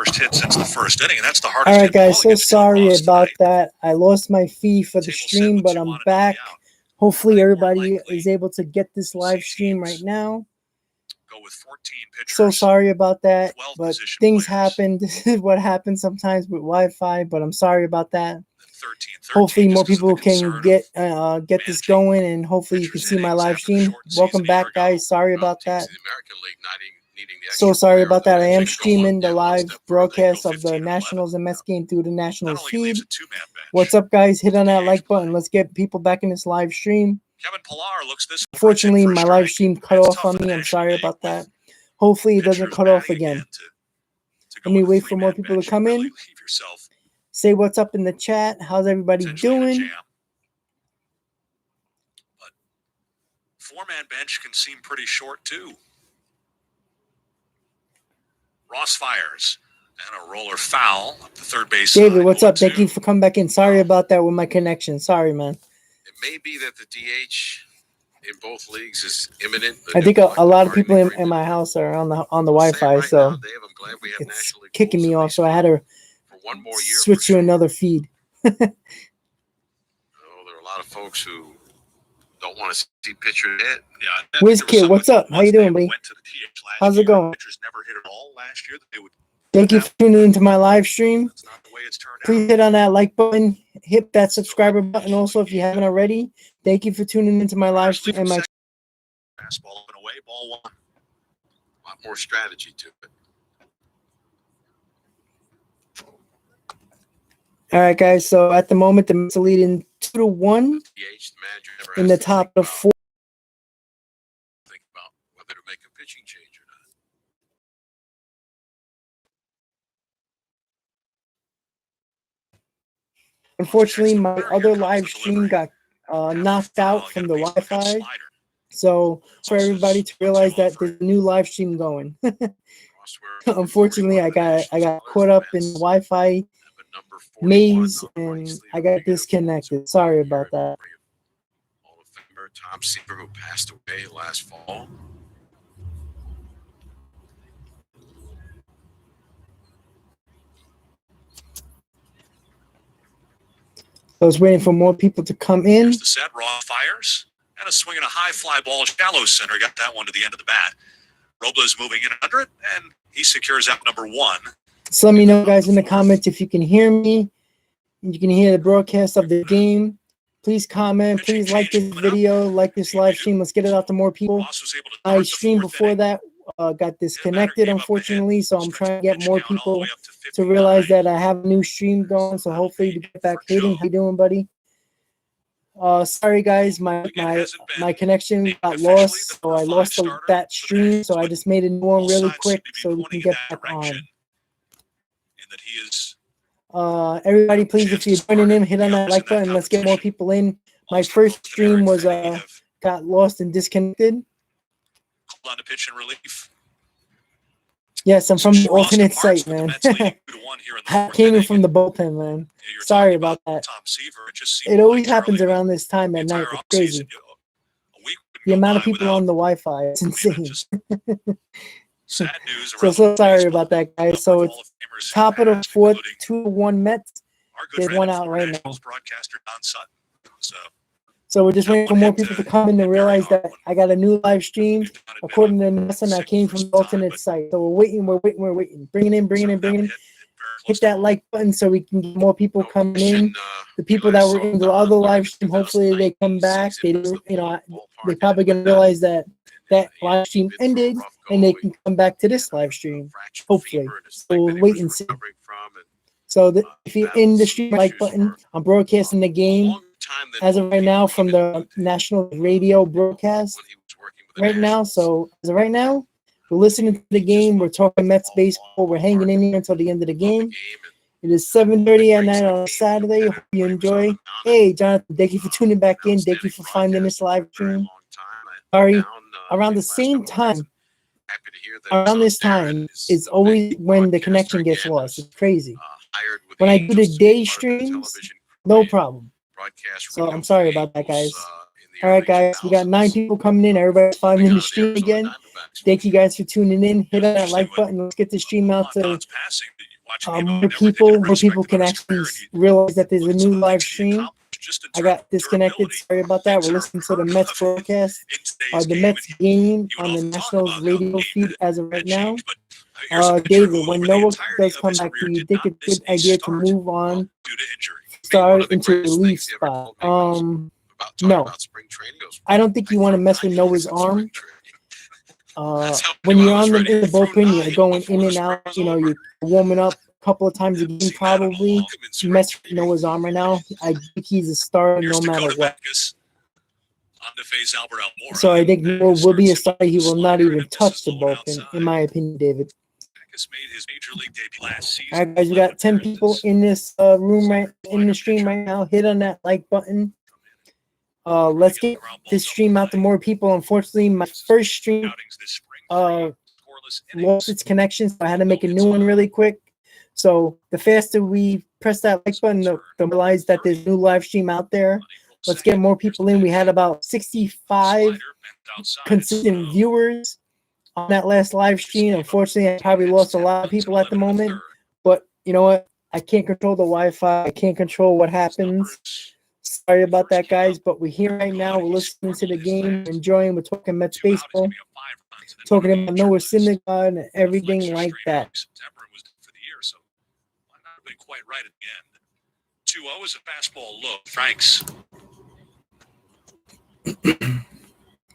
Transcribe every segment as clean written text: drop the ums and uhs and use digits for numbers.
first hit since the first inning, and that's the hardest. All right, guys. So sorry about that. I lost my feed for the stream, but I'm back. Hopefully, everybody is able to get this live stream right now. Go with 14 pitchers. So sorry about that, but things happen. This is what happens sometimes with Wi-Fi, but I'm sorry about that. 13, hopefully, more people can get this going, and hopefully, you can see my live stream. Welcome back, guys. Sorry about that. So sorry about that. I am streaming the live broadcast of the Nationals and Mets game through the Nationals feed. What's up, guys? Hit on that like button. Let's get people back in this live stream. Kevin Pillar looks this. Unfortunately, my live stream cut off on me. I'm sorry about that. Hopefully, it doesn't cut off again. Let me wait for more people to come in. Say what's up in the chat. How's everybody doing? But four-man bench can seem pretty short too. Ross fires and a roller foul up the third base. David, what's up? Thank you for coming back in. Sorry about that with my connection. Sorry, man. It may be that the DH in both leagues is imminent. I think a lot of people in my house are on the Wi-Fi, so it's kicking me off. So I had to switch to another feed. There are a lot of folks who don't want to see pitcher hit. Yeah, WizKid, what's up? How you doing, buddy? How's it going? Never hit at all last year. Thank you for tuning into my live stream. Please hit on that like button, hit that subscriber button. Also, if you haven't already, thank you for tuning into my live stream and my fastball up and away, ball one. A lot more strategy to it. All right, guys. So at the moment, the Mets are leading 2-1 in the top of 4. Think about whether to make a pitching change or not. Unfortunately, my other live stream got knocked out from the Wi-Fi. So for everybody to realize that there's a new live stream going. Unfortunately, I got caught up in the Wi-Fi maze and I got disconnected. Sorry about that. Hall of Famer Tom Seaver, who passed away last fall. I was waiting for more people to come in. Here's the set. Raw fires and a swing and a high fly ball. Shallow center got that one to the end of the bat. Robles moving in under it, and he secures out number one. So let me know, guys, in the comments if you can hear me. You can hear the broadcast of the game. Please comment. Please like this video, like this live stream. Let's get it out to more people. I streamed before that. Got disconnected, unfortunately, so I'm trying to get more people to realize that I have a new stream going. So hopefully to get back hitting. How you doing, buddy? Sorry, guys, my connection got lost, so I lost that stream. So I just made a new one really quick so we can get back on. Everybody, please, if you're joining in, hit on that like button. Let's get more people in. My first stream was got lost and disconnected. On to pitch and relief. Yes, I'm from the alternate site, man. I came in from the bullpen, man. Sorry about that. It always happens around this time at night. It's crazy. The amount of people on the Wi-Fi, it's insane. So sorry about that, guys. So it's top of the fourth, 2-1 Mets. They won out right now. So we're just waiting for more people to come in and realize that I got a new live stream. According to Nelson, I came from the alternate site. So we're waiting. Bring it in. Hit that like button so we can get more people coming in. The people that were in the other live stream, hopefully they come back. They're probably going to realize that live stream ended and they can come back to this live stream, hopefully. So we'll wait and see. So if you're in the stream like button, I'm broadcasting the game as of right now from the national radio broadcast right now. So as of right now, we're listening to the game. We're talking Mets baseball. We're hanging in here until the end of the game. It is 7:30 at night on a Saturday. Hope you enjoy. Hey, Jonathan, thank you for tuning back in. Thank you for finding this live stream. Sorry, around the same time, around this time is always when the connection gets lost. It's crazy. When I do the day streams, no problem. So I'm sorry about that, guys. All right, guys, we got 9 people coming in. Everybody's finding the stream again. Thank you guys for tuning in. Hit on that like button. Let's get the stream out to Watching the more never did people respect can about his actually career, and he realize that there's a looked at some new of the live things he stream. accomplished just in I terms got of disconnected. durability. Sorry about that. Things We're that are listening to the unheard Mets of broadcast. in today's The game. Mets And game he would on the often talk Nationals about how the radio game feed as of right had now. changed. But here's a pitcher David, who, when over the Noah entirety does of come his back, career, do you did think not it's a miss good a idea to start move on, due to injury. start One of the into the greatest relief things he ever spot? told me was about talking No, about spring training. He goes, I don't think you want to mess with 9 Noah's days of arm. spring training. That's how When I you're was on the, ready in the to throw bullpen, you're 9 going before in the and spring out. was You know, over. you're warming up a couple of times a game Seen that in probably. Welcome in spring Mess with training. Noah's arm right now. I think he's a star Here's no matter Dakota what. Meckes on to face Albert Almora. So I think Noah will be a star. He will not even touch the bullpen, bullpen, in my opinion, David. Meckes made his major league debut last season. All right, guys, we got 10 people in this room right in the stream right now. Hit on that like button. Let's get this stream out to more people. Unfortunately, my first stream lost its connection, so I had to make a new one really quick. So the faster we press that like button, the realize that there's a new live stream out there. Let's get more people in. We had about 65 consistent viewers on that last live stream. Unfortunately, I probably lost a lot of people at the moment, but you know what? I can't control the Wi-Fi. I can't control what happens. Sorry about that, guys, but we're here right now. We're listening to the game, enjoying. We're talking Mets baseball, talking about Noah Syndergaard and everything like that. Quite right at the end. 2-0 is a fastball low. Franks.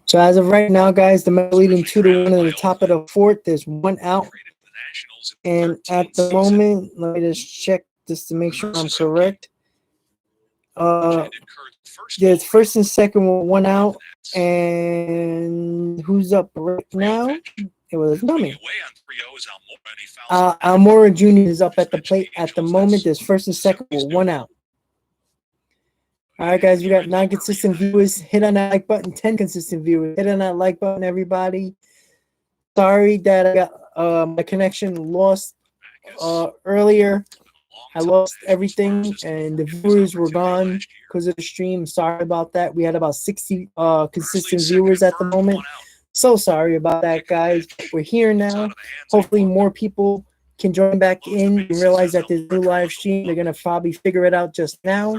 So as of right now, guys, the Mets leading 2-1 in the top of the fourth. There's one out, and at the moment, let me just check just to make sure I'm correct. There's first and second with one out, and who's up right now? It was Dummy. Almora Jr. is up at the plate at the moment. There's first and second with one out. All right, guys, we got 9 consistent viewers. Hit on that like button. 10 consistent viewers. Hit on that like button, everybody. Sorry that I got my connection lost earlier. I lost everything, and the viewers were gone because of the stream. Sorry about that. We had about 60 consistent viewers at the moment. So sorry about that, guys. We're here now. Hopefully more people can join back in and realize that there's a new live stream. They're going to probably figure it out just now.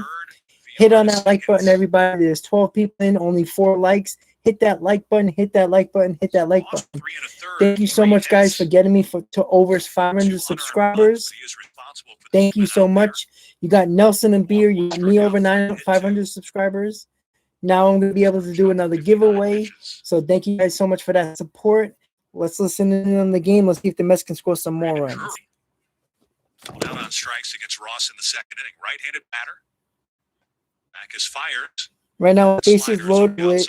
Hit on that like button, everybody. There's 12 people in, only 4 likes. Hit that like button, hit that like button, hit that like button. Thank you so much, guys, for getting me to over 500 subscribers. Thank you so much. You got Nelson and Beer. You got me over 500 subscribers. Now I'm going to be able to do another giveaway. So thank you guys so much for that support. Let's listen in on the game. Let's see if the Mets can score some more runs. Down on strikes against Ross in the second inning. Right-handed batter. Back is fired. Right now, bases loaded with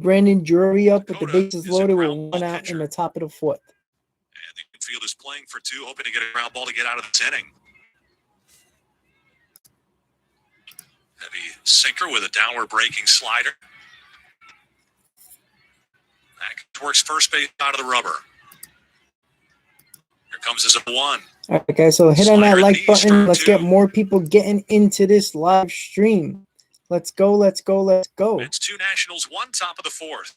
Brandon Drury up with the bases loaded with one out in the top of the fourth. And the infield is playing for 2, hoping to get a ground ball to get out of this inning. Heavy sinker with a downward breaking slider. Back towards first base out of the rubber. Here comes his 1. All right, guys, so hit on that like button. Let's get more people getting into this live stream. Let's go, let's go, let's go. It's 2 Nationals, 1 top of the 4th.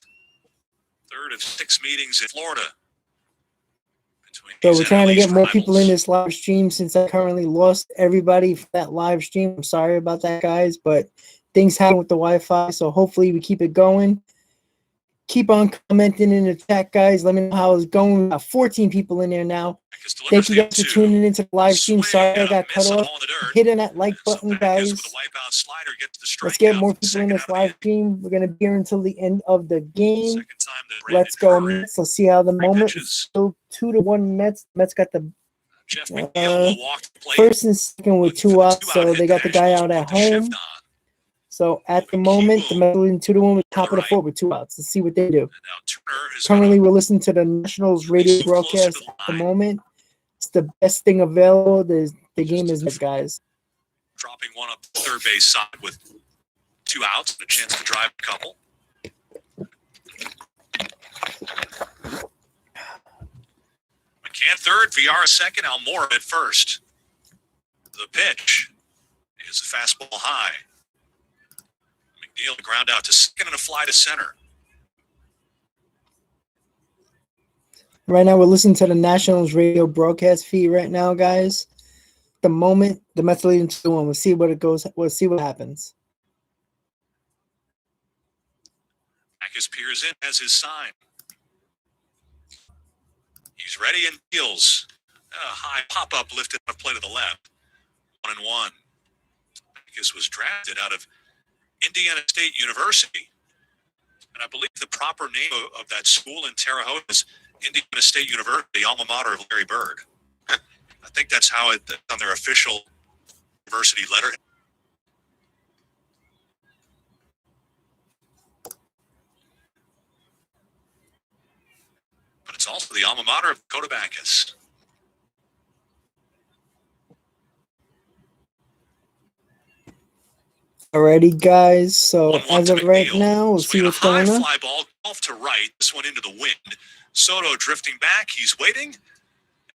Third of 6 meetings in Florida. So we're trying to get more people in this live stream since I currently lost everybody for that live stream. I'm sorry about that, guys, but things happen with the Wi-Fi, so hopefully we keep it going. Keep on commenting in the chat, guys. Let me know how it's going. We got 14 people in there now. Thank you guys for tuning into the live stream. Sorry I got cut off. Hitting that like button, guys. Let's get more people in this live stream. We're going to be here until the end of the game. Let's go, Mets. Let's see how the moment is still 2-1 Mets. Mets got the first and second with 2 outs, so they got the guy out at home. So at the moment, the Mets leading 2-1 with top of the 4th with 2 outs. Let's see what they do. Currently, we're listening to the Nationals radio broadcast at the moment. It's the best thing available. The game is Mets, guys. Dropping one up the third base side with 2 outs and a chance to drive a couple. McCann third, Villar second, Almora at first. The pitch is a fastball high. McNeil to ground out to second and a fly to center. Right now, we're listening to the Nationals radio broadcast feed right now, guys. The moment the Mets are leading 2-1, we'll see what it goes. We'll see what happens. Backus peers in as his sign. He's ready and deals. A high pop-up lifted off play to the left. 1-1. Backus was drafted out of Indiana State University. And I believe the proper name of that school in Terre Haute is Indiana State University, alma mater of Larry Bird. I think that's how it on their official university letter. But it's also the alma mater of Dakota Backus. Alrighty, guys. So 1-1 as to of right McNeil. now, we'll see Swinging what's a high going on. fly ball off to right. This one into the wind. Soto drifting back. He's waiting.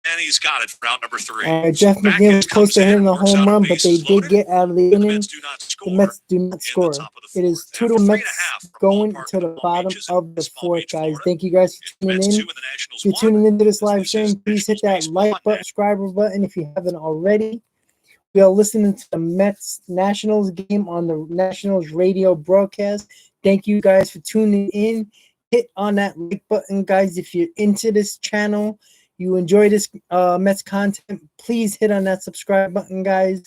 And he's got it for out number 3. Jeff McNeil was close to hitting the home run, but they did get out of the The inning. Mets do not score. The Mets do not score. It is 2-1 Mets going to the bottom of the fourth, guys. Thank you guys for tuning in. If you're tuning into this live stream, please hit that like button, subscriber button if you haven't already. We are listening to the Mets Nationals game on the Nationals radio broadcast. Thank you guys for tuning in. Hit on that like button, guys. If you're into this channel, you enjoy this Mets content, please hit on that subscribe button, guys.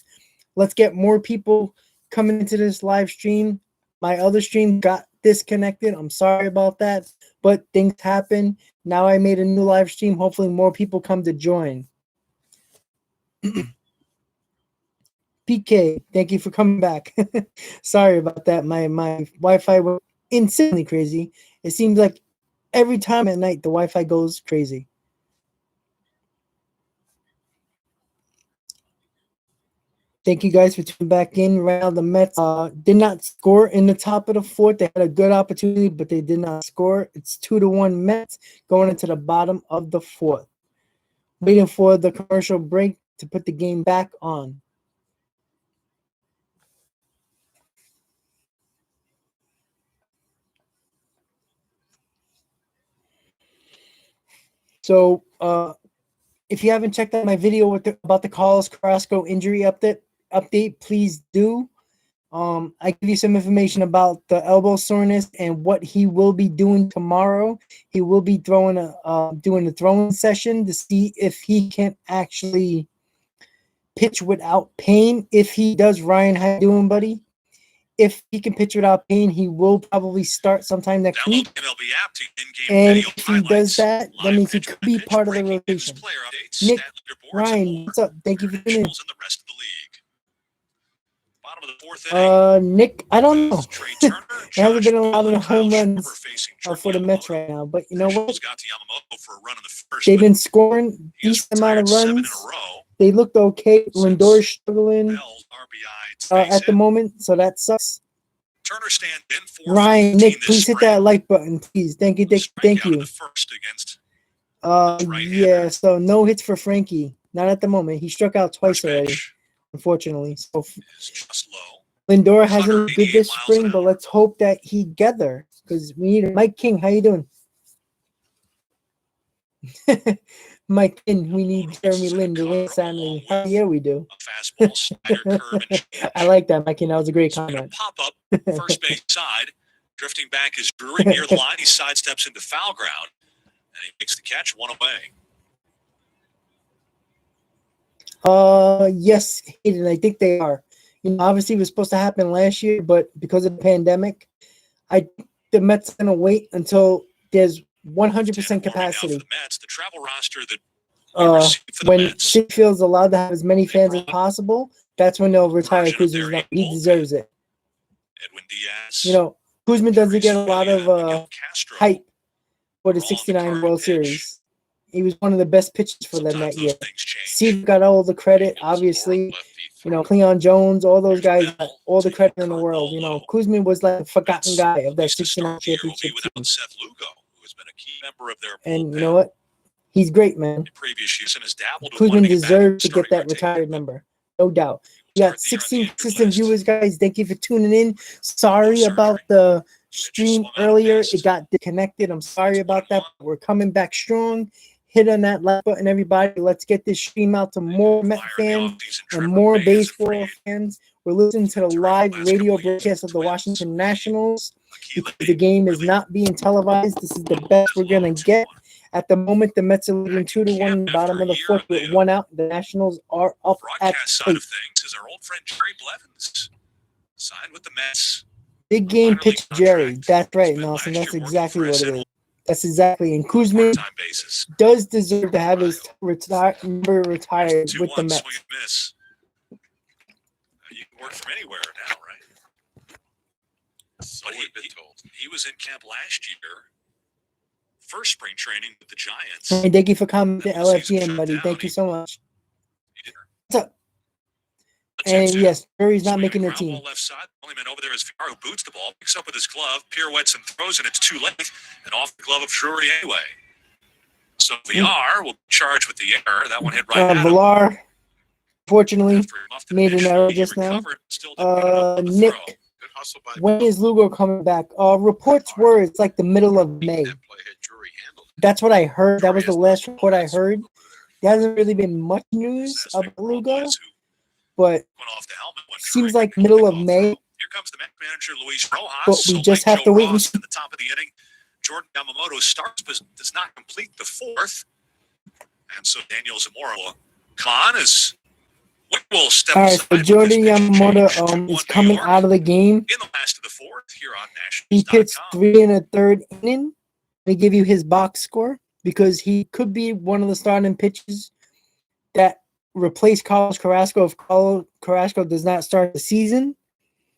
Let's get more people coming into this live stream. My other stream got disconnected. I'm sorry about that, but things happen. Now I made a new live stream. Hopefully more people come to join. PK, thank you for coming back. Sorry about that. My Wi-Fi went insanely crazy. It seems like every time at night the Wi-Fi goes crazy. Thank you guys for tuning back in. Right now, the Mets did not score in the top of the fourth. They had a good opportunity, but they did not score. It's 2-1 Mets going into the bottom of the fourth. Waiting for the commercial break to put the game back on. So, if you haven't checked out my video about the Carlos Carrasco injury update, please do. I give you some information about the elbow soreness and what he will be doing tomorrow. He will be doing a throwing session to see if he can actually pitch without pain. If he does, Ryan, how you doing, buddy? If he can pitch without pain, he will probably start sometime next week. MLB app to in-game And video if he does that, that live means he pitcher could be pitch, part of the breaking news, rotation. player updates, Nick, stat leaderboards, and Ryan, more. what's up? Thank you for tuning in. Nationals and the rest of the league. Bottom of the fourth inning. Nick, I don't know. Trey Turner, There hasn't been a Josh lot of Bell, home Kyle runs Schwarber facing for the Trevor Mets Yamamoto. right now. But you know what? Nationals got to Yamamoto for a run in the first. They've but been scoring he has decent amount of retired 7 in runs. a row. They looked okay. Lindor struggling Bell's RBI at the moment, so that sucks. Turner stand in for Ryan, 15 Nick, this please hit spring. that like button, please. Thank you, Dick. Thank Strikeout in you. the first against right-hander. Yeah. So no hits for Frankie. Not at the moment. He struck out twice first already, pitch so is just low. Lindor hasn't looked good 188 this miles spring, an but hour. let's hope that he gather because we need Mike King. How you doing? Mike King, we need Jeremy Lin to win Saturday. Hell yeah, we do. A fastball, slider, curve, and change. I like that, Mike King. That was a great Swinging a comment. pop-up, first base side. Drifting back is Drury near the line. He sidesteps into foul ground, and he makes the catch, one away. Yes, Hayden, I think they are. You know, obviously it was supposed to happen last year, but because of the pandemic, the Mets are gonna wait until there's 100% capacity. For the Mets, the travel roster that we received for the When Mets. Citi Field's allowed to have as many fans as possible, that's when they'll retire Kuzma. He deserves it. Edwin Diaz. You know, Kuzma doesn't get a lot of Miguel Castro. hype for the '69 World Series. He was one of the best pitchers for them Sometimes that year. those things change. Steve got all the credit, obviously. You know, Cleon Jones, all those guys got all the credit in the world. You know, Kuzma was like the forgotten guy of that Used to '69 start the year championship without team. Seth Lugo, who has been a key member of their And you bullpen know what? He's great, man. in previous years and has dabbled with Kuzma one of the deserves to starting get that rotation. retired number, no doubt. We got Start the year 16 on the consistent injured list. viewers, guys. Thank you for tuning in. Sorry about the stream earlier. It got disconnected. I'm sorry about that. We're coming back strong. Hit on that like button, everybody. Let's get this stream out to more Met fans and more baseball fans. We're listening to the live radio broadcast of the Washington Nationals. Because the game is not being televised. This is the best we're gonna get. At the moment, the Mets are leading 2-1 in the bottom of the fourth with 1 out. The Nationals are up at Broadcast side of things is our old friend Jerry Blevins. Signed with the Mets. big game pitch Jerry. That's right, Nelson. That's exactly what it is. That's exactly. And Kuzma Part-time basis. does deserve to have his number retired 2-1 with the Mets. swing and miss. You can work from anywhere now, right? So But we've been told. he was in camp last year. First spring training with the Giants. Hey, thank you for commenting, LFGM, buddy. Thank you so much. He didn't- What's up? The And 2-2. yes, Jerry's not Swinging making the ground team. ball left side. The only man over there is Villar, who boots the ball, picks up with his glove, pirouettes and throws, and it's too late. And off the glove of Drury anyway. So Villar will be charged with the error. That one hit right at him. Villar, fortunately, After he muffed it made an initially, error he just now. recovered, still didn't get enough of the Nick, throw. Good hustle by when is Lugo coming back? Reports were it's like the middle of May. that play had Drury handled. That's what I heard. That was the last report I heard. There hasn't really been much news about Lugo, Robles, who but went off the helmet when seems Drury like middle of called May. through. Here comes the Met manager, Luis Rojas. But we So just like have to Joe wait and Ross see. in the top of the inning. Jordan Yamamoto starts but does not complete the fourth. And so Daniel Zamora will Khan is will step All right, aside so with Jordan this pitch change. Yamamoto 2-1 is New coming York out of the game. in the last of the fourth here on He pitched Nationals.com. 3 1/3 inning. They give you his box score because he could be one of the starting pitchers that replace Carlos Carrasco if Carlos Carrasco does not start the season.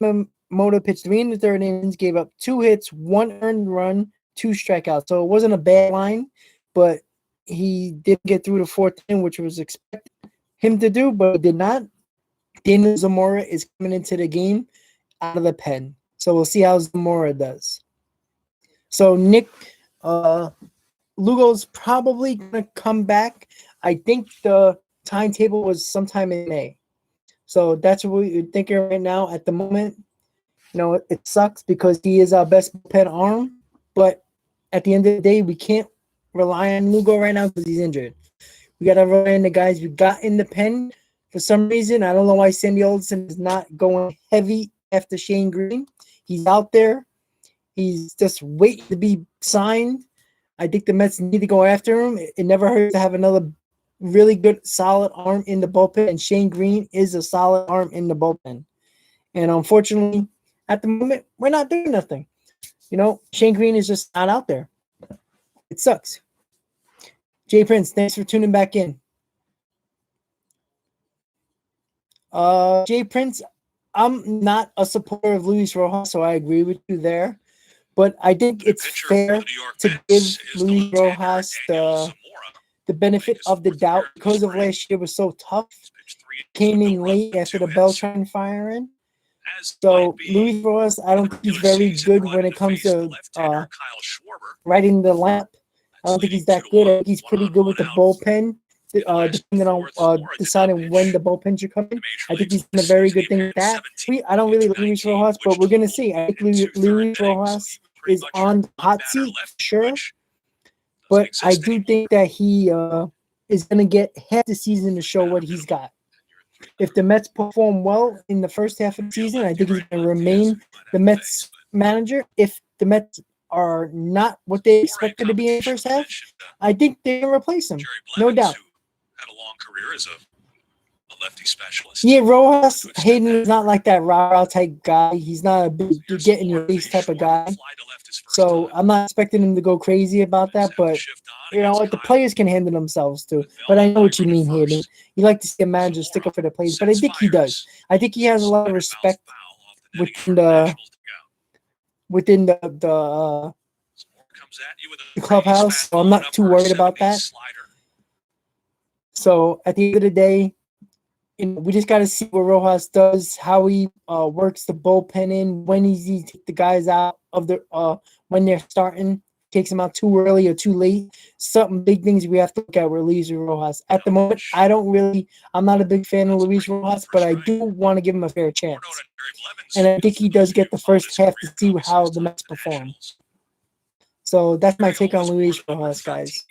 Yamamoto pitched 3 1/3 innings, gave up 2 hits, 1 earned run, 2 strikeouts. So it wasn't a bad line, but he didn't get through the fourth inning, which was expected him to do, but he did not. Daniel Zamora is coming into the game out of the pen. So we'll see how Zamora does. So Nick, Lugo's probably going to come back. I think the timetable was sometime in May. So that's what we're thinking right now. At the moment, you know, it sucks because he is our best pen arm. But at the end of the day, we can't rely on Lugo right now because he's injured. We got to rely on the guys we got in the pen. For some reason, I don't know why Sandy Alderson is not going heavy after Shane Green. He's out there. He's just waiting to be signed. I think the Mets need to go after him. It never hurts to have another really good, solid arm in the bullpen, and Shane Green is a solid arm in the bullpen. And unfortunately, at the moment, we're not doing nothing. You know, Shane Green is just not out there. It sucks. Jay Prince, thanks for tuning back in. Jay Prince, I'm not a supporter of Luis Rojas, so I agree with you there. But I think it's Pitcher fair for the New York to Mets give is the Luis left-hander Rojas Daniel Zamora. the benefit of the doubt because of last year was so tough. Pitched 3 Came innings in with no late runs after and the 2 hits. Beltran firing. As So might be Luis Rojas, I don't think he's regular very season good run when it comes face the to left-hander Kyle Schwarber. writing the lineup. I don't think he's that good. I think he's pretty good with the bullpen, depending on deciding when the bullpen should come in. I think he's done a very good thing with that. I don't really like Luis Rojas, but we're going to see. I think Luis Rojas is on the hot seat, sure. But I do think that he is going to get half the season to show what he's got. If the Mets perform well in the first half of the season, I think he's going to remain the Mets manager. If the Mets are not what they expected to be in the first half, I think they can replace him. No doubt. Had a long career as a lefty specialist. Yeah, Rojas, Hayden is not like that rah-rah type guy. He's not a big get in your face type of guy. So I'm not expecting him to go crazy about that, but you know what? The players can handle themselves too. But I know what you mean, Hayden. You like to see a manager stick up for the players, but I think he does. I think he has a lot of respect within the clubhouse. So I'm not too worried about that. So at the end of the day, we just got to see what Rojas does, how he works the bullpen in, when he takes the guys out of the when they're starting. takes him out too early or too late. Some big things we have to look at with Luis Rojas. At the moment, I'm not a big fan of Luis Rojas, but I do want to give him a fair chance. And I think he does get the first half to see how the Mets perform. So that's my take on Luis Rojas, guys.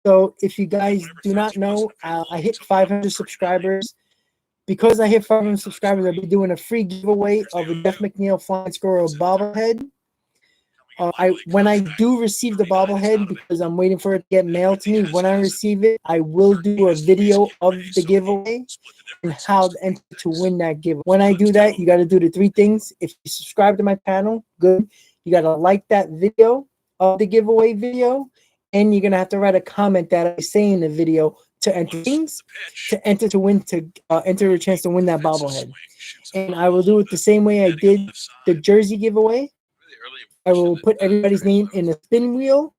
So if you guys do not know, I hit 500 subscribers. Because I hit 500 subscribers, I'll be doing a free giveaway of a Jeff McNeil Flying Squirrel bobblehead. When I do receive the bobblehead, because I'm waiting for it to get mailed to me, when I receive it, I will do a video of the giveaway and how to enter to win that giveaway. When I do that, you got to do the 3 things. If you subscribe to my channel, good. You got to like that video of the giveaway video, and you're going to have to write a comment that I say in the video to enter things, to enter to win, to enter a chance to win that bobblehead. And I will do it the same way I did the jersey giveaway. I will put everybody's name in a spin wheel,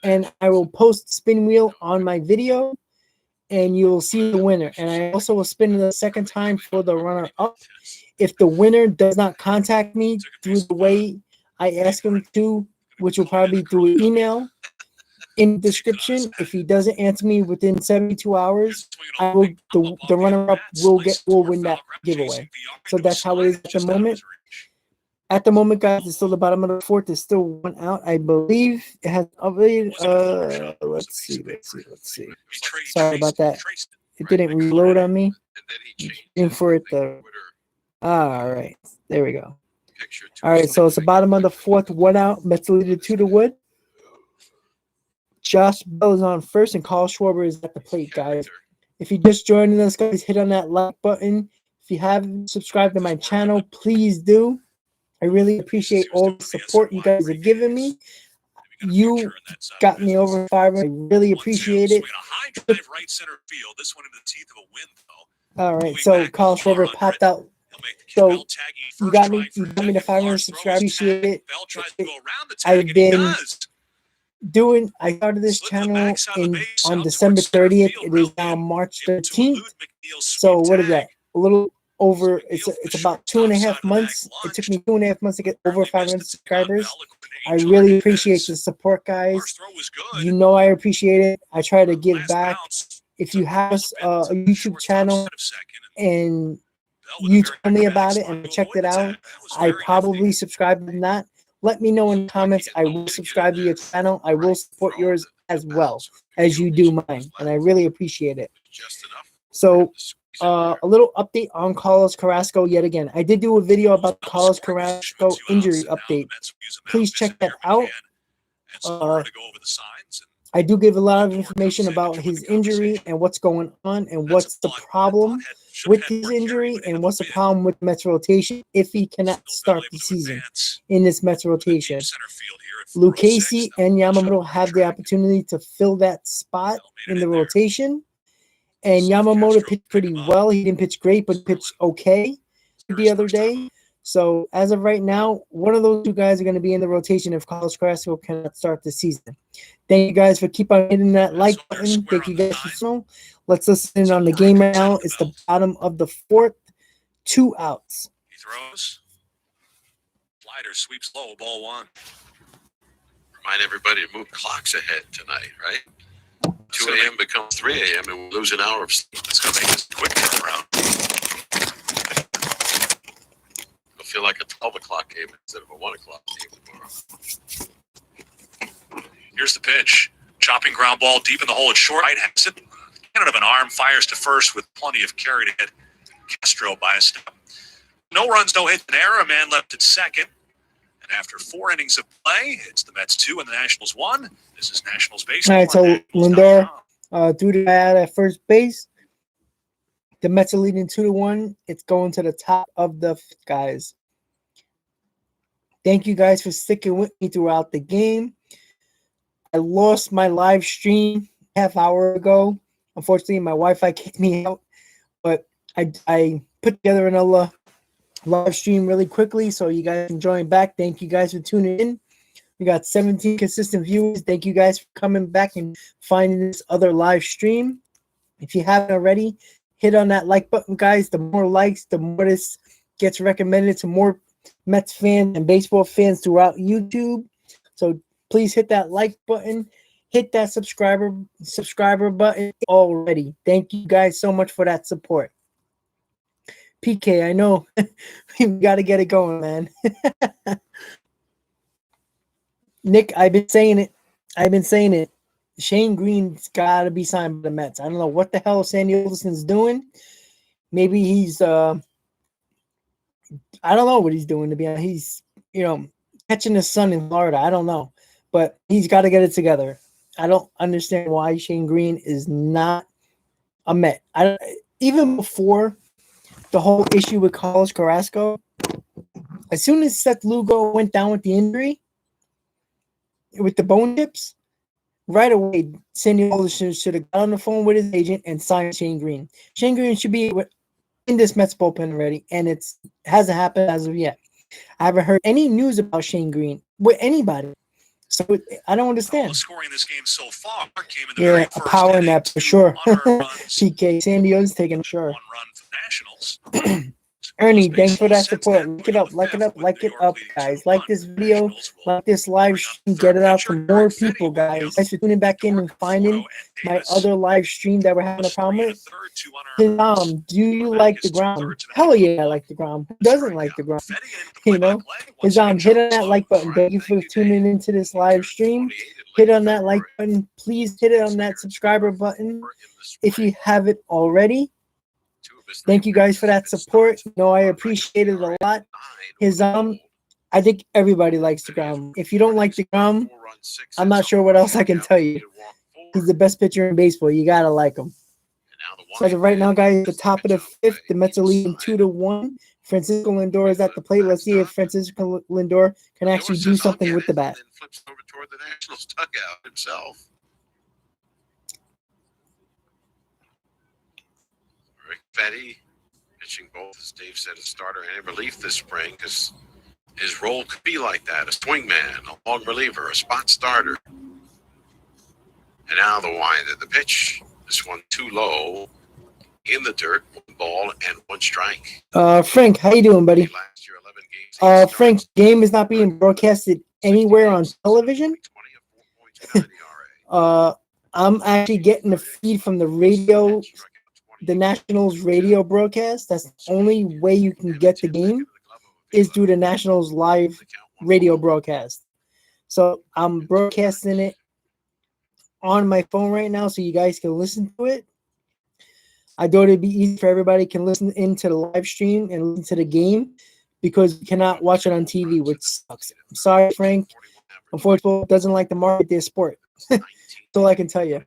and I will post the spin wheel on my video, and you will see the winner. And I also will spin it a second time for the runner-up. If the winner does not contact me through the way I ask him to, which will probably be through email, in the description, if he doesn't answer me within 72 hours, the runner-up will win that giveaway. So that's how it is at the moment. At the moment, guys, it's still the bottom of the 4th. There's still one out. I believe it has updated. Let's see. Sorry about that. It didn't reload on me. In for it to. All right. There we go. All right. So it's the bottom of the 4th. One out. Mets lead 2-1. Josh Bell is on first, and Carl Schwarber is at the plate, guys. If you just joined us, guys, hit on that like button. If you haven't subscribed to my channel, please do. I really appreciate all the support you guys have given me. You got me over 500. I really appreciate it. All right, so Carl Schwarber popped out. So you got me to 500 subscribers. Appreciate it. I started this channel on December 30th. It is now March 13th. So what is that? A little over. It's about 2.5 months. It took me 2.5 months to get over 500 subscribers. I really appreciate the support, guys. You know I appreciate it. I try to give back. If you have a YouTube channel and you told me about it and I checked it out, I probably subscribed to that. Let me know in the comments. I will subscribe to your channel. I will support yours as well as you do mine, and I really appreciate it. So, a little update on Carlos Carrasco yet again. I did do a video about Carlos Carrasco injury update. Please check that out. I do give a lot of information about his injury and what's going on and what's the problem with his injury and what's the problem with Mets rotation if he cannot start the season in this Mets rotation. Lucchesi and Yamamoto have the opportunity to fill that spot in the rotation. And Yamamoto pitched pretty well. He didn't pitch great, but pitched okay the other day. So as of right now, one of those 2 guys are going to be in the rotation if Carlos Carrasco cannot start the season. Thank you guys for keep on hitting that like button. Thank you guys for so. Let's listen in on the game right now. It's the bottom of the 4th. 2 outs. He throws. Slider sweeps low, ball 1. Remind everybody to move clocks ahead tonight, right? 2 a.m. becomes 3 a.m. and we'll lose an hour of sleep. It's going to make this a quick turnaround. It'll feel like a 12 o'clock game instead of a 1 o'clock game tomorrow. Here's the pitch. Chopping ground ball deep in the hole at short. Right has it. Cannon of an arm fires to first with plenty of carry to hit Castro by a step. No runs, no hit, an error. A man left at second. And after 4 innings of play, it's the Mets 2 and the Nationals 1. This is Nationals baseball. All right, so Lindor, due to that at first base, the Mets are leading 2-1. It's going to the top of the guys. Thank you guys for sticking with me throughout the game. I lost my live stream half hour ago. Unfortunately, my Wi-Fi kicked me out, but I put together another live stream really quickly so you guys can join back. Thank you guys for tuning in. We got 17 consistent viewers. Thank you guys for coming back and finding this other live stream. If you haven't already, hit on that like button, guys. The more likes, the more this gets recommended to more Mets fans and baseball fans throughout YouTube. So please hit that like button, hit that subscriber button already. Thank you guys so much for that support. PK, I know we got to get it going, man. Nick, I've been saying it. Shane Green's got to be signed by the Mets. I don't know what the hell Sandy Alderson's doing. Maybe he's I don't know what he's doing, to be honest. He's, catching his son in Florida. I don't know. But he's got to get it together. I don't understand why Shane Green is not a Met. Even before the whole issue with Carlos Carrasco, as soon as Seth Lugo went down with the injury, with the bone chips, right away, Sandy Alderson should have got on the phone with his agent and signed Shane Green. Shane Green should be in this Mets bullpen already, and it hasn't happened as of yet. I haven't heard any news about Shane Green with anybody. So I don't understand. Scoring this game so far came in the Yeah, very a first power inning. nap for sure. Runs, PK, Sandy O's taking a sure. 1 run for the Nationals. Ernie, thanks for that support. Like it up, guys. Like this video, like this live stream, get it out to more people, guys. Thanks for tuning back in and finding my other live stream that we're having a problem with. Do you like the ground? Hell yeah, I like the ground. Who doesn't like the ground? Hit on that like button. Thank you for tuning into this live stream. Hit on that like button. Please hit it on that subscriber button if you haven't already. Thank you guys for that support. I appreciate it a lot. I think everybody likes DeGrom. If you don't like DeGrom, I'm not sure what else I can tell you. He's the best pitcher in baseball. You gotta like him. So as of right now, guys, at the top of the fifth, the Mets are leading 2-1. Francisco Lindor is at the plate. Let's see if Francisco Lindor can actually do something with the bat. Flips over toward the Nationals dugout himself. Rick Fetty pitching both, as Dave said, a starter and a relief this spring, because his role could be like that: a swingman, a long reliever, a spot starter. And now the wind of the pitch. This one too low, in the dirt, 1 ball and 1 strike. Frank, how you doing, buddy? Last year, 11 games. Frank, game is not being broadcasted anywhere on television. I'm actually getting a feed from the radio, the Nationals radio broadcast. That's the only way you can get the game is through the Nationals live radio broadcast. So I'm broadcasting it on my phone right now so you guys can listen to it. I thought it'd be easy for everybody can listen into the live stream and listen to the game because you cannot watch it on TV, which sucks. I'm sorry, Frank. Unfortunately, it doesn't like to market their sport. That's all I can tell you.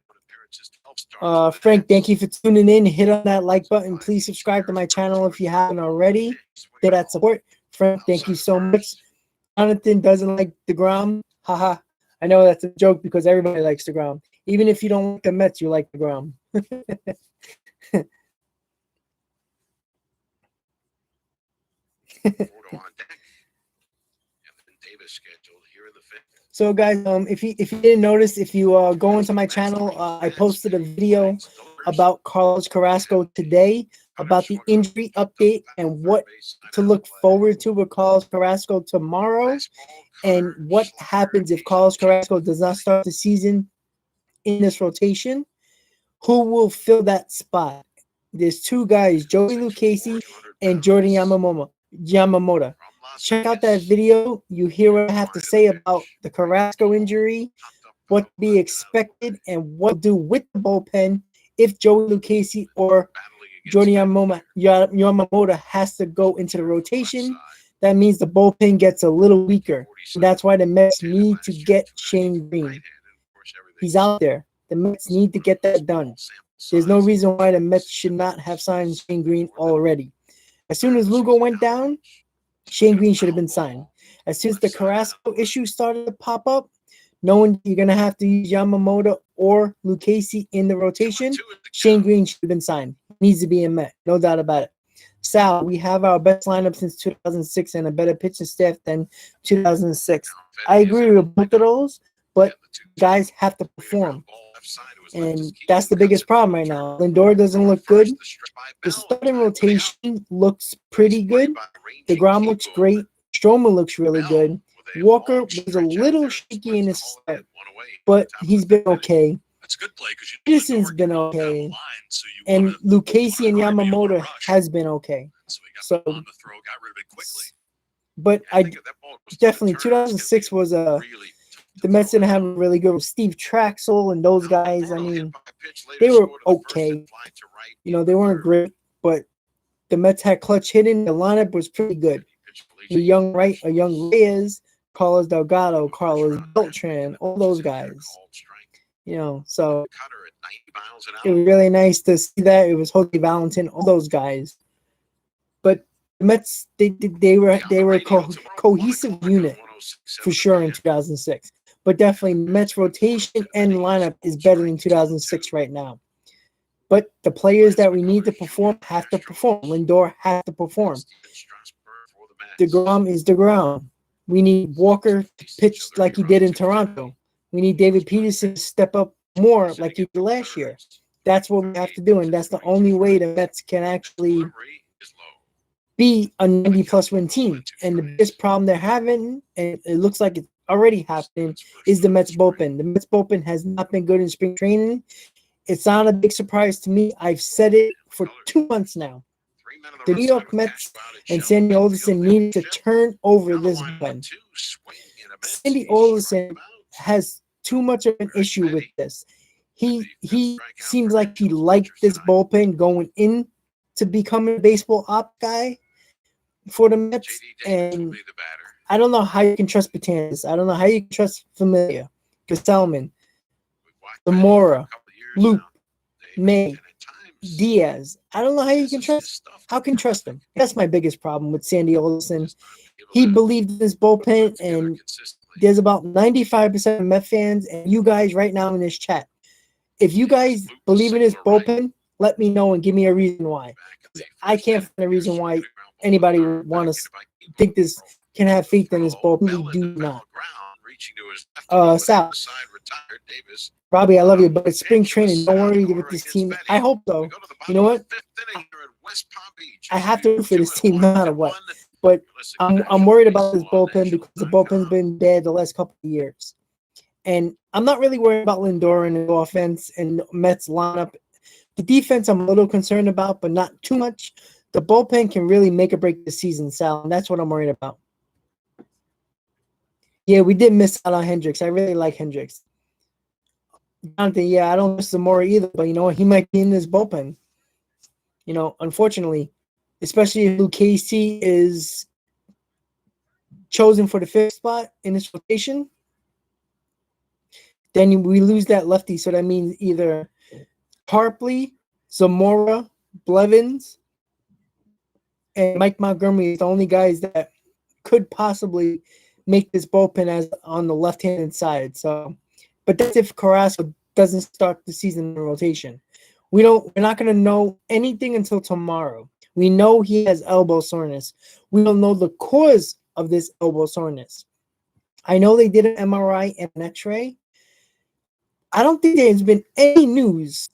Frank, thank you for tuning in. Hit on that like button. Please subscribe to my channel if you haven't already. Hit that support. Frank, thank you so much. Jonathan doesn't like DeGrom. Haha. I know that's a joke because everybody likes DeGrom. Even if you don't like the Mets, you like DeGrom. So guys, if you didn't notice, if you go into my channel, I posted a video about Carlos Carrasco today, about the injury update and what to look forward to with Carlos Carrasco tomorrow, and what happens if Carlos Carrasco does not start the season in this rotation. Who will fill that spot? There's 2 guys, Joey Lucchesi and Jordan Yamamoto. Check out that video. You hear what I have to say about the Carrasco injury, what to be expected, and what to do with the bullpen if Joey Lucchesi or Jordan Yamamoto has to go into the rotation. That means the bullpen gets a little weaker. That's why the Mets need to get Shane Green. He's out there. The Mets need to get that done. There's no reason why the Mets should not have signed Shane Green already. As soon as Lugo went down, Shane Green should have been signed. As soon as the Carrasco issue started to pop up, knowing you're going to have to use Yamamoto or Lucchesi in the rotation, Shane Green should have been signed. Needs to be a Met. No doubt about it. Sal, we have our best lineup since 2006 and a better pitching staff than 2006. I agree with both of those, but guys have to perform. And that's the biggest problem right now. Lindor doesn't look good. The starting rotation looks pretty good. DeGrom looks great. Stroman looks really good. Walker was a little shaky in his start, but he's been okay. That's a good play because Peterson's been okay, and Lucchesi and Yamamoto has been okay. So he got So, on the throw, got rid of it quickly. but I definitely 2006 was the Mets didn't have a really good Steve Traxel and those guys. I mean, they were okay. You know, they weren't great, but the Mets had clutch hitting. The lineup was pretty good. A young Reyes, Carlos Delgado, Carlos Beltran, all those guys. You know, so it was really nice to see that. It was Jose Valentin, all those guys. But the Mets, they were a cohesive unit for sure in 2006. But definitely Mets rotation and lineup is better than 2006 right now. But the players that we need to perform have to perform. Lindor has to perform. DeGrom is DeGrom. We need Walker to pitch like he did in Toronto. We need David Peterson to step up more like he did last year. That's what we have to do, and that's the only way the Mets can actually be a 90-plus win team. And the biggest problem they're having, and it looks like it's already happening, is the Mets bullpen. The Mets bullpen has not been good in spring training. It's not a big surprise to me. I've said it for 2 months now. The New York Mets and Sandy Alderson need to turn over this bullpen. Sandy Alderson has too much of an issue with this. He seems like he liked this bullpen going in to becoming a baseball op guy for the Mets, and I don't know how you can trust Betances. I don't know how you can trust Familia, Gesellman, Zamora, Luke, May, Diaz. I don't know how you can trust. How can you trust him? That's my biggest problem with Sandy Alderson. He believed in this bullpen, and there's about 95% of Met fans and you guys right now in this chat. If you guys believe in this bullpen, let me know and give me a reason why. I can't find a reason why anybody would want to think this can have faith in this bullpen. We do not. Sal, Robbie, I love you, but it's spring training. Don't worry with this team. I hope so. You know what? I have to root for this team no matter what. But I'm worried about this bullpen because the bullpen's been dead the last couple of years. And I'm not really worried about Lindor and the offense and Mets lineup. The defense I'm a little concerned about, but not too much. The bullpen can really make or break the season, Sal, and that's what I'm worried about. Yeah, we did miss out on Hendricks. I really like Hendricks. Jonathan, yeah, I don't miss Zamora either, but you know what? He might be in this bullpen. You know, unfortunately, especially if Lucchesi is chosen for the fifth spot in this rotation, then we lose that lefty. So that means either Harpley, Zamora, Blevins, and Mike Montgomery is the only guys that could possibly make this bullpen as on the left-handed side. So, but that's if Carrasco doesn't start the season in rotation. We're not going to know anything until tomorrow. We know he has elbow soreness. We don't know the cause of this elbow soreness. I know they did an MRI and an X-ray. I don't think there's been any news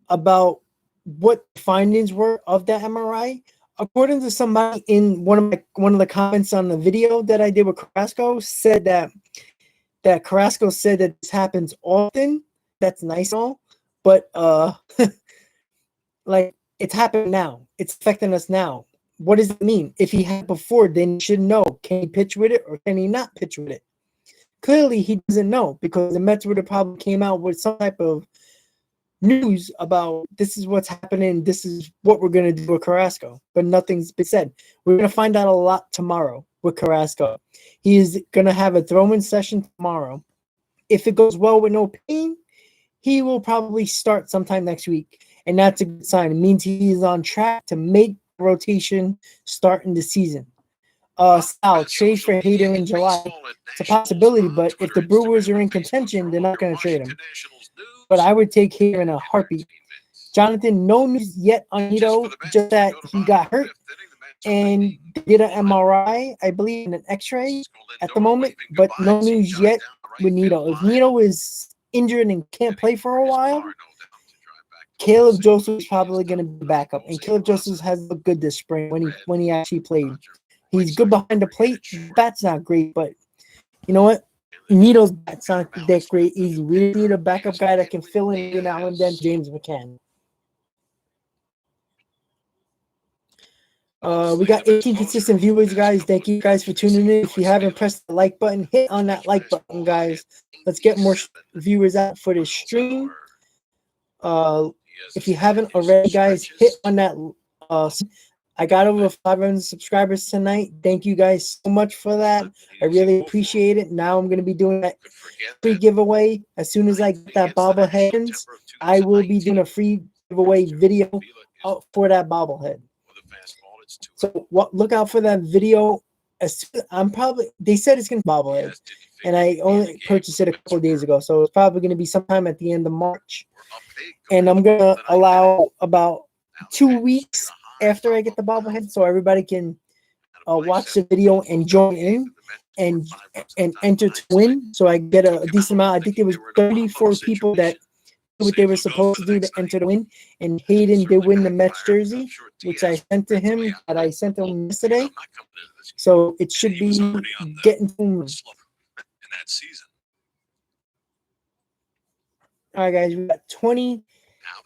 about what the findings were of that MRI. According to somebody in one of the comments on the video that I did with Carrasco, said that Carrasco said that this happens often. That's nice and all, but like it's happening now. It's affecting us now. What does it mean? If he had before, then he should know. Can he pitch with it or can he not pitch with it? Clearly, he doesn't know because the Mets would have probably came out with some type of news about this is what's happening, this is what we're going to do with Carrasco, but nothing's been said. We're going to find out a lot tomorrow with Carrasco. He is going to have a throw-in session tomorrow. If it goes well with no pain, he will probably start sometime next week, and that's a good sign. It means he is on track to make rotation starting the season. Sal, trade for Hader in July. It's a possibility, but if the Brewers are in contention, they're not going to trade him. But I would take Hader in a heartbeat. Jonathan, no news yet on Nito, just that he got hurt and did an MRI, I believe, and an X-ray at the moment, but no news yet with Nito. If Nito is injured and can't play for a while, Caleb Joseph is probably going to be back up, and Caleb Joseph has looked good this spring when he actually played. He's good behind the plate. The bat's not great, but you know what? Nito's bat's not that great. He's really need a backup guy that can fill in every now and then. James McCann. We got 18 consistent viewers, guys. Thank you guys for tuning in. If you haven't pressed the like button, hit on that like button, guys. Let's get more viewers out for this stream. If you haven't already, guys, hit on that. I got over 500 subscribers tonight. Thank you guys so much for that. I really appreciate it. Now I'm going to be doing that free giveaway. As soon as I get that bobblehead, I will be doing a free giveaway video for that bobblehead. So look out for that video. They said it's going to be bobblehead, and I only purchased it a couple of days ago, so it's probably going to be sometime at the end of March. And I'm going to allow about 2 weeks after I get the bobblehead, so everybody can watch the video and join in and enter to win. So I get a decent amount. I think there was 34 people that did what they were supposed to do to enter the win, and Hayden did win the Mets jersey, which I sent to him. That I sent him yesterday. So it should be getting to him. In that season. All right, guys, we got 20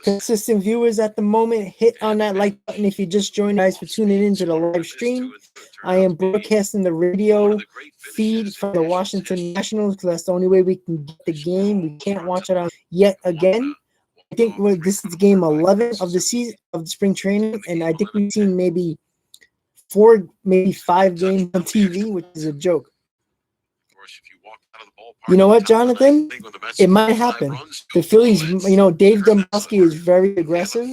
consistent viewers at the moment. Hit on that like button if you just joined, guys, for tuning into the live stream. I am broadcasting the radio feed from the Washington Nationals because that's the only way we can get the game. We can't watch it on yet again. I think this is game 11 of the season of the spring training, and I think we've seen maybe 4, maybe 5 games on TV, which is a joke. You know what, Jonathan? It might happen. The Phillies, Dave Dombrowski is very aggressive.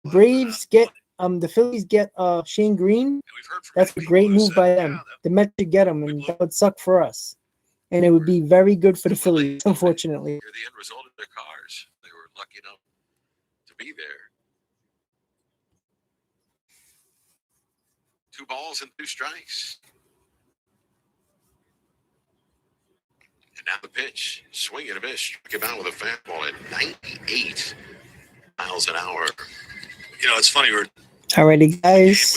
Braves get the Phillies get Shane Green. That's a great move by them. The Mets should get him, and that would suck for us. And it would be very good for the Phillies, unfortunately. The end result of their cars. They were lucky enough to be there. 2 balls and 2 strikes. And now the pitch, swing and a miss. Struck him out with a fastball at 98 miles an hour. It's funny. Alrighty, guys.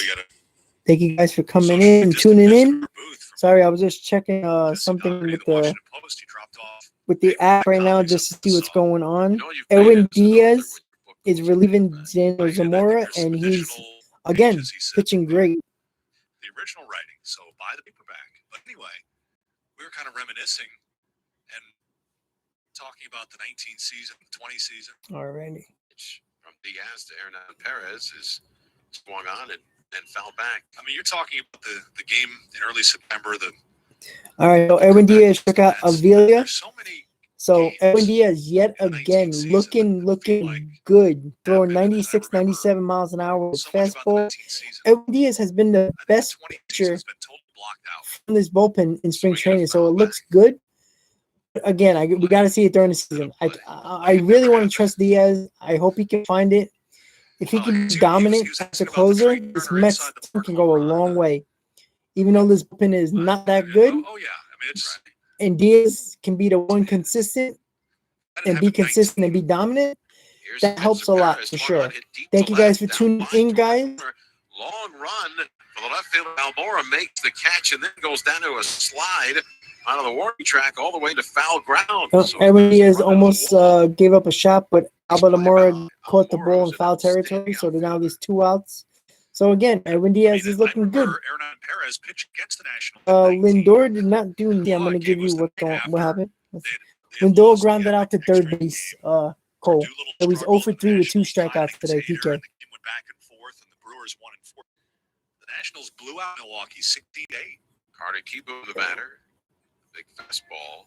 Thank you guys for coming in and tuning in. Sorry, I was just checking something with the app right now just to see what's going on. Edwin Diaz is relieving Daniel Zamora, and he's, again, pitching great. The original writing, so buy the paperback. But anyway, we were kind of reminiscing and talking about the 19 season, 20 season. Alrighty. From Diaz to Hernan Perez is going on and foul back. I mean, you're talking about the game in early September. All right, so Edwin Diaz took out Avila. So Edwin Diaz yet again looking good, throwing 96, 97 miles an hour with fastball. Edwin Diaz has been the best pitcher from this bullpen in spring training, so it looks good. Again, we got to see it during the season. I really want to trust Diaz. I hope he can find it. If he can be dominant as a closer, this Mets team can go a long way. Even though this bullpen is not that good, and Diaz can be the one consistent and be consistent and be dominant, that helps a lot for sure. Thank you guys for tuning in, guys. Long run for the left fielder. Almora makes the catch and then goes down to a slide out of the warning track all the way to foul ground. Edwin Diaz almost gave up a shot, but Albert Almora caught the ball in foul territory, so now there's 2 outs. So again, Edwin Diaz is looking good. Lindor did not do anything. I'm going to give you what happened. Lindor grounded out to third base. Cole. So he's 0 for 3 with 2 strikeouts today. PK. The Nationals blew out Milwaukee 16-8. Carter Kieboom, the batter. Big fastball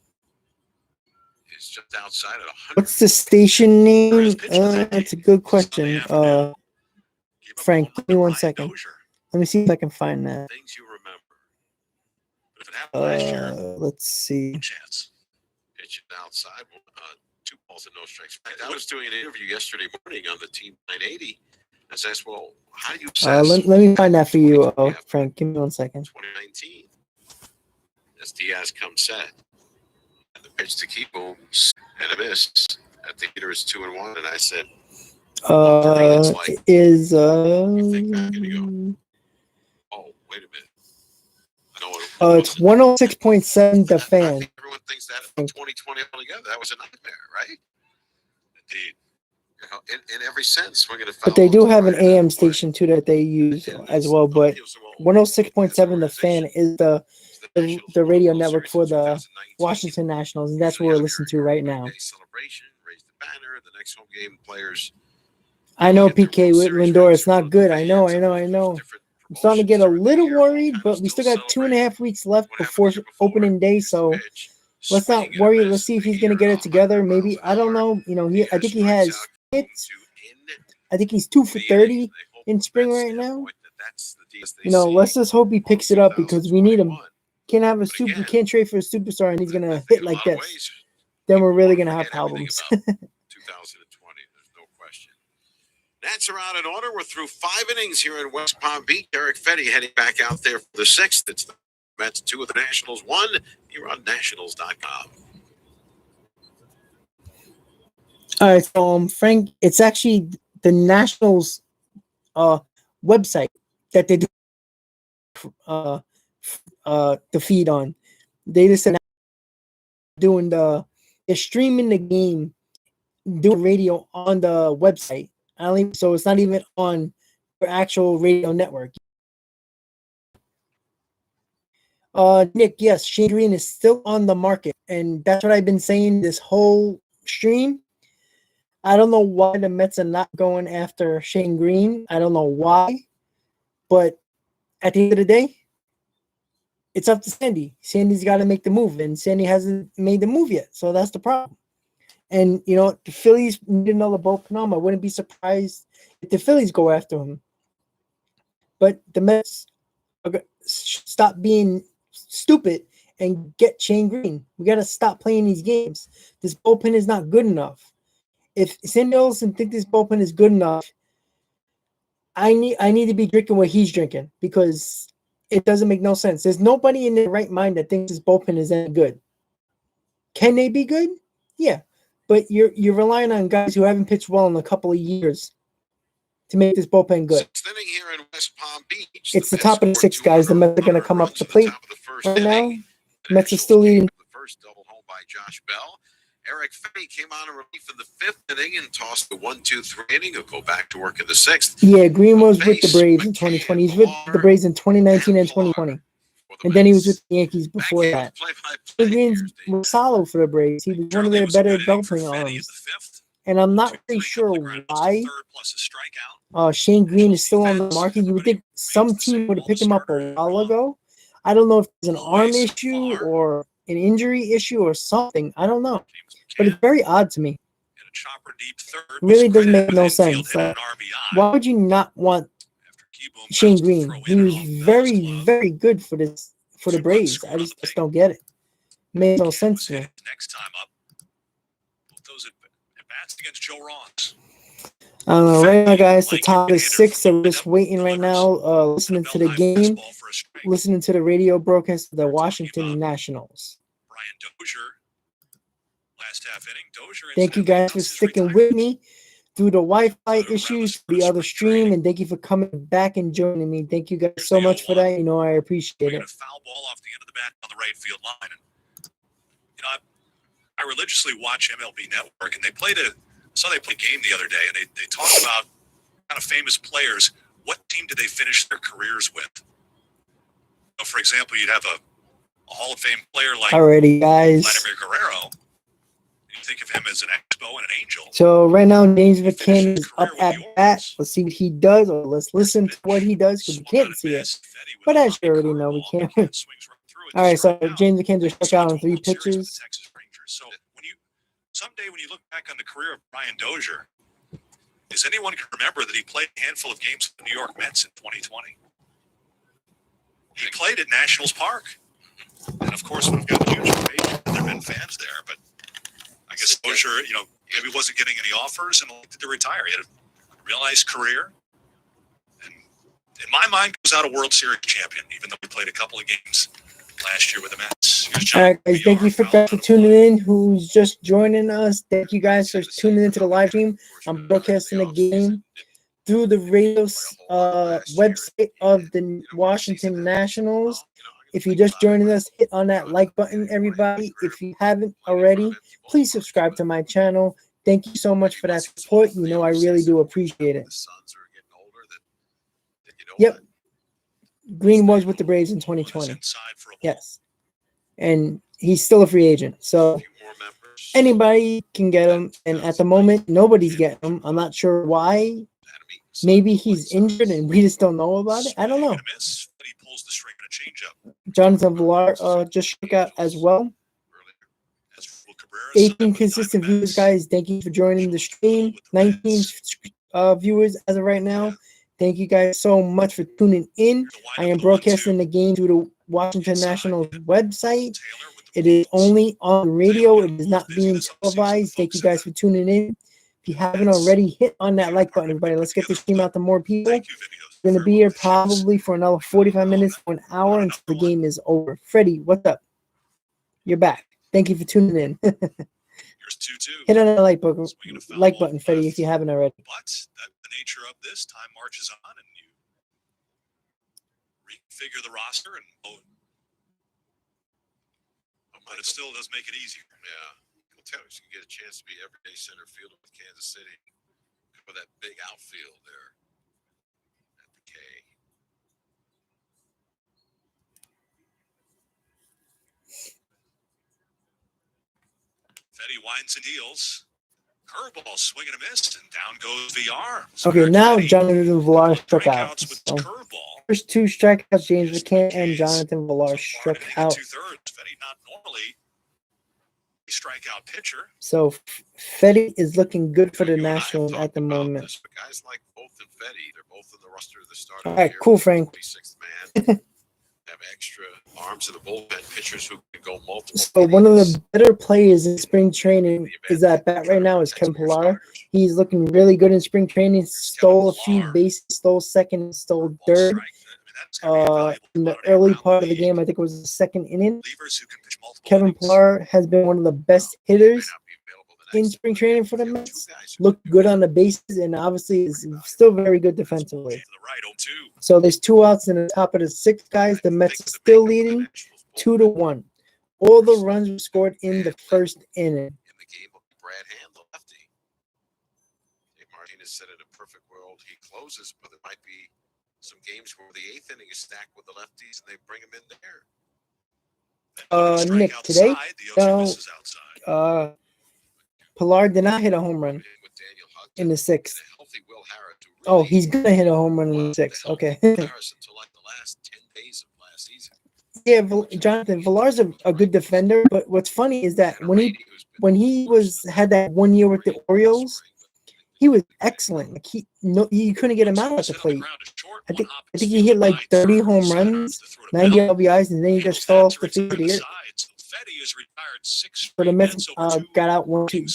is just outside at 100. What's the station name? That's a good question. Frank, give me 1 second. Let me see if I can find that. Things you remember. Let's see. Pitch it outside. 2 balls and no strikes. I was doing an interview yesterday morning on the Team 980. I asked, well, how do you assess let me find that for you, Frank. Give me 1 second. 2019. As Diaz comes set. And the pitch to Kieboom and a miss. At the hitter is 2-1. And I said, is oh, wait a minute. No, It's 106.7 The I Fan. think everyone thinks that in 2020 altogether, that was a nightmare, right? Indeed. You know, in every sense, we're going to. But they do have an AM station too that they use as well. But 106.7 The Fan is the radio network for the Washington Nationals, and that's what we're listening to right now. Celebration, raise the banner. The next home game players. I know PK with Lindor, it's not good. I know. I'm starting to get a little worried, but we still got 2.5 weeks left before opening day, so let's not worry. Let's see if he's going to get it together. Maybe, I don't know. You know, I think he has hits. I think he's 2 for 30 in spring right now. You know, let's just hope he picks it up because we need him. Can't trade for a superstar and he's going to hit like this. Then we're really going to have problems. 2020, there's no question. Nats are out in order. We're through 5 innings here in West Palm Beach. Eric Fetty heading back out there for the 6th. It's the Mets 2 of the Nationals 1 here on Nationals.com. All right, so Frank, it's actually the Nationals website that they do the feed on. They just said they're streaming the game, doing radio on the website. So it's not even on your actual radio network. Nick, yes, Shane Green is still on the market, and that's what I've been saying this whole stream. I don't know why the Mets are not going after Shane Green. I don't know why, but at the end of the day, it's up to Sandy. Sandy's got to make the move, and Sandy hasn't made the move yet, so that's the problem. And, you know, the Phillies need another bullpen arm. I wouldn't be surprised if the Phillies go after him. But the Mets stop being stupid and get Shane Green. We got to stop playing these games. This bullpen is not good enough. If Sandy Olson thinks this bullpen is good enough, I need to be drinking what he's drinking because it doesn't make no sense. There's nobody in their right mind that thinks this bullpen is that good. Can they be good? Yeah. But you're relying on guys who haven't pitched well in a couple of years to make this bullpen good. 6th inning here in West Palm Beach. It's the top of the 6th, guys. The Mets are going to come up to the plate right now. Mets are still leading. The first double home by Josh Bell. Eric Fetty came on in relief in the 5th inning and tossed the 1-2-3 inning. He'll go back to work in the 6th. Yeah, Green was with the Braves in 2020. He's with the Braves in 2019 and 2020. And then he was with the Yankees before that. Green was solid for the Braves. He was one of their better bullpen arms. And I'm not really sure why Shane Green is still on the market. You would think some team would have picked him up a while ago. I don't know if it's an arm issue or an injury issue or something. I don't know. But it's very odd to me. Really doesn't make no sense. Why would you not want Shane Green? He was very, very good for the Braves. I just don't get it. Makes no sense to me. Next time up, those at bats against Joe Ross. I don't know. Right now, guys, the top is 6, so we're just waiting right now, listening to the game, listening to the radio broadcast of the Washington Nationals. Brian Dozier, last half inning. Dozier. Thank you guys for sticking with me through the Wi-Fi issues, the other stream, and thank you for coming back and joining me. Thank you guys so much for that. You know, I appreciate it. A foul ball off the end of the bat on the right field line. And, you know, I religiously watch MLB Network, and they played a game the other day, and they talk about kind of famous players. What team did they finish their careers with? So, for example, you'd have a Hall of Fame player like Alrighty, guys. Vladimir Guerrero. You think of him as an Expo and an Angel. So right now, James McCann is up at bat. Let's see what he does, or let's listen to what he does because we can't see it. But as you already know, we can't. All right, so James McCann just struck out on 3 pitches. So someday when you look back on the career of Brian Dozier, is anyone can remember that he played a handful of games for the New York Mets in 2020? He played at Nationals Park. And of course, we've got a huge parade. There have been fans there, but I guess Dozier, you know, maybe wasn't getting any offers and elected to retire. He had a real nice career. And in my mind, he was out a World Series champion, even though we played a couple of games last year with the Mets. All right, guys, thank you for tuning in. Who's just joining us? Thank you guys for tuning into the live stream. I'm broadcasting the game through the radio website of the Washington Nationals. If you're just joining us, hit on that like button, everybody. If you haven't already, please subscribe to my channel. Thank you so much for that support. You know I really do appreciate it. Yep. Green was with the Braves in 2020. Yes. And he's still a free agent. So anybody can get him. And at the moment, nobody's getting him. I'm not sure why. Maybe he's injured and we just don't know about it. I don't know. Jonathan Villar just struck out as well. 18 consistent viewers, guys. Thank you for joining the stream. 19 viewers as of right now. Thank you guys so much for tuning in. I am broadcasting the game through the Washington Nationals website. It is only on radio. It is not being televised. Thank you guys for tuning in. If you haven't already, hit on that like button, everybody. Let's get this stream out to more people. We're going to be here probably for another 45 minutes to an hour until the game is over. Freddie, what's up? You're back. Thank you for tuning in. Hit on that like button, Freddie, if you haven't already. But that's the nature of this. Time marches on, and you reconfigure the roster, but it still does make it easier. Yeah. I'll tell you, you can get a chance to be everyday center fielder with Kansas City with that big outfield there at the K. Fetty winds and deals. Curveball, swing and a miss, and down goes VR. Okay, now Jonathan Villar struck out. With So, curveball. first two strikeouts, James McCann and Jonathan Villar struck out. Fetty not normally a strikeout pitcher. So Fetty is looking good for the Nationals at the moment. Guys like both and Fetty, they're both in the roster of the starter. All right, cool, Frank. Sixth man. Have extra arms in the bullpen, pitchers who can go multiple. So one of the better players in spring training is at bat right now is Kevin Pillar. He's looking really good in spring training. Stole a few bases, stole second, stole third. In the early part of the game, I think it was the second inning. Kevin Pillar has been one of the best hitters in spring training for the Mets. Looked good on the bases and obviously is still very good defensively. So there's 2 outs in the top of the 6, guys. The Mets are still leading 2-1. All the runs were scored in the first inning. In the game of Brad Hand, the lefty. Dave Martinez said in a perfect world he closes, but there might be some games where the 8th inning is stacked with the lefties and they bring him in there. Nick, today, Pillar did not hit a home run in the 6th. Oh, he's gonna hit a home run in the 6th. Okay. Yeah, Jonathan Villar's a good defender, but what's funny is that when he had that 1 year with the Orioles, he was excellent. Like you couldn't get him out at the plate. I think he hit like 30 home runs, 90 RBIs, and then he just fell off the field of the year. So the Mets got out 1, 2,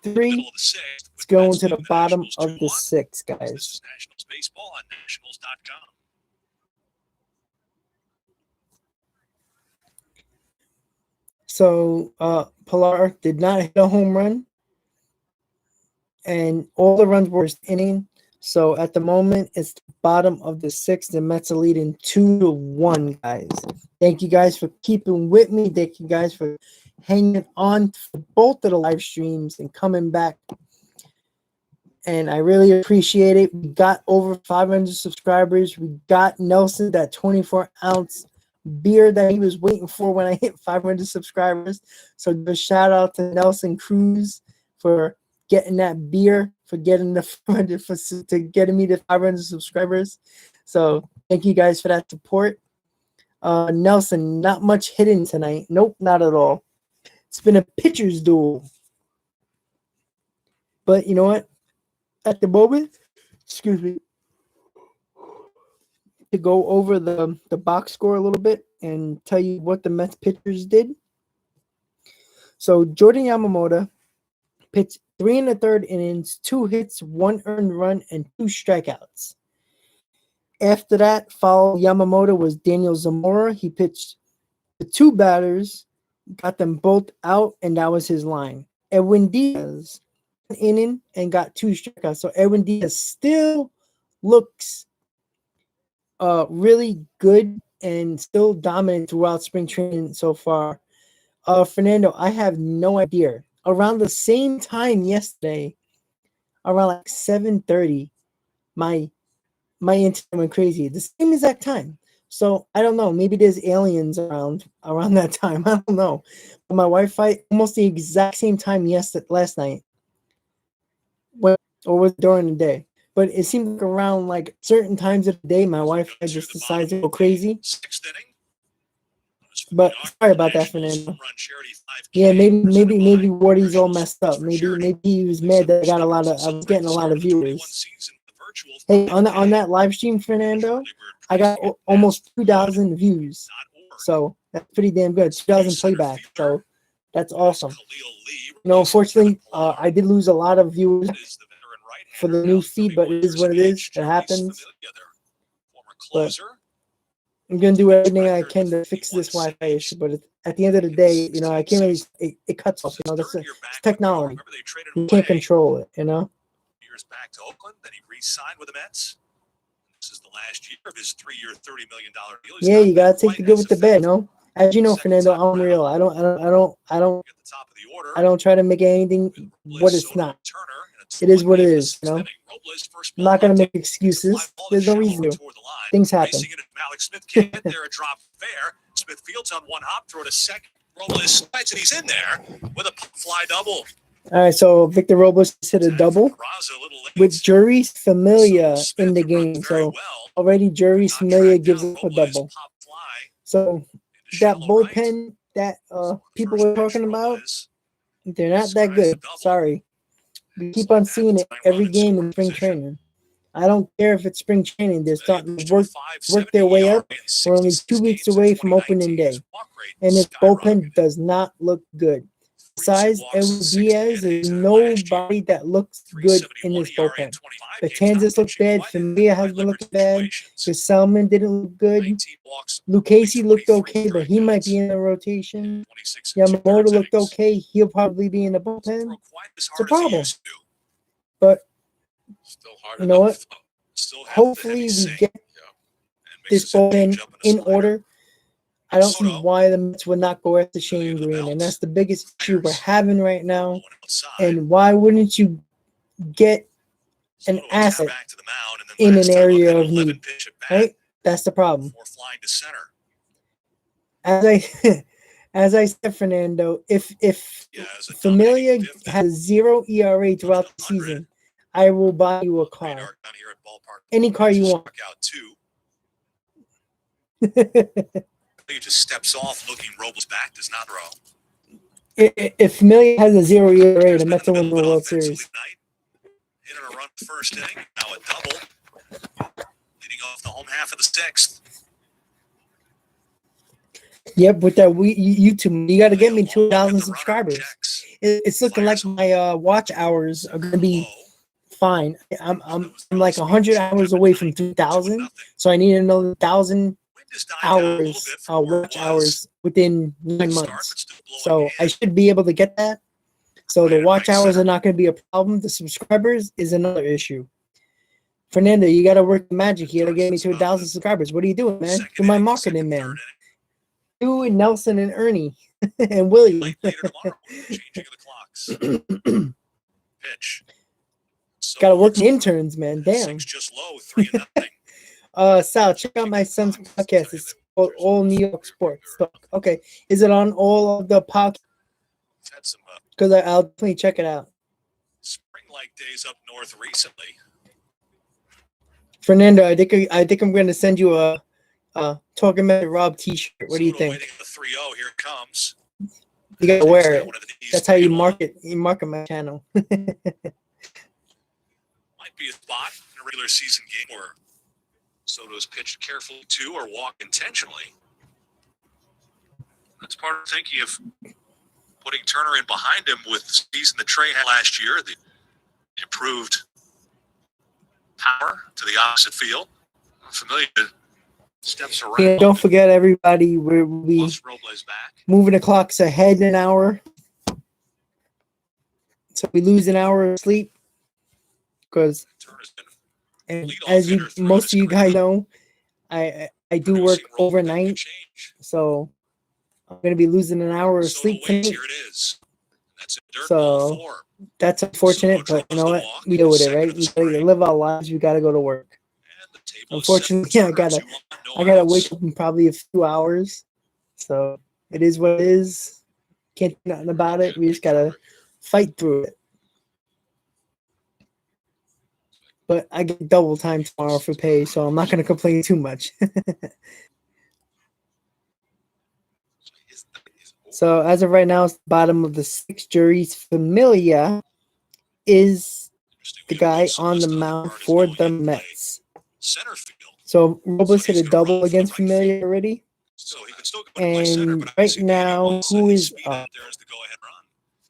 3. Let's go into the bottom of the 6, guys. Nationals baseball on nationals.com. So Pillar did not hit a home run, and all the runs were inning. So at the moment, it's the bottom of the 6th. The Mets are leading 2-1, guys. Thank you guys for keeping with me. Thank you guys for hanging on for both of the live streams and coming back. And I really appreciate it. We got over 500 subscribers. We got Nelson that 24-ounce beer that he was waiting for when I hit 500 subscribers. So just shout out to Nelson Cruz for getting that beer, for getting the 500 to getting me to 500 subscribers. So thank you guys for that support. Nelson, not much hitting tonight. Nope, not at all. It's been a pitcher's duel. But you know what? At the moment, excuse me, to go over the box score a little bit and tell you what the Mets pitchers did. So Jordan Yamamoto pitched 3 1/3 innings, 2 hits, 1 earned run, and 2 strikeouts. After that, following Yamamoto was Daniel Zamora. He pitched the 2 batters, got them both out, and that was his line. Edwin Diaz, 1 inning, and got 2 strikeouts. So Edwin Diaz still looks really good and still dominant throughout spring training so far. Fernando, I have no idea. Around the same time yesterday, around like 7:30, my internet went crazy. The same exact time. So I don't know. Maybe there's aliens around that time. I don't know. But my Wi-Fi almost the exact same time last night. Or was during the day. But it seemed like around like certain times of the day, my Wi-Fi just decides to go crazy. Sixth inning. But sorry about that, Fernando. Yeah, maybe Wardy's all messed up. Maybe he was mad that I was getting a lot of viewers. Hey, on that live stream, Fernando, I got almost 2,000 views. So that's pretty damn good. 2,000 playback. So that's awesome. Unfortunately, I did lose a lot of viewers for the new feed, but it is what it is. It happens. But I'm gonna do everything I can to fix this Wi-Fi issue. But at the end of the day, I can't really. It cuts off. That's it's technology. You can't control it. Years back to Oakland, then he re-signed with the Mets. This is the last year of his 3-year, $30 million deal. Yeah, you gotta take the good with the bad. As you know, Fernando, I'm real. I don't try to make anything what it's not. It is what it is. I'm not gonna make excuses. There's no reason to. Things happen. Smith can't get there. A drop fair. Smith fields on one hop, throw to second. Robles slides, and he's in there with a fly double. All right, so Victor Robles hit a double with Juris Familia in the game. So already Juris Familia gives up a double. So that bullpen that people were talking about, they're not that good. Sorry. We keep on seeing it every game in spring training. I don't care if it's spring training. They're starting to work their way up. We're only 2 weeks away from opening day. And this bullpen does not look good. Besides Edwin Diaz, there's nobody that looks good in this bullpen. Betances looks bad. Familia has been looking bad. Selman didn't look good. Lucchesi looked okay, but he might be in the rotation. Yamamoto looked okay. He'll probably be in the bullpen. It's a problem. But you know what? Hopefully we get this bullpen in order. I don't see why the Mets would not go after Shane Green, and that's the biggest issue we're having right now. And why wouldn't you get an asset in an area of need? Right? That's the problem. As I said, Fernando, if Familia has 0 ERA throughout the season, I will buy you a car. Any car you want. He just steps off, looking Robles back, does not throw. If Familia has a 0 ERA, the Mets will win the World Series. Hit on a run first inning, now a double. Leading off the home half of the sixth. Yep, with that YouTube, you got to get me 2,000 subscribers. It's looking like my watch hours are going to be fine. I'm like 100 hours away from 2,000, so I need another 1,000 hours, watch hours within 9 months. So I should be able to get that. So the watch hours are not going to be a problem. The subscribers is another issue. Fernando, you got to work the magic. You got to get me to 1,000 subscribers. What are you doing, man? Do my marketing, man. You and Nelson and Ernie and Willie. Got to work the interns, man. Damn. Sal, check out my son's podcast. It's called All New York Sports Talk. Okay, is it on all of the podcasts? Because I'll definitely check it out. Spring-like days up north recently. Fernando, I think I'm going to send you a Talking About Rob T-shirt. What do you think? 3-0, here it comes. You gotta wear it. That's how you market. You market my channel. Might be a spot in a regular season game where Soto's pitched carefully to or walk intentionally. That's part of thinking of putting Turner in behind him with the season that Trey had last year, the improved power to the opposite field. Familia steps around. Yeah, don't forget, everybody, we'll be moving the clocks ahead an hour. So we lose an hour of sleep because, and as most of you guys know, I I do work overnight, so I'm gonna be losing an hour of sleep tonight. Here it is. That's a dirt So ball 4. that's unfortunate, but you know what? We deal with it, right? We gotta live our lives. We gotta go to work. And the table is Unfortunately, set I for gotta 2-1, no I gotta outs. wake up in probably a few hours. So it is what it is. Can't do nothing about it. We just gotta fight through it. But I get double time tomorrow for pay, so I'm not gonna complain too much. So as of right now, it's the bottom of the 6 juries. Familia is the guy on the mound for the Mets. Center field. So Robles hit a double against Familia already. So he could still go to play center, And but right obviously Danny now, Wilson, who his is speed up? out there is the go-ahead run.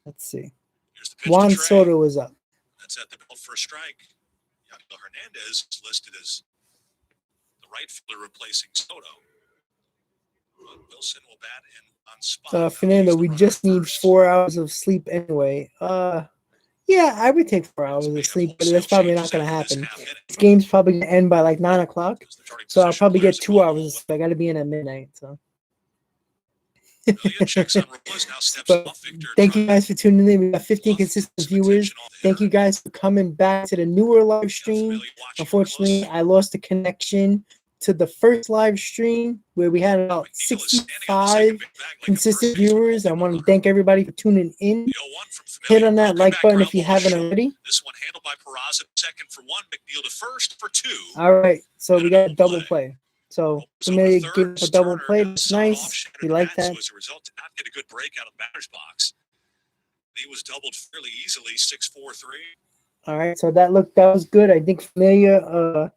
Let's see. Here's the pitch Juan to Trey. Soto is up. That's at the belt for a strike. Yael Hernandez is listed as the right fielder replacing Soto. But Wilson will bat in on spot. Fernando, He's the we runner just at need first. 4 hours of sleep anyway. Yeah, I would take 4 hours of sleep, but that's probably not gonna happen. This game's probably gonna end by like 9 o'clock, so I'll probably get 2 hours of sleep. I gotta be in at midnight. So But thank you guys for tuning in. We got 15 consistent viewers. Thank you guys for coming back to the newer live stream. Unfortunately, I lost the connection to the first live stream where we had about 65 consistent viewers. I want to thank everybody for tuning in. Hit on that like button if you haven't already. This one handled by Peraza, second for 1, McNeil to first for 2. All right, so we got a double play. So Familia gave us a double play. That's nice. We like that. As a result, did not get a good break out of the batter's box. He was doubled fairly easily, 6-4-3. All right, so that was good. I think Familia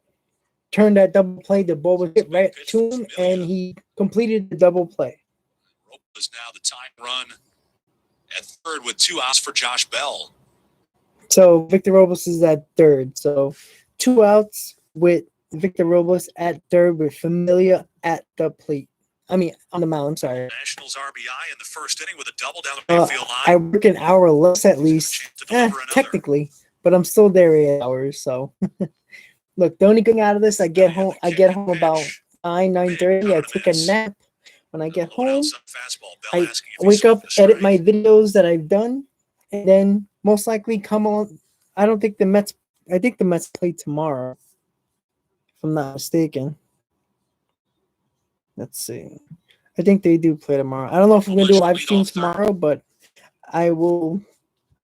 turned that double play. The ball was hit right to him, and he completed the double play. Robles now the time run at third with 2 outs for Josh Bell. So Victor Robles is at third. So 2 outs with Victor Robles at third with Familia at the plate. I mean, on the mound. I'm sorry. Nationals RBI in the first inning with a double down the midfield line. I work an hour less at least, technically, but I'm still there 8 hours. So, look, the only thing out of this, I get home about 9:30. I take a nap. When I get home, I wake up, edit my videos that I've done, and then most likely come on. I think the Mets play tomorrow, if I'm not mistaken. Let's see. I think they do play tomorrow. I don't know if we're going to do a live stream tomorrow, but I will.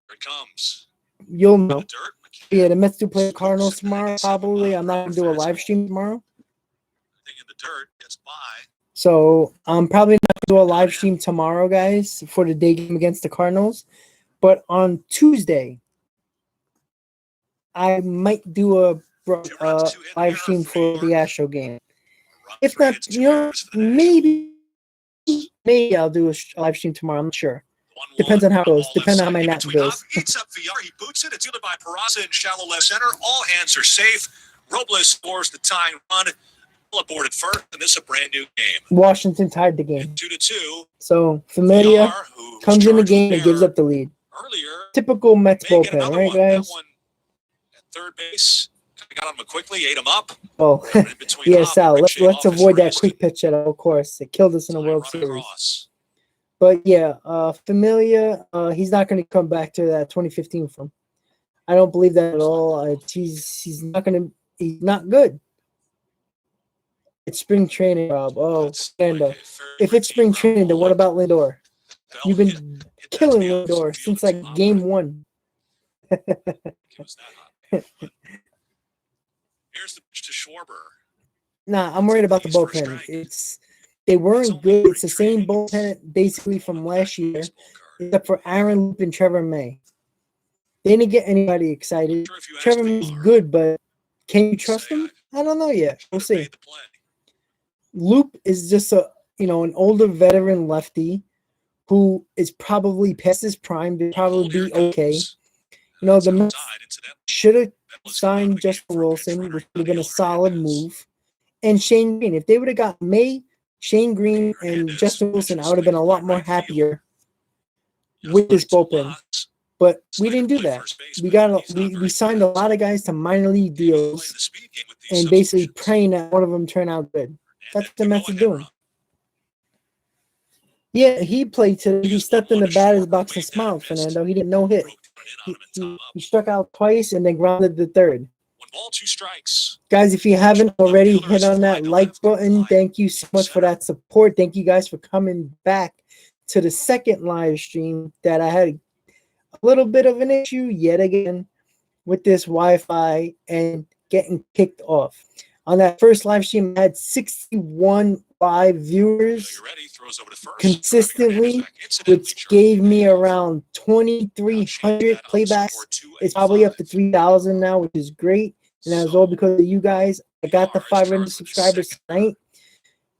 Here it comes. You'll know. Yeah, the Mets do play the Cardinals tomorrow, probably. I'm not going to do a live stream tomorrow. In the dirt, gets by. So I'm probably not going to do a live stream tomorrow, guys, for the day game against the Cardinals. But on Tuesday, I might do a live stream for the Astro game. If not, maybe I'll do a live stream tomorrow. I'm not sure. Depends on how it goes. Depends on how my nap goes. Eats up VR. He boots it. It's fielded by Peraza in shallow left center. All hands are safe. Robles scores the tying run. Aboard at first, and this is a brand new game. Washington tied the game. 2-2. So Familia comes in the game and gives up the lead. Earlier, typical Mets bullpen, right, guys? That one at third base. Got him quickly, ate him up. Oh, yeah, Sal. Let's avoid that quick pitch at all course. It killed us in the World Series. But yeah, Familia, he's not going to come back to that 2015 from. I don't believe that at all. He's not going to. He's not good. It's spring training, Rob. Oh, Fernando. If it's spring training, then what about Lindor? You've been killing Lindor since like game 1. Here's the pitch to Schwarber. Nah, I'm worried about the bullpen. They weren't good. It's the same bullpen basically from last year, except for Aaron Loup and Trevor May. They didn't get anybody excited. Trevor May's good, but can you trust him? I don't know yet. We'll see. Loup is just an older veteran lefty who is probably past his prime. They'll probably be okay. The Mets should have signed Justin Wilson, which would have been a solid move. And Shane Green. If they would have got May, Shane Green, and Justin Wilson, I would have been a lot more happier with this bullpen. But we didn't do that. We signed a lot of guys to minor league deals and basically praying that one of them turn out good. That's what the Mets are doing. Yeah, he played today. He stepped in the batter's box and smiled, Fernando. He didn't no hit. He struck out twice and then grounded the third. 1 ball, 2 strikes. Guys, if you haven't already, hit on that like button. Thank you so much for that support. Thank you guys for coming back to the second live stream that I had a little bit of an issue yet again with this Wi-Fi and getting kicked off. On that first live stream, I had 61 live viewers consistently, which gave me around 2,300 playbacks. It's probably up to 3,000 now, which is great. And that was all because of you guys. I got the 500 subscribers tonight.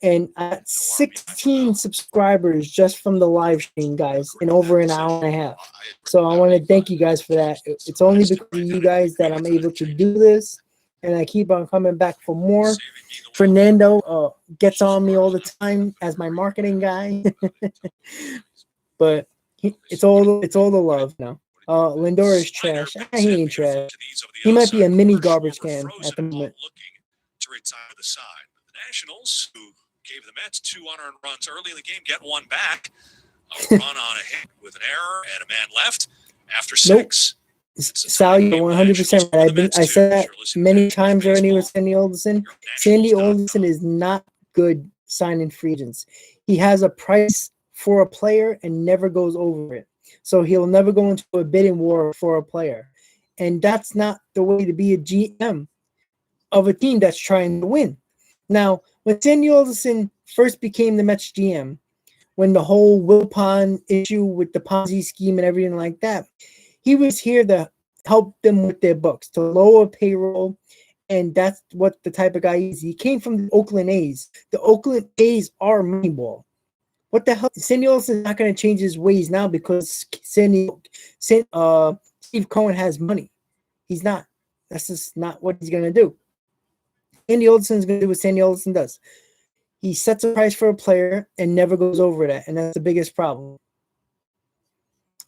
And I got 16 subscribers just from the live stream, guys, in over an hour and a half. So I want to thank you guys for that. It's only because of you guys that I'm able to do this. And I keep on coming back for more. Fernando gets on me all the time as my marketing guy. But it's all the love now. Lindor is trash. He ain't trash. He might be a mini garbage can at the moment. To retire the side. The Nationals, who gave the Mets 2 unearned runs early in the game, get one back. A run on a hit with an error and a man left after 6. Sal, you're 100% right. I said that many times already with Sandy Alderson. Sandy Alderson is not good signing free agents. He has a price for a player and never goes over it. So he'll never go into a bidding war for a player. And that's not the way to be a GM of a team that's trying to win. Now, when Sandy Alderson first became the Mets GM, when the whole Wilpon issue with the Ponzi scheme and everything like that, he was here to help them with their books, to lower payroll, and that's what the type of guy he is. He came from the Oakland A's. The Oakland A's are Moneyball. What the hell? Sandy Alderson is not going to change his ways now because Steve Cohen has money. He's not. That's just not what he's going to do. Sandy Alderson is going to do what Sandy Alderson does. He sets a price for a player and never goes over that, and that's the biggest problem.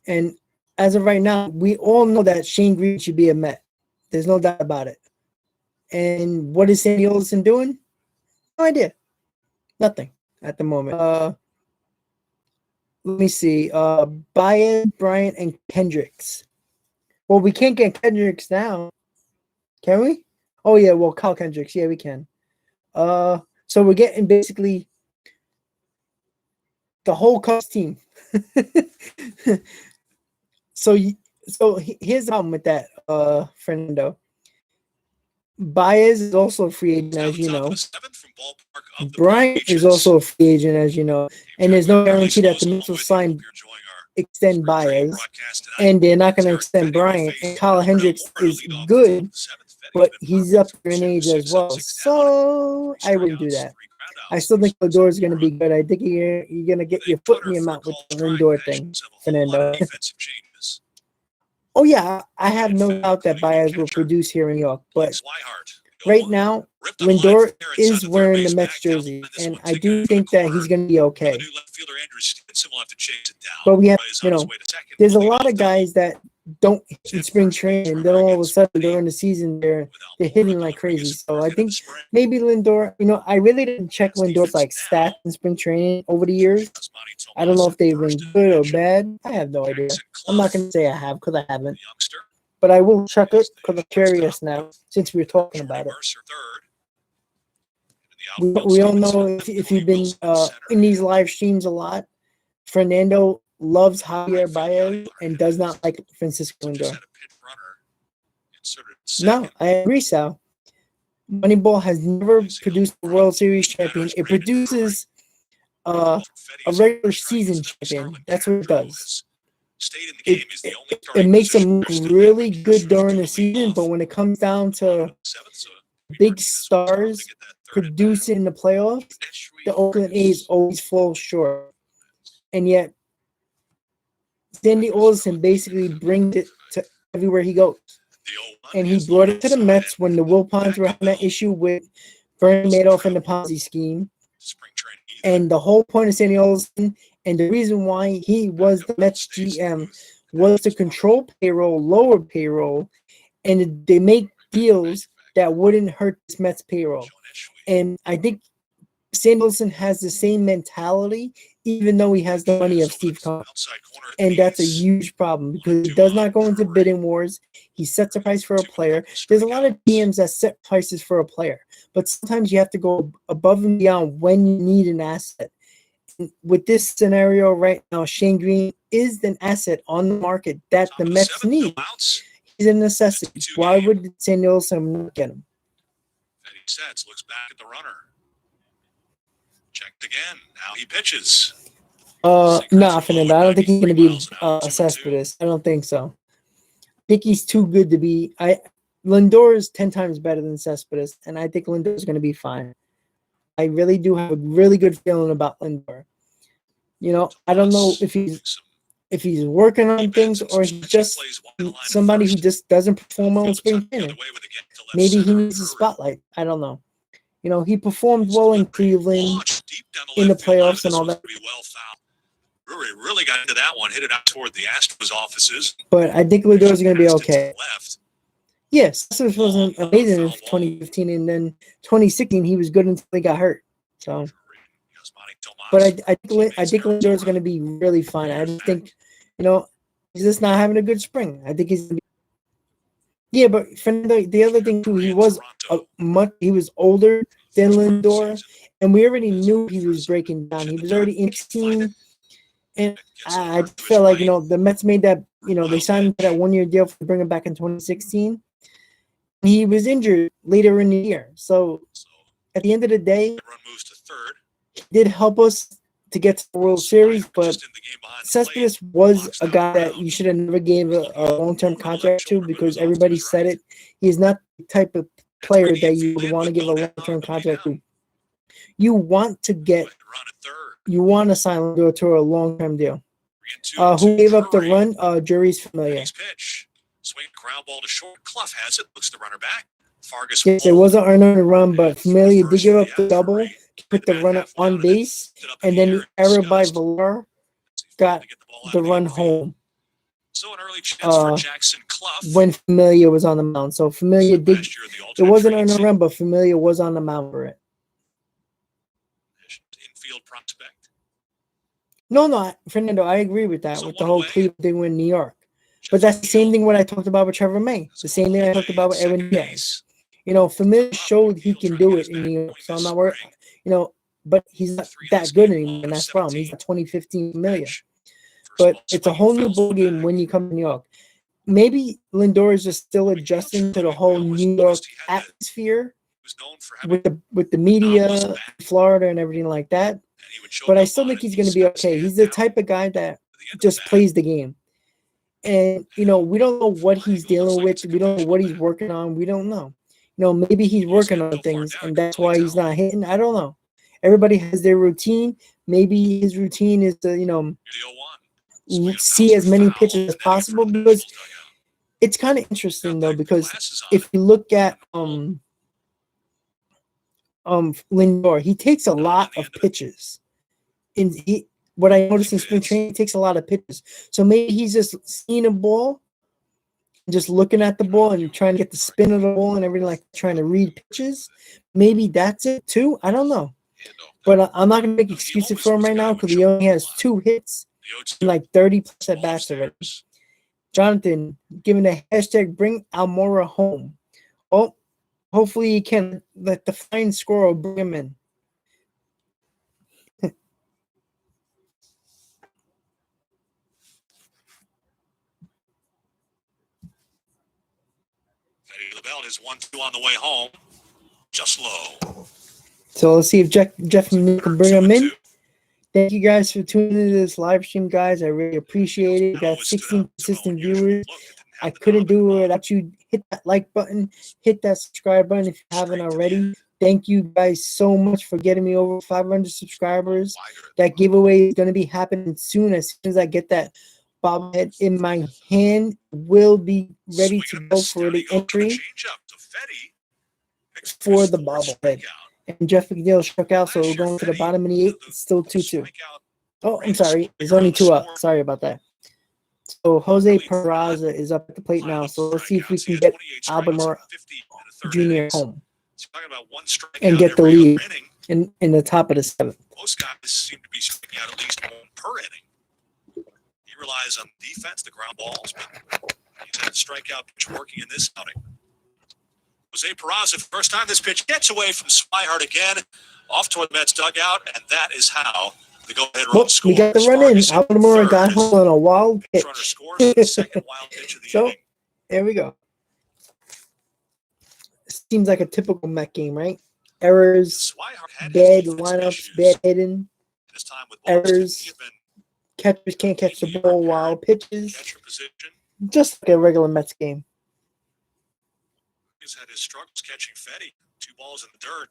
And as of right now, we all know that Shane Green should be a Met. There's no doubt about it. And what is Sandy Alderson doing? No idea. Nothing at the moment. Let me see. Baez, Bryant, and Kendricks. Well, we can't get Kendricks now. Can we? Oh, yeah. Well, Kyle Kendricks. Yeah, we can. So we're getting basically the whole Cubs team. So here's the problem with that, Fernando. Baez is also a free agent, as you know. Bryant is also a free agent, as you know. And there's no guarantee that the Mets will extend Baez. And they're not going to extend Bryant. And Kyle Hendricks is good, but he's up there in age as well. So I wouldn't do that. I still think Lindor is going to be good. I think you're going to get your foot in your mouth with the Lindor thing, Fernando. Oh, yeah, I have no doubt that Baez will produce here in New York. But right now, Lindor is wearing the Mets jersey, and I do think that he's going to be okay. But we have, there's a lot of guys that don't hit in spring training, and then all of a sudden during the season they're hitting like crazy. So I think maybe Lindor, I really didn't check Lindor's stats in spring training over the years. I don't know if they've been good or bad. I have no idea. I'm not going to say I have because I haven't. But I will check it because I'm curious now since we're talking about it. We all know if you've been in these live streams a lot, Fernando loves Javier Baez and does not like Francisco Lindor. No, I agree, Sal. Moneyball has never produced a World Series champion. It produces a regular season champion. That's what it does. It makes them look really good during the season, but when it comes down to big stars producing in the playoffs, the Oakland A's always fall short. And yet, Sandy Alderson basically brings it to everywhere he goes. And he brought it to the Mets when the Wilpons were having that issue with Bernie Madoff and the Ponzi scheme. And the whole point of Sandy Alderson and the reason why he was the Mets GM was to control payroll, lower payroll, and they make deals that wouldn't hurt this Mets payroll. And I think Sanderson has the same mentality, even though he has the money of Steve Cohen. And that's a huge problem because he does not go into bidding wars. He sets a price for a player. There's a lot of GMs that set prices for a player, but sometimes you have to go above and beyond when you need an asset. With this scenario right now, Shane Green is an asset on the market that the Mets need. He's a necessity. Why would Sanderson not get him? He sets, looks back at the runner. Checked again. Now he pitches. No, Fernando. I don't think he's going to be assessed for this. I don't think so. I think he's too good to be. Lindor is 10 times better than Cespedes, and I think Lindor is going to be fine. I really do have a really good feeling about Lindor. You know, I don't know if he's working on things or he's just somebody who just doesn't perform well in spring training. Maybe he needs a spotlight. I don't know. You know, he performed well in Cleveland in the playoffs and all that. Drury really got into that one, hit it out toward the Astros offices. But I think Lindor is going to be okay. Yes, this wasn't amazing in 2015, and then 2016 he was good until he got hurt. So, but I think Lindor is going to be really fine. I just think, you know, he's just not having a good spring. I think he's going to be. Yeah, but Fernando, the other thing too, he was older than Lindor, and we already knew he was breaking down. He was already 18, and I felt like, you know, the Mets made that, you know, they signed him for that 1-year deal to bring him back in 2016. He was injured later in the year, so at the end of the day, he did help us to get to the World Series, but Cespedes was a guy that you should have never gave a long-term contract to because everybody said it. He's not the type of player that you would want to give a long-term contract to. You want to sign Lindor to a long-term deal. Who gave up the run? Jury's Familia. Swing ground ball to short. Clough has it. Looks the runner back. Fargus. Yes, it was an earned run, but Familia did give up the double, put the runner on base, and then the error by Villar got the run home. So an early chance for Jackson Clough when Familia was on the mound. So Familia did. It wasn't an earned run, but Familia was on the mound for it. Infield prospect. No, Fernando, I agree with that. With the whole Cleveland thing with New York. But that's the same thing what I talked about with Trevor May. The same thing I talked about with Edwin Diaz. You know, Familia showed he can do it in New York. So I'm not worried. You know, but he's not that good anymore, and that's the problem. He's a 2015 Familia. But it's a whole new ballgame when you come to New York. Maybe Lindor is just still adjusting to the whole New York atmosphere with the media, Florida, and everything like that. But I still think he's going to be okay. He's the type of guy that just plays the game. And, you know, we don't know what he's dealing with. We don't know what he's working on. We don't know. You know, maybe he's working on things, and that's why he's not hitting. I don't know. Everybody has their routine. Maybe his routine is to, you know, see as many pitches as possible, because it's kind of interesting, though, because if you look at Lindor, he takes a lot of pitches. What I noticed in spring training, he takes a lot of pitches. So maybe he's just seeing a ball, just looking at the ball and trying to get the spin of the ball and everything, like trying to read pitches. Maybe that's it too. I don't know. But I'm not going to make excuses for him right now because he only has 2 hits and like 30 plus at bats already. Jonathan, giving a hashtag bring Almora home. Oh, hopefully he can let the flying squirrel bring him in. The belt is 1-2 on the way home. Just low. So let's see if Jeff can bring him in. Thank you guys for tuning into this live stream, guys. I really appreciate it. We got 16 consistent viewers. I couldn't do it without you. Hit that like button. Hit that subscribe button if you haven't already. Thank you guys so much for getting me over 500 subscribers. That giveaway is going to be happening soon. As soon as I get that bobblehead in my hand, will be ready to go for the entry for the bobblehead. And Jeff McNeil struck out, so we're going to the bottom of the 8th. It's still 2-2. Oh, I'm sorry. There's only 2 up. Sorry about that. So Jose Peraza is up at the plate now. So let's see if we can get Almora Jr. home and get the lead in the top of the seventh. Most guys seem to be striking out at least one per inning. He relies on defense, the ground balls, but he's had a strikeout pitch working in this outing. Jose Peraza, first time this pitch gets away from Swihart again, off toward the Mets dugout, and that is how the go-ahead run scores. We got the run in. Altamora got home on a wild pitch. Runner scores the second wild pitch of the So, inning. there we go. Seems like a typical Met game, right? Errors, Swihart had bad his defensive lineups, issues bad hitting, this time with Boston. errors. He had been catchers can't catch the ball, wild pitches. catcher position. Just like a regular Mets game. He's had his struggles catching Fetty. 2 balls in the dirt.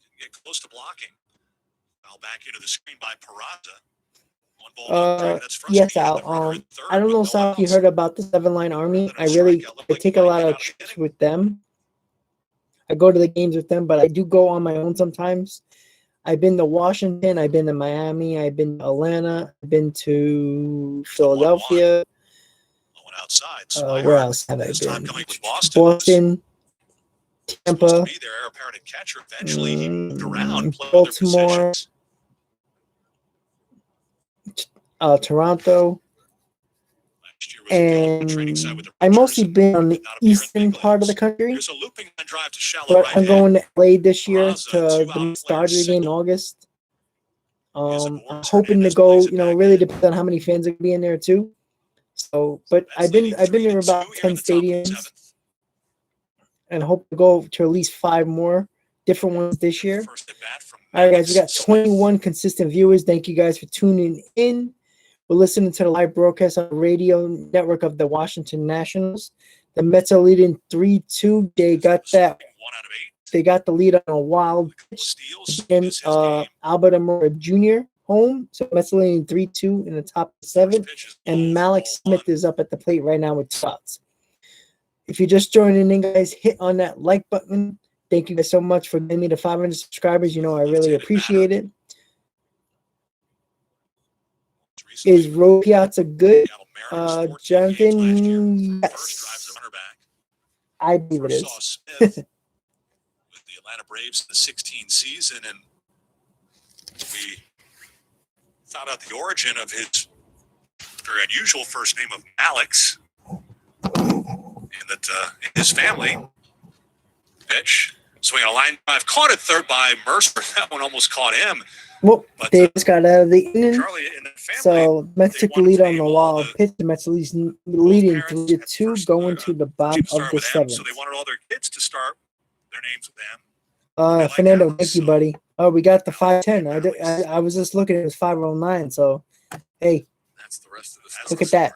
Didn't get close to blocking. Foul back into the screen by Peraza. 1 ball. That's Yes, frustrating. Al. The runner at third I don't with know, no Sal, if you outs. heard about the 7-line army. I take a lot of trips with them. I go to the games with them, but I do go on my own sometimes. I've been to Washington. I've been to Miami. I've been to Atlanta. I've been to Philadelphia. Going outside. Where else have I This time been? coming with Boston. Boston, Supposed Tampa, to be their heir apparent at catcher. Eventually, he moved around, played other Baltimore, positions. Toronto, Last year was available on the training side and with the I mostly Rangers been on and the did not appear in eastern big part of the leagues. country. Here's a looping line drive to shallow But right I'm hand. going to LA this year Peraza, to 2 the out Starter players, game in single. August. Here's a I'm board hoping to Hernandez go. plays it You know, back really in. depends on how many fans are gonna be in there too. So, but Mets I've been leading there 3-2 about here 10 in the top of the stadiums, 7th. and hope to go to at least 5 more different ones this year. First at bat from All right, guys, we got Alex Smith. 21 consistent viewers. Thank you guys for tuning in. We're listening to the live broadcast on the radio network of the Washington Nationals. The Mets are leading 3-2. They got that. 1 out of 8. They got the lead on a wild pitch. Steals. And Is his game. Albert Amora Jr. home. So Mets are leading 3-2 in the top 7. Pitch is And low Malik for Smith 1. is up at the plate right now with 2 outs. If you're just joining in, guys, hit on that like button. Thank you guys so much for getting me to 500 subscribers. You know, I really appreciate it. Is Ro Piazza good? Jonathan, yes. I believe it First is. saw Smith with the Atlanta Braves in the 16 season, and we found out the origin of his very unusual first name of Alex, and that his family pitch swinging a line drive, caught at third by Mercer. That one almost caught him. Well, But, they just got out of the inning. Charlie and the family. So Mets they took the wanted lead to on the name all wild the- pitch. The Mets leading parents at 3-2, first, going to the bottom team of started the with M, 7th. so they wanted all their kids to start their names with M. like Fernando, that, thank you, so- buddy. Oh, we got the I like 510. that. I was just looking. It was 509. So, hey, That's the rest of the look at that.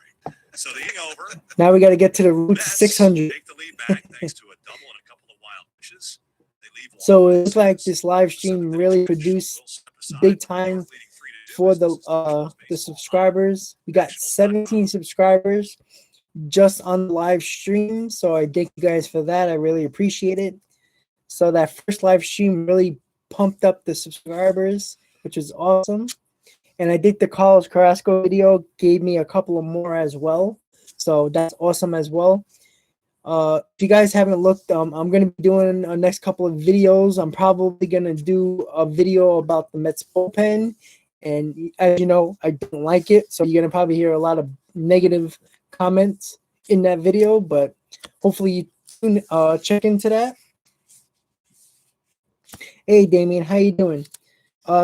So the inning over. Now we got to get to the route to Mets 600. Take the lead back thanks to a double and a couple of wild pitches. They leave one So behind it looks like six. this live The stream seventh really inning pitch produced will step aside. big time North leading 3-2 for as the this is baseball. subscribers. We got 17 subscribers just on the live stream. So I thank you guys for that. I really appreciate it. So that first live stream really pumped up the subscribers, which is awesome. And I think the Carlos Carrasco video gave me a couple of more as well. So that's awesome as well. If you guys haven't looked, I'm going to be doing a next couple of videos. I'm probably going to do a video about the Mets bullpen. And as you know, I don't like it. So you're going to probably hear a lot of negative comments in that video. But hopefully you check into that. Hey, Damien, how you doing?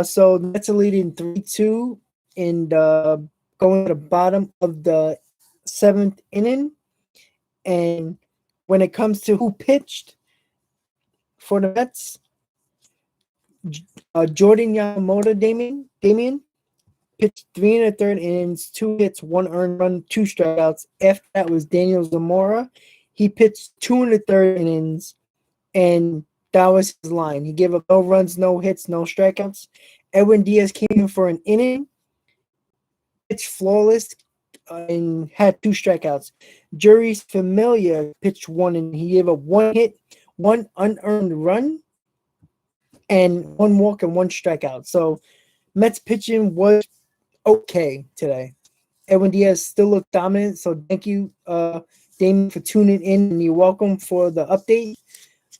So the Mets are leading 3-2 and going to the bottom of the 7th inning. And when it comes to who pitched for the Mets, Jordan Yamamoto, Damien pitched 3 1/3 innings, 2 hits, 1 earned run, 2 strikeouts. After that was Daniel Zamora. He pitched 2 1/3 innings, and that was his line. He gave up no runs, no hits, no strikeouts. Edwin Diaz came in for an inning, pitched flawless, and had 2 strikeouts. Juris Familia pitched 1, and he gave up 1 hit, 1 unearned run, and 1 walk and 1 strikeout. So Mets pitching was okay today. Edwin Diaz still looked dominant. So thank you, Damien, for tuning in, and you're welcome for the update.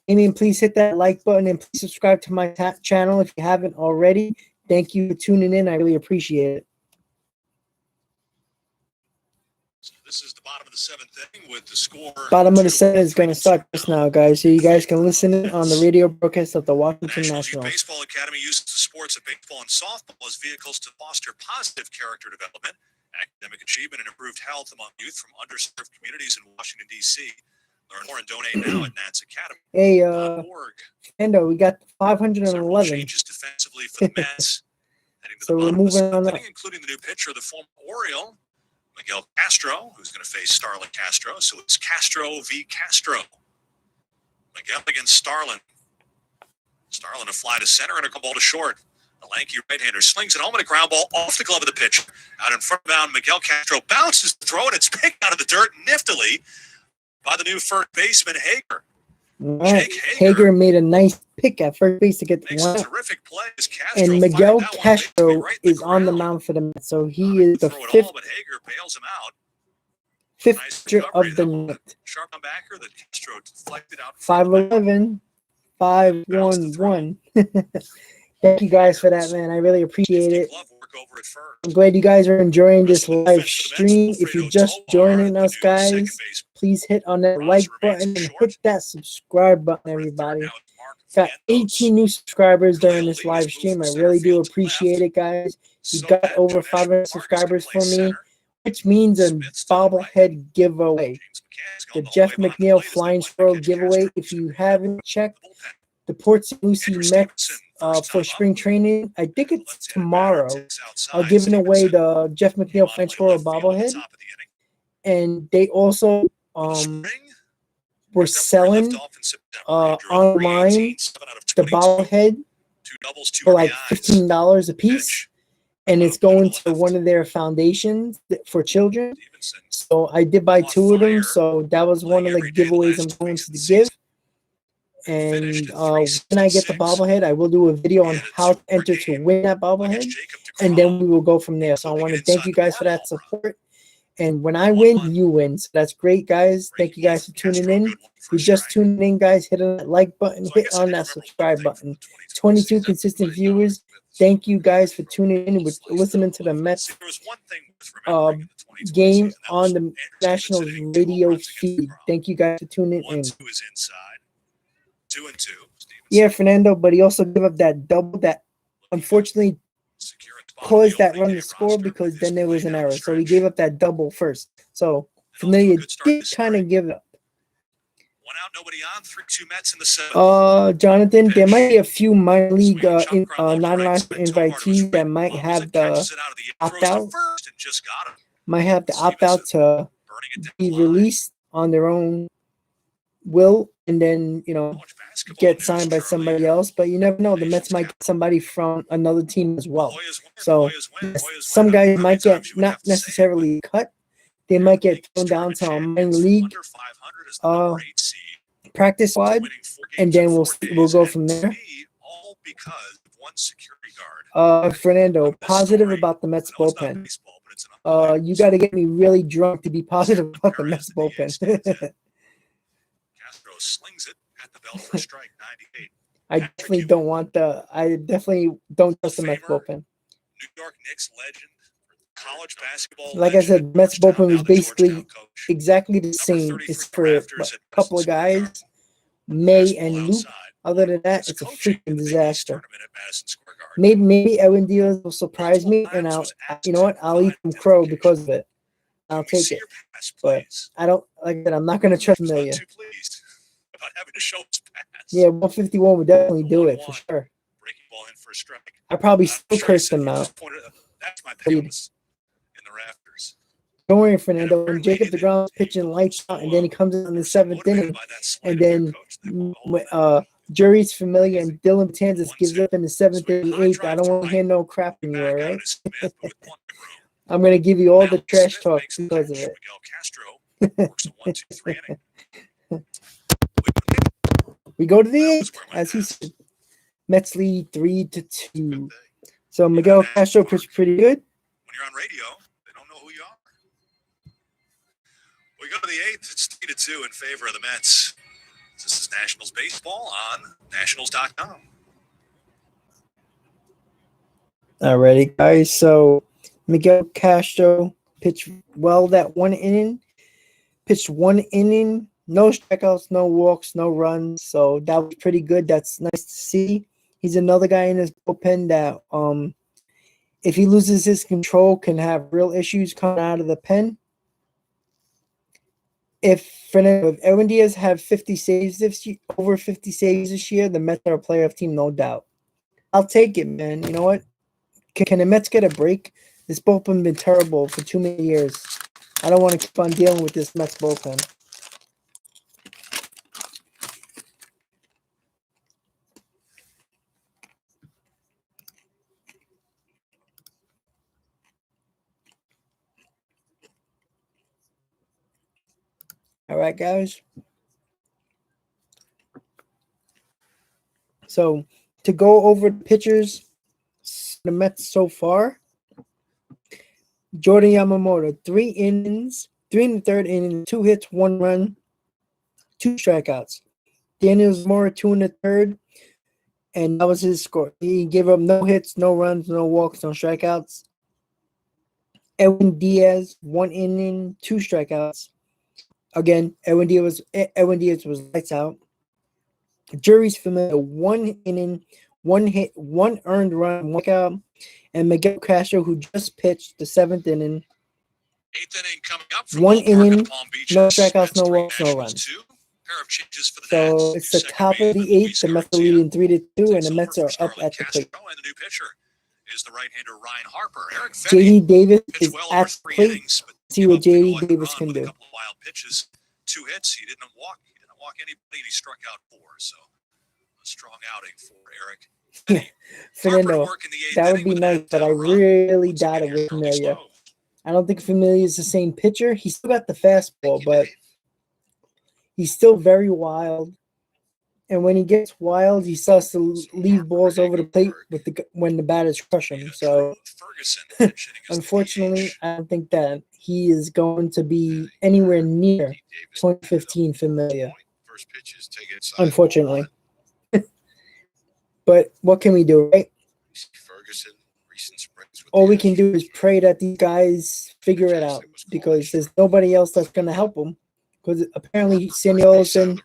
Damien, please hit that like button and please subscribe to my channel if you haven't already. Thank you for tuning in. I really appreciate it. So this is the bottom of the seventh inning with the score. Bottom of the seventh is going to start just now, guys. So you guys can listen in on the radio broadcast of the Washington National Nationals. Baseball Academy uses the sports of baseball and softball as vehicles to foster positive character development, academic achievement, and improved health among youth from underserved communities in Washington, D.C. Learn more and donate now at natsacademy.org. Hey, Endo, we got Several 511. changes defensively for the Mets. Heading to So the we're bottom of the moving on seventh up. inning, including the new pitcher, the former Oriole, Miguel Castro, who's going to face Starlin Castro. So it's Castro v. Castro. Miguel against Starlin. Starlin a fly to center and a ball to short. The lanky right-hander slings it home and a ground ball off the glove of the pitcher. Out in front of bound, Miguel Castro bounces the throw, and it's picked out of the dirt niftily by the new first baseman, Hager. Right. Jake Hager made a nice pick at first base to get the Makes a one out. terrific play as Castro And fired Miguel that one Castro basically right in is on the ground. mound for the Mets. So Not he able is to the throw it fifth all, but Hager bails him out. Nice pitcher of recovery. the That one, night. sharp comebacker that Castro deflected out. in front of the net. 511, 511. Thank you guys for that, man. I really appreciate it. Glove work over at first. I'm glad you guys are enjoying this Rest of the live defense for the Mets, stream. If Wilfredo you're just Tovar, joining the us, new second guys, baseman. please hit on that Ross like remains button and short. hit that subscribe button, Over at third everybody. now is Mark Got Vientos. 18 new subscribers during Khalil this Lee live has moved stream. from I center really do field to appreciate left. it, guys. You So got that over Dinesh 500 Mark is gonna subscribers play for me, center. which means a Smith's to the right. bobblehead giveaway. James McCann's The gone the whole Jeff way behind the McNeil plate as they Flying like to Squirrel catch giveaway. Castro. If you The haven't checked bullpen. the Port St. Andrew Lucie Stevenson, Mets first for time spring up. training, I think it's Left-handed batter tomorrow, tips are outside. giving away Stevenson the Jeff came McNeil on Flying to Squirrel left field at the bobblehead. top of the inning. And they also For the spring, were picked up where he left selling off in September. He drew a online 318, 7 out of the 22, bobblehead 2 doubles, 2 for like RBIs. $15 a piece. Pitch. And it's Up to the going to left. one of their foundations for children. Stevenson So I did buy Caught 2 of them. fire, So that was one of the playing every day the giveaways last I'm going 2 weeks to of the give. season. Finished And at when I get the 366. bobblehead, I will do a video on He had a how to super enter to game win that against bobblehead. Jacob And then DeGrom, we will go from there. So I flipping want it to thank inside you the guys for that mark home run. support. And when I win, 1-1. you win. So that's great, guys. Thank you guys for tuning in. If you're just tuning in, guys, hit on that like button, So I hit guess I on didn't that remember subscribe one thing button. from the 22 season. consistent Everybody knows viewers. Smith is Thank you guys for from tuning in, sliced listening to the over. Mets See, there was one thing worth remembering in the 2020 game season. That was on the Andrew Nationals Stevenson hitting 2 home radio runs against feed. DeGrom. Thank you guys for tuning in. 1-2 is inside. 2-2. Yeah, Stevenson Fernando, but he also gave up that double that unfortunately secure a spot on caused the that opening run day to score roster because with his then there was play an down the error. So he stretch. gave up that double first. So And off to a Familia good start did this kind of spring. give it up. 1 out, nobody on. 3-2 Mets in the 7th. Jonathan, there might be a few minor league Swinging chop ground ball to right non-roster side. Tovar to his invitees that right. might Lopez have that the catches it out of the air, opt throws to out, first and just got him. might have to opt out Stevenson to burning it down be the line. released on their own will, and then College basketball get news, signed by Charlie. somebody else. But you never know; the Mets Nation's might get somebody from another team as well. Hoyas win, So Hoyas win, yes, Hoyas some win. guys How many might get times you would not have to say it, necessarily cut. They but might get Yankees thrown down tournament to a minor champions, league under 500 is the number 8 seed, practice squad, winning 4 and games in then 4 we'll days, go and from to there. me, all because of one security guard. Fernando, This positive story, about the I Mets know it's not bullpen. baseball, but it's an You got to get me really drunk to be positive about the Mets Perez in the bullpen. Yankees pen. Castro slings it at the belt for strike 98. I definitely don't want I definitely don't trust the Mets Famer, bullpen. New York Knicks legend, college basketball Like I legend, said, Mets Georgetown, bullpen was now the basically Georgetown coach. exactly the Number same. 33 It's for rafters a at couple Madison of Square Garden. guys, May Basketball and Luke. outside. Other than that, He's it's a coaching freaking in the Big East disaster. tournament at Madison Square Garden. Maybe Edwin Diaz will surprise me, and you know what? I'll eat some crow because of it. I'll Can we take see it. your pass, But please? I don't like that. I'm not going to trust He's not Familia. too pleased about having to show his pass. Yeah, 151 would definitely do it for 1-1. sure. Breaking ball in for a strike. I probably I'm still sure he cursed said him he out. just pointed out, that's my pass in the rafters. Don't worry, Fernando. When apparently Jacob he DeGrom's didn't- pitching lights out, and then he comes in on the so 7th motivated inning, by that slight and of their then coach, they won't hold that. Jury's Familia and Dylan Matanzas gives up in the 7th Swing and high 8th. drive I don't to want to right. hear no crap from you, Back all out right? is Smith with plenty of room. I'm going to give you all the Now trash Smith talk makes the because of catch. it. Miguel Castro works a 1-2-3 inning. We go to the That was 8th, where my as he pass. said. Mets lead 3-2. Good thing. So Miguel Castro pitched pretty good. When you're on radio, they don't know who you are. We go to the 8th. It's 3-2 in favor of the Mets. It's This is Nationals baseball on Nationals.com. Alrighty, guys. So Miguel Castro pitched well that 1 inning. Pitched 1 inning, no strikeouts, no walks, no runs. So that was pretty good. That's nice to see. He's another guy in his bullpen that, if he loses his control, can have real issues coming out of the pen. If Edwin Diaz have 50 saves this year, over 50 saves this year, the Mets are a playoff team, no doubt. I'll take it, man. You know what? Can the Mets get a break? This bullpen been terrible for too many years. I don't want to keep on dealing with this Mets bullpen. All right, guys. So to go over the pitchers, the Mets so far, Jordan Yamamoto, 3 innings, 3 in the third inning, 2 hits, 1 run, 2 strikeouts. Daniel Zamora, 2 in the third, and that was his score. He gave up no hits, no runs, no walks, no strikeouts. Edwin Diaz, 1 inning, 2 strikeouts. Again, Edwin Diaz was lights out. Jury's Familia, 1 inning, 1 hit, 1 earned run, 1 strikeout. And Miguel Castro, who just pitched the 7th inning. 8th inning coming up from 1 Ballpark in inning, Palm Beaches. no strikeouts, no Mets walks, three, no Nationals runs. 2. Pair of changes for the So Nats. it's the Second top of baseman the 8th. Luis The Mets are Garcia leading 3-2, and takes the Mets over are for up Starlin at the Castro, plate. and the new pitcher is the right-hander Ryan Harper. Eric Fetty J.D. Davis pitched is well at over the 3 plate. innings, but See gave what up the J.D. go-ahead Davis run can with a do. couple of wild pitches, 2 hits. He didn't walk anybody, and he struck out 4. So a strong outing for Eric Fetty. Fernando, Harper to work in the 8th that would inning be with nice, that but I run. really Once doubt again, it with fairly Familia. slow. I don't think Familia is the same pitcher. He's still got the fastball, but he's still very wild. And when he gets wild, he starts to leave balls over the plate when the batters crush him. So, unfortunately, I don't think that he is going to be anywhere near 2015 Familia. Unfortunately. But what can we do, right? All we can do is pray that these guys figure it out, because there's nobody else that's going to help them. Because apparently Sandy Olson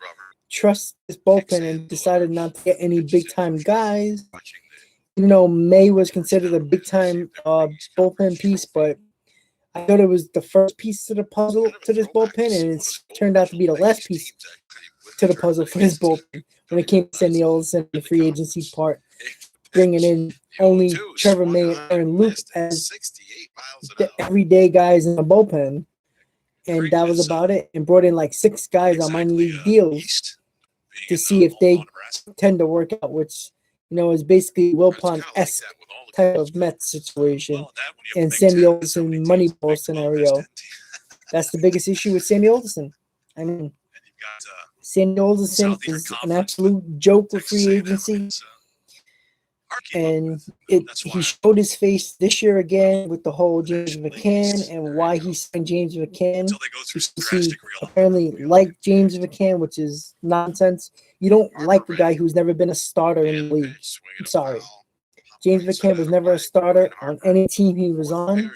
trusts his bullpen and decided not to get any big-time guys. Even though May was considered a big-time bullpen piece, but I thought it was the first piece to the puzzle to this bullpen, and it's turned out to be the last piece to the puzzle for this bullpen when it came to Sandy Olson, the free agency part, bringing in only Trevor May and Aaron Luke as the everyday guys in the bullpen. And that was about it. And brought in like 6 guys on minor league deals to see if they tend to work out, which, is basically Wilpon-esque type of Mets situation and Sandy Olson Moneyball scenario. That's the biggest issue with Sandy Olson. I mean, Sandy Olson is an absolute joke with free agency. And he showed his face this year again with the whole James McCann and why he signed James McCann. Because he apparently liked James McCann, which is nonsense. You don't like a guy who's never been a starter in the league. I'm sorry. James McCann was never a starter on any team he was on.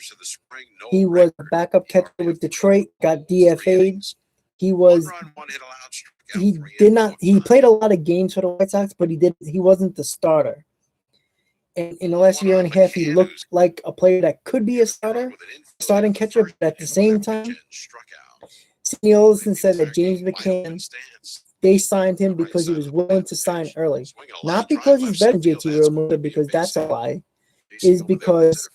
He was a backup catcher with Detroit, got DFA'd. He played a lot of games for the White Sox, but he wasn't the starter. And in the last year and a half, he looked like a player that could be a starting catcher, but at the same time, Sandy Olson said that James McCann, they signed him because he was willing to sign early. Not because he's better than JT Realmuto, because that's a lie. Is because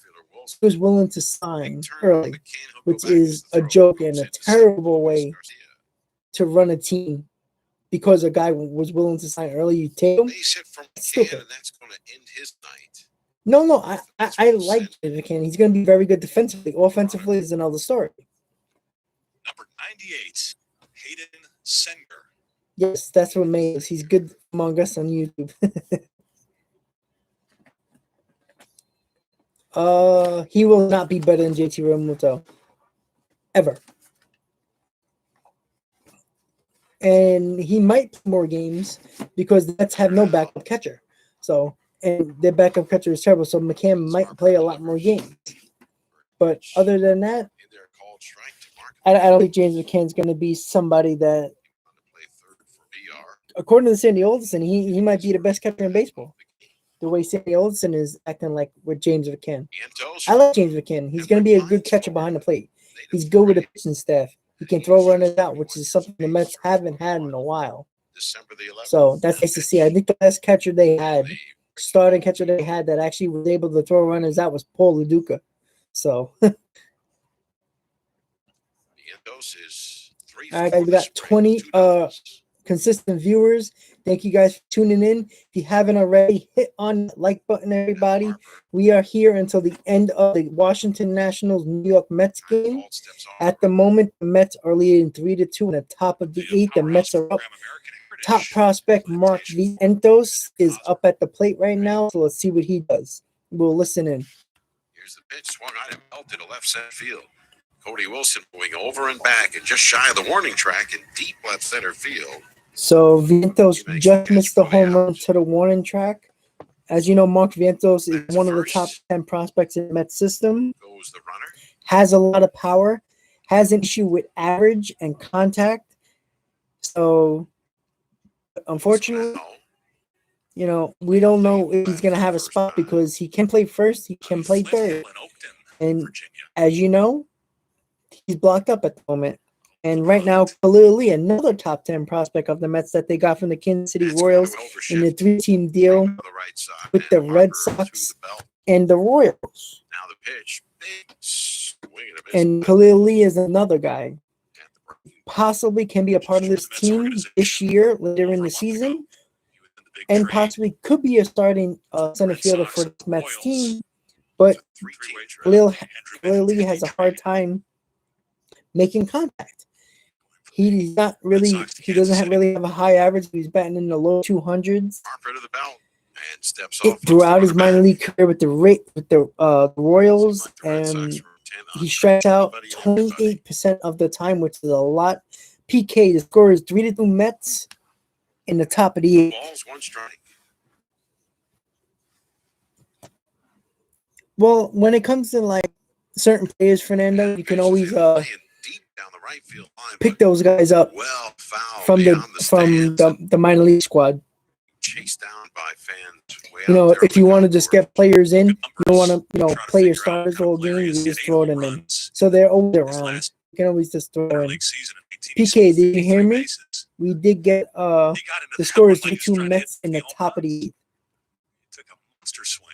he was willing to sign early, which is a joke and a terrible way to run a team. Because a guy was willing to sign early, you take him. Stupid. No, I like James McCann. He's going to be very good defensively. Offensively is another story. Number 98, Hayden Senger. Yes, that's what May is. He's good among us on YouTube. He will not be better than JT Realmuto. Ever. and he might play more games because the Mets have no backup catcher. So, and their backup catcher is terrible. So McCann might play a lot more games. But other than that, In there called strike to Mark. I don't think James McCann's going to be somebody that, To play third for BR. according to Sandy Alderson, he might be the best catcher in baseball. The way Sandy Alderson is acting like with James McCann. Vientos. I like James McCann. He's going to be a good catcher behind the plate. He's good with the pitching staff. He can throw runners out, which is something the Mets haven't had in a while. December the 11th. So that's nice to see. I think the best catcher they had, starting catcher they had that actually was able to throw runners out was Paul LaDuca. So Vientos is 3 All right, guys, we got 20 consistent viewers. Thank you guys for tuning in. If you haven't already, hit on that like button, everybody. We are here until the end of the Washington Nationals New York Mets game. At the moment, the Mets are leading 3-2 in the top of the eighth. The Mets are up. Top prospect Mark Vientos is up at the plate right now. So let's see what he does. We'll listen in. Here's the pitch, swung on and melted to left center field. Cody Wilson going over and back and just shy of the warning track in deep left center field. So Vientos just missed the home run to the warning track. As you know, Mark Vientos is one of the top 10 prospects in the Mets system. Goes the runner. Has a lot of power. Has an issue with average and contact. So, unfortunately, you know, we don't know if he's going to have a spot because he can play first, he can play third. And as you know, he's blocked up at the moment. And right now, Khalil Lee, another top 10 prospect of the Mets that they got from the Kansas City Royals in the 3-team deal with the Red Sox and the Royals. Now the pitch, big swing and a miss. And Khalil Lee is another guy. Possibly can be a part of this team this year, later in the season, and possibly could be a starting center fielder for this Mets team. But Khalil Lee has a hard time making contact. He's not really. He doesn't really have a high average. He's batting in the low 200s. Harper to the belt and steps off. Throughout his minor league career with the Royals, and he strikes out 28% of the time, which is a lot. PK, the score is 3-2 Mets in the top of the eighth. Balls, one strike. Well, when it comes to like certain players, Fernando, you can always Playing deep down the right field line, pick but those guys up well fouled from beyond stands. the minor league squad. Chased down by fans. Way You out know, there if you with want to the just court. get players in, you don't want to, play your starters all game. You just throw them in. So they're always around. You can always just throw in. PK, did you hear me? We did get the score is 3-2 Mets in the top of the eighth. Took a monster swing.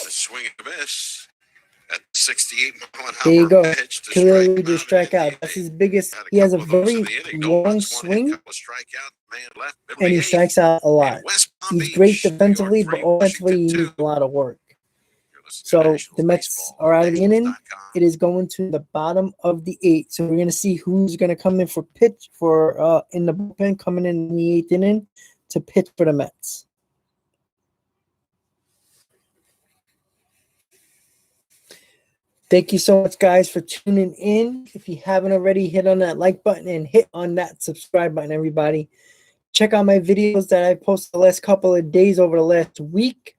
And a swing and a miss at 68 mile an hour There you go. pitch to Khalil strike Lee just him strike out. out. That's his biggest. Had a He has a couple of those very in the inning. No long runs, one hit, swing, couple of strikeout, man left, middle and he of the strikes out a eighth. lot. And West Palm He's great Beach, New York defensively, but 3, offensively, he Washington needs 2. a lot of work. You're listening to So Nationals the Mets Baseball are on out of the inning. Nationals.com. It is going to the bottom of the eighth. So we're gonna see who's gonna come in for pitch for in the bullpen coming in the eighth inning to pitch for the Mets. Thank you so much, guys, for tuning in. If you haven't already, hit on that like button and hit on that subscribe button, everybody. Check out my videos that I posted the last couple of days over the last week.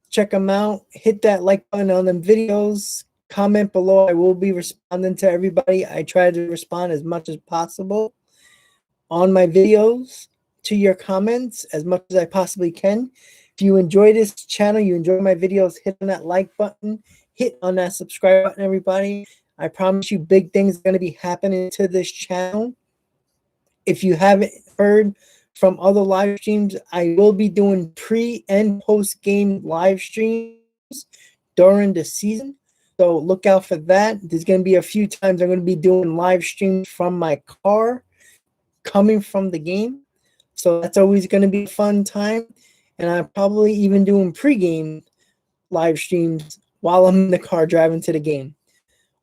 Check them out. Hit that like button on them videos. Comment below. I will be responding to everybody. I try to respond as much as possible on my videos to your comments as much as I possibly can. If you enjoy this channel, you enjoy my videos, hit on that like button. Hit on that subscribe button, everybody. I promise you big things are going to be happening to this channel. If you haven't heard from other live streams, I will be doing pre and post game live streams during the season. So look out for that. There's going to be a few times I'm going to be doing live streams from my car coming from the game. So that's always going to be a fun time. And I'm probably even doing pregame live streams while I'm in the car driving to the game.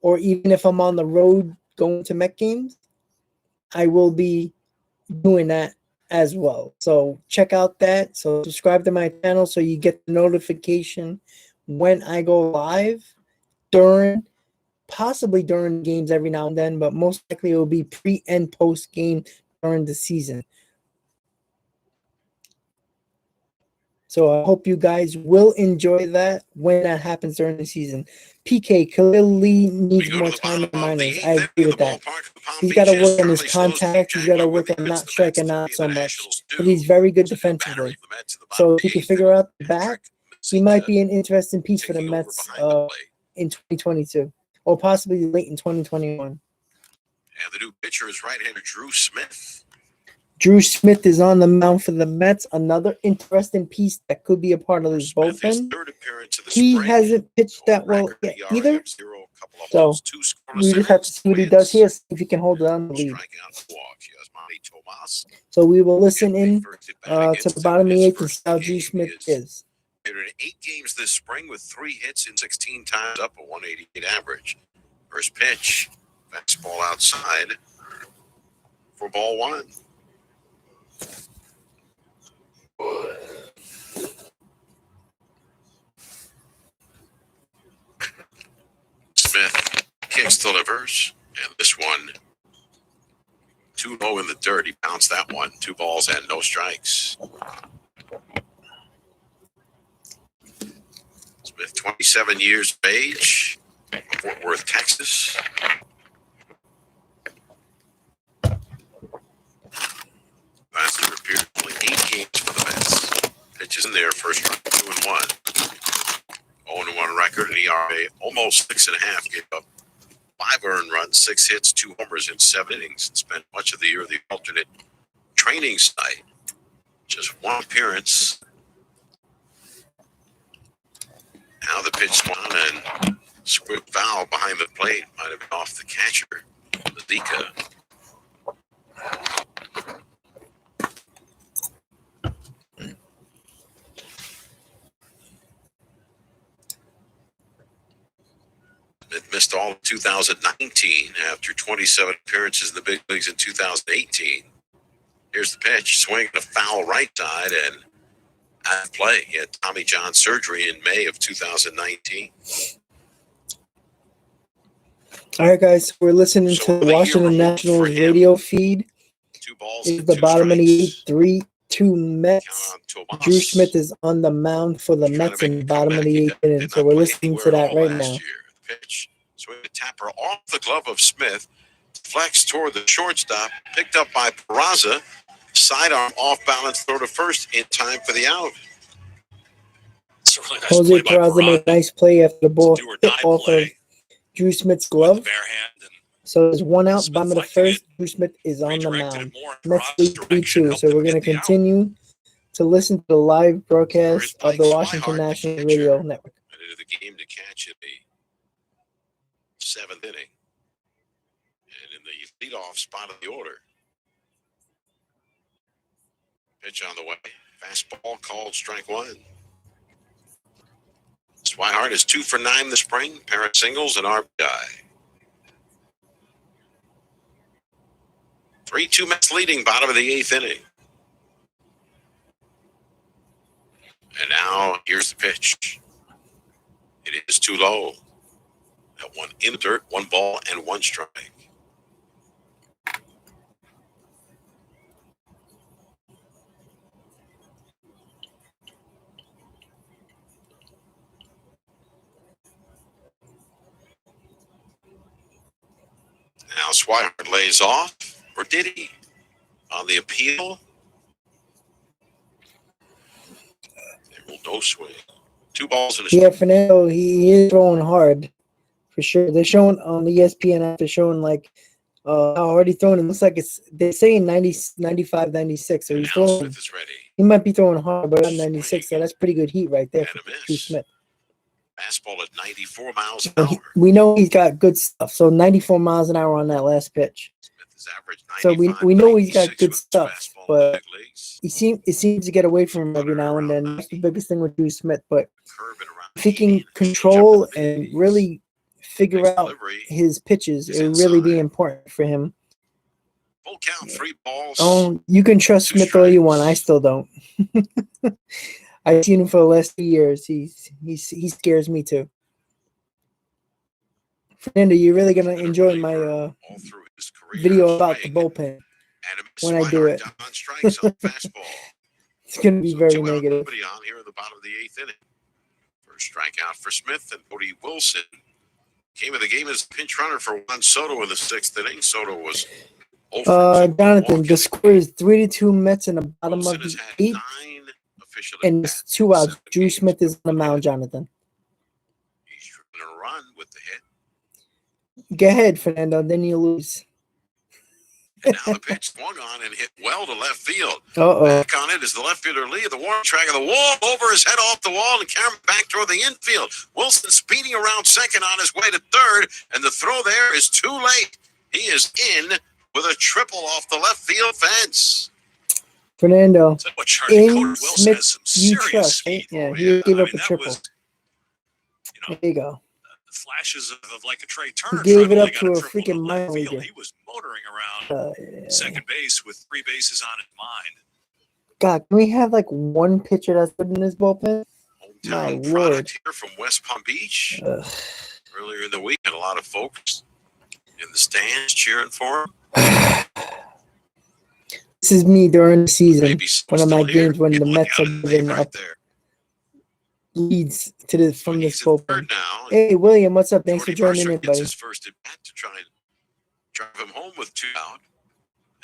Or even if I'm on the road going to Met games, I will be doing that as well. So check out that. So subscribe to my channel so you get the notification when I go live possibly during games every now and then, but most likely it will be pre and post game during the season. So I hope you guys will enjoy that when that happens during the season. PK clearly needs more time in the minors. I agree with that. He's got to work on his contact. He's got to work on not striking out so much. But he's very good defensively. So if he can figure out the bat, he might be an interesting piece for the Mets in 2022 or possibly late in 2021. And the new pitcher is right-hander Drew Smith. Drew Smith is on the mound for the Mets. Another interesting piece that could be a part of this bullpen. He hasn't pitched that well yet either. So we just have to see what he does here, see if he can hold it on the lead. So we will listen in to the bottom of the eighth and see how Drew Smith is. In 8 games this spring with 3 hits in 16 times, up a 188 average. First pitch, fastball outside for ball 1. Smith kicks, delivers, and this one too low in the dirt. He bounced that one. 2 balls and no strikes. Smith, 27 years of age, Fort Worth, Texas. Last year appeared only 8 games for the Mets. Pitches in there, first round, 2-1. 0-1 record, and ERA almost 6.5. Gave up 5 earned runs, 6 hits, 2 homers in 7 innings, and spent much of the year at the alternate training site. Just 1 appearance. Now the pitch swung and swift foul behind the plate. Might have been off the catcher, Zika. It missed all of 2019 after 27 appearances in the big leagues in 2018. Here's the pitch, swinging a foul right side and out of play. He had Tommy John surgery in May of 2019. All right, guys, we're listening to the Washington Nationals radio feed. 2 balls. It's the bottom of the 8th, 3-2 Mets. Drew Smith is on the mound for the Mets in the bottom of the 8th inning. So we're listening to that right now. Pitch, swing the tapper off the glove of Smith, flex toward the shortstop, picked up by Peraza, sidearm off balance, throw to first in time for the out. Really nice Jose Peraza made a nice play after the ball hit off of Drew Smith's glove. So there's 1 out, bottom of the first. Drew Smith is on the mound. Mets lead 3-2. So we're going to continue to listen to the live broadcast of the Washington Nationals Radio Network. Into the game to catch in the 7th inning. And in the leadoff spot of the order. Pitch on the way. Fastball called strike 1. Swihart is 2 for 9 this spring. Pair of singles and RBI. 3-2 Mets leading, bottom of the 8th inning. And now here's the pitch. It is too low. That one in the dirt, 1 ball and 1 strike. Now Swihart lays off, or did he? On the appeal. No swing. 2 balls in a Yeah, Fernando, he is throwing hard for sure. They're showing on the ESPN app, they're showing like how hard he's throwing. It looks like they're saying 90, 95, 96. So he's throwing. Smith is ready. He might be throwing hard, but at 96, so that's pretty good heat right there for Drew Smith. Fastball at 94 miles an hour. We know he's got good stuff. So 94 miles an hour on that last pitch. So we know he's got good stuff, but it seems to get away from him every now and then. That's the biggest thing with Drew Smith. But if he can control and really figure out his pitches, it would really be important for him. Full count, 3 balls. Oh, you can trust Smith all you want. I still don't. I've seen him for the last 2 years. He scares me too. Fernando, you're really gonna enjoy my all through his career video about the swing. bullpen. And a miss when I by do it. Ardon strikes on fastball. It's gonna be So very 2 out, negative. nobody on here in the bottom of the 8th inning. First strikeout for Smith, and Cody Wilson came of the game as pinch runner for Juan Soto in the 6th inning. Soto was 0 for 2 Jonathan, walking. the score is 3-2 Mets in the bottom Wilson of has the had 8th, 9 official and at-bats it's 2 outs. 7 Drew games. Smith is on the mound, Jonathan. He's driven a run with the hit. Go ahead, Fernando, then you lose. And now the pitch swung on and hit well to left field. Uh-oh. Back on it is the left fielder Lee at the warning track of the wall, over his head off the wall, and Cameron back toward the infield. Wilson speeding around second on his way to third, and the throw there is too late. He is in with a triple off the left field fence. Fernando, So what, Charlie? in Cody Wilson Smith, has some you serious trust, speed. right? Yeah, Oh, he yeah. gave I up mean, a that triple. was, There you go. the flashes of like a Trey Turner. gave it trying up got to a triple freaking left minor field. leaguer. He was motoring around second base with 3 bases on his mind. God, can we have like one pitcher that's good in this bullpen? My Hometown lord. product here from West Palm Beach. Ugh. Earlier in the week, had a lot of folks in the stands cheering for him. This is me during the season. Maybe some One of my still here. games when the Look Mets out are in the giving right up there. leads to this So from this he's at bullpen. third now. Hey, William, what's up? Thanks for Jordy joining Mercer in, gets buddy. his first at bat to try and drive him home with 2 out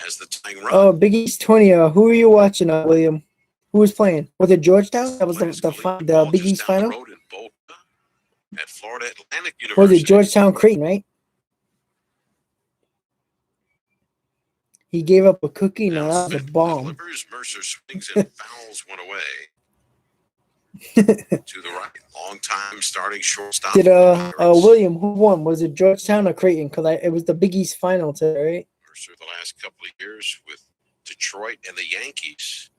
as the tying run. Oh, Big East 20. Who are you watching, William? Who was playing? Was it Georgetown? That was What is the Cleveland ball Big just East down the final? road in Boca at Florida Atlantic Was University. it Georgetown Creighton, right? He gave up a cookie. No, Now that was a Smith bomb. delivers. Mercer swings and fouls one away. To the right. Long time starting shortstop. Did for the Pirates. William, who won? Was it Georgetown or Creighton? Because it was the Big East final today, right? Mercer the last couple of years with Detroit and the Yankees.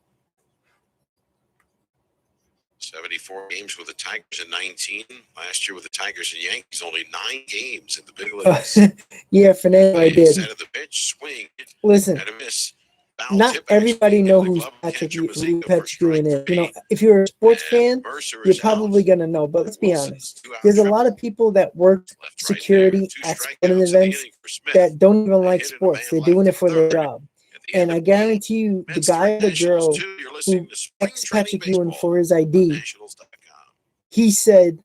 74 games with the Tigers in 19. Last year with the Tigers and Yankees, only 9 games in the big leagues. Yeah, Fernando, I did. Set of the pitch, swing, Listen, and a miss. Foul not tip, everybody actually, know into the who's glove of Patrick catcher who Mazinga for Patrick Ewing is. strike You know, 3. if you're a sports And fan, Mercer you're is probably out. gonna know. But let's be Wilson's honest. 2-out There's a triple. lot of people that work Left right security there. 2 at sporting strikeouts in the events inning for Smith. that don't even They like hit it, sports. the They're man doing it left for their third. job. At the end And I of the game, guarantee you, the Mets guy 3, or the Nationals girl 2. You're listening who to Spring ex Training Patrick Ewing Baseball for his on ID, Nationals.com. he said,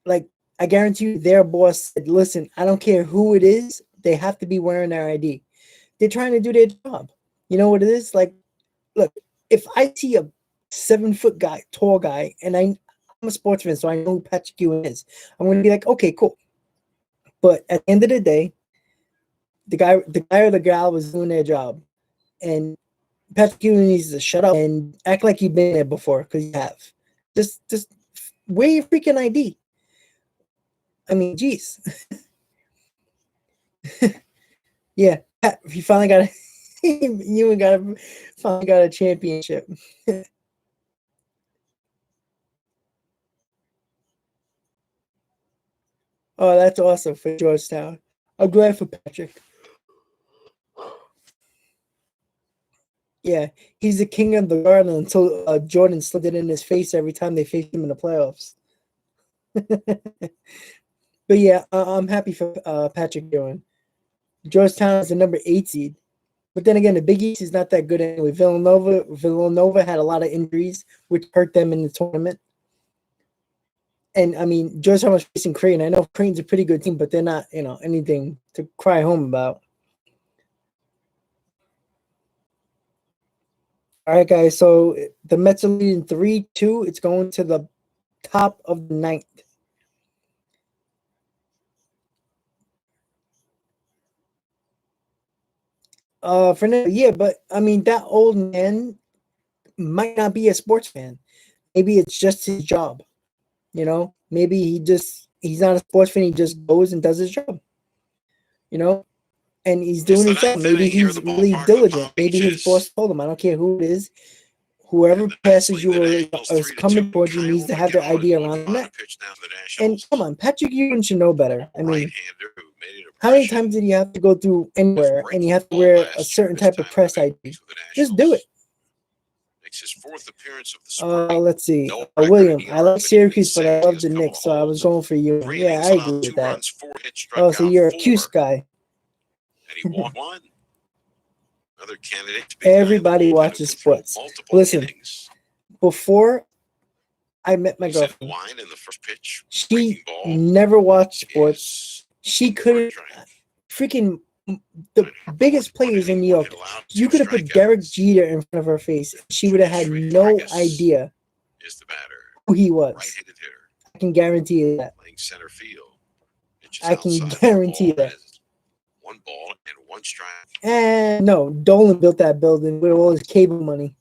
like, I guarantee you, their boss said, listen, I don't care who it is, they have to be wearing their ID. They're trying to do their job. You know what it is? Like, look, if I see a 7-foot guy, tall guy, and I'm a sports fan, so I know who Patrick Ewing is, I'm going to be like, okay, cool. But at the end of the day, the guy or the gal was doing their job. And Patrick Ewing needs to shut up and act like you've been there before, because you have. Just wear your freaking ID. I mean, geez. Yeah, he finally got finally got a championship. Oh, that's awesome for Georgetown. I'm glad for Patrick. Yeah, he's the king of the garden until Jordan slid it in his face every time they faced him in the playoffs. But yeah, I'm happy for Patrick Ewing. Georgetown is the number 8 seed. But then again, the Big East is not that good anyway. Villanova had a lot of injuries, which hurt them in the tournament. And, I mean, Georgetown was facing Creighton. I know Creighton's a pretty good team, but they're not, anything to cry home about. All right, guys. So the Mets are leading 3-2. It's going to the top of the 9th. Fernando, yeah, but I mean that old man might not be a sports fan. Maybe it's just his job. Maybe he's not a sports fan. He just goes and does his job. And he's doing his job. Maybe he's really diligent. Maybe his boss told him, I don't care who it is. Whoever passes you or is coming towards you needs to have their idea around the net. And come on, Patrick Ewing should know better. I mean, how many times did you have to go through anywhere and you have to wear a certain type of press ID? Just do it. makes his fourth appearance of the spring. Let's see. No record William, in I Europe, like and he Syracuse, but I leads love the Syracuse Knicks, so I couple was of going for you. Three Yeah, innings I allowed, agree 2 with that. runs, 4 hits, Oh, so strikeout, you're a 4, Cuse guy. and he walked 1. Another candidate to be the guy in the Everybody bullpen who watches can throw sports. multiple Listen, innings. before I met my He said girlfriend, Wine in the first pitch, she breaking ball never watched sports. is She for a couldn't strike. freaking the biggest players in New York. You could have put Derek Jeter in front of her face. She would have had no idea Is the batter, who he was. right-handed hitter, I can guarantee you that. playing center field. Pitches I can outside, guarantee ball that. is 1 ball and 1 strike. And no, Dolan built that building with all his cable money.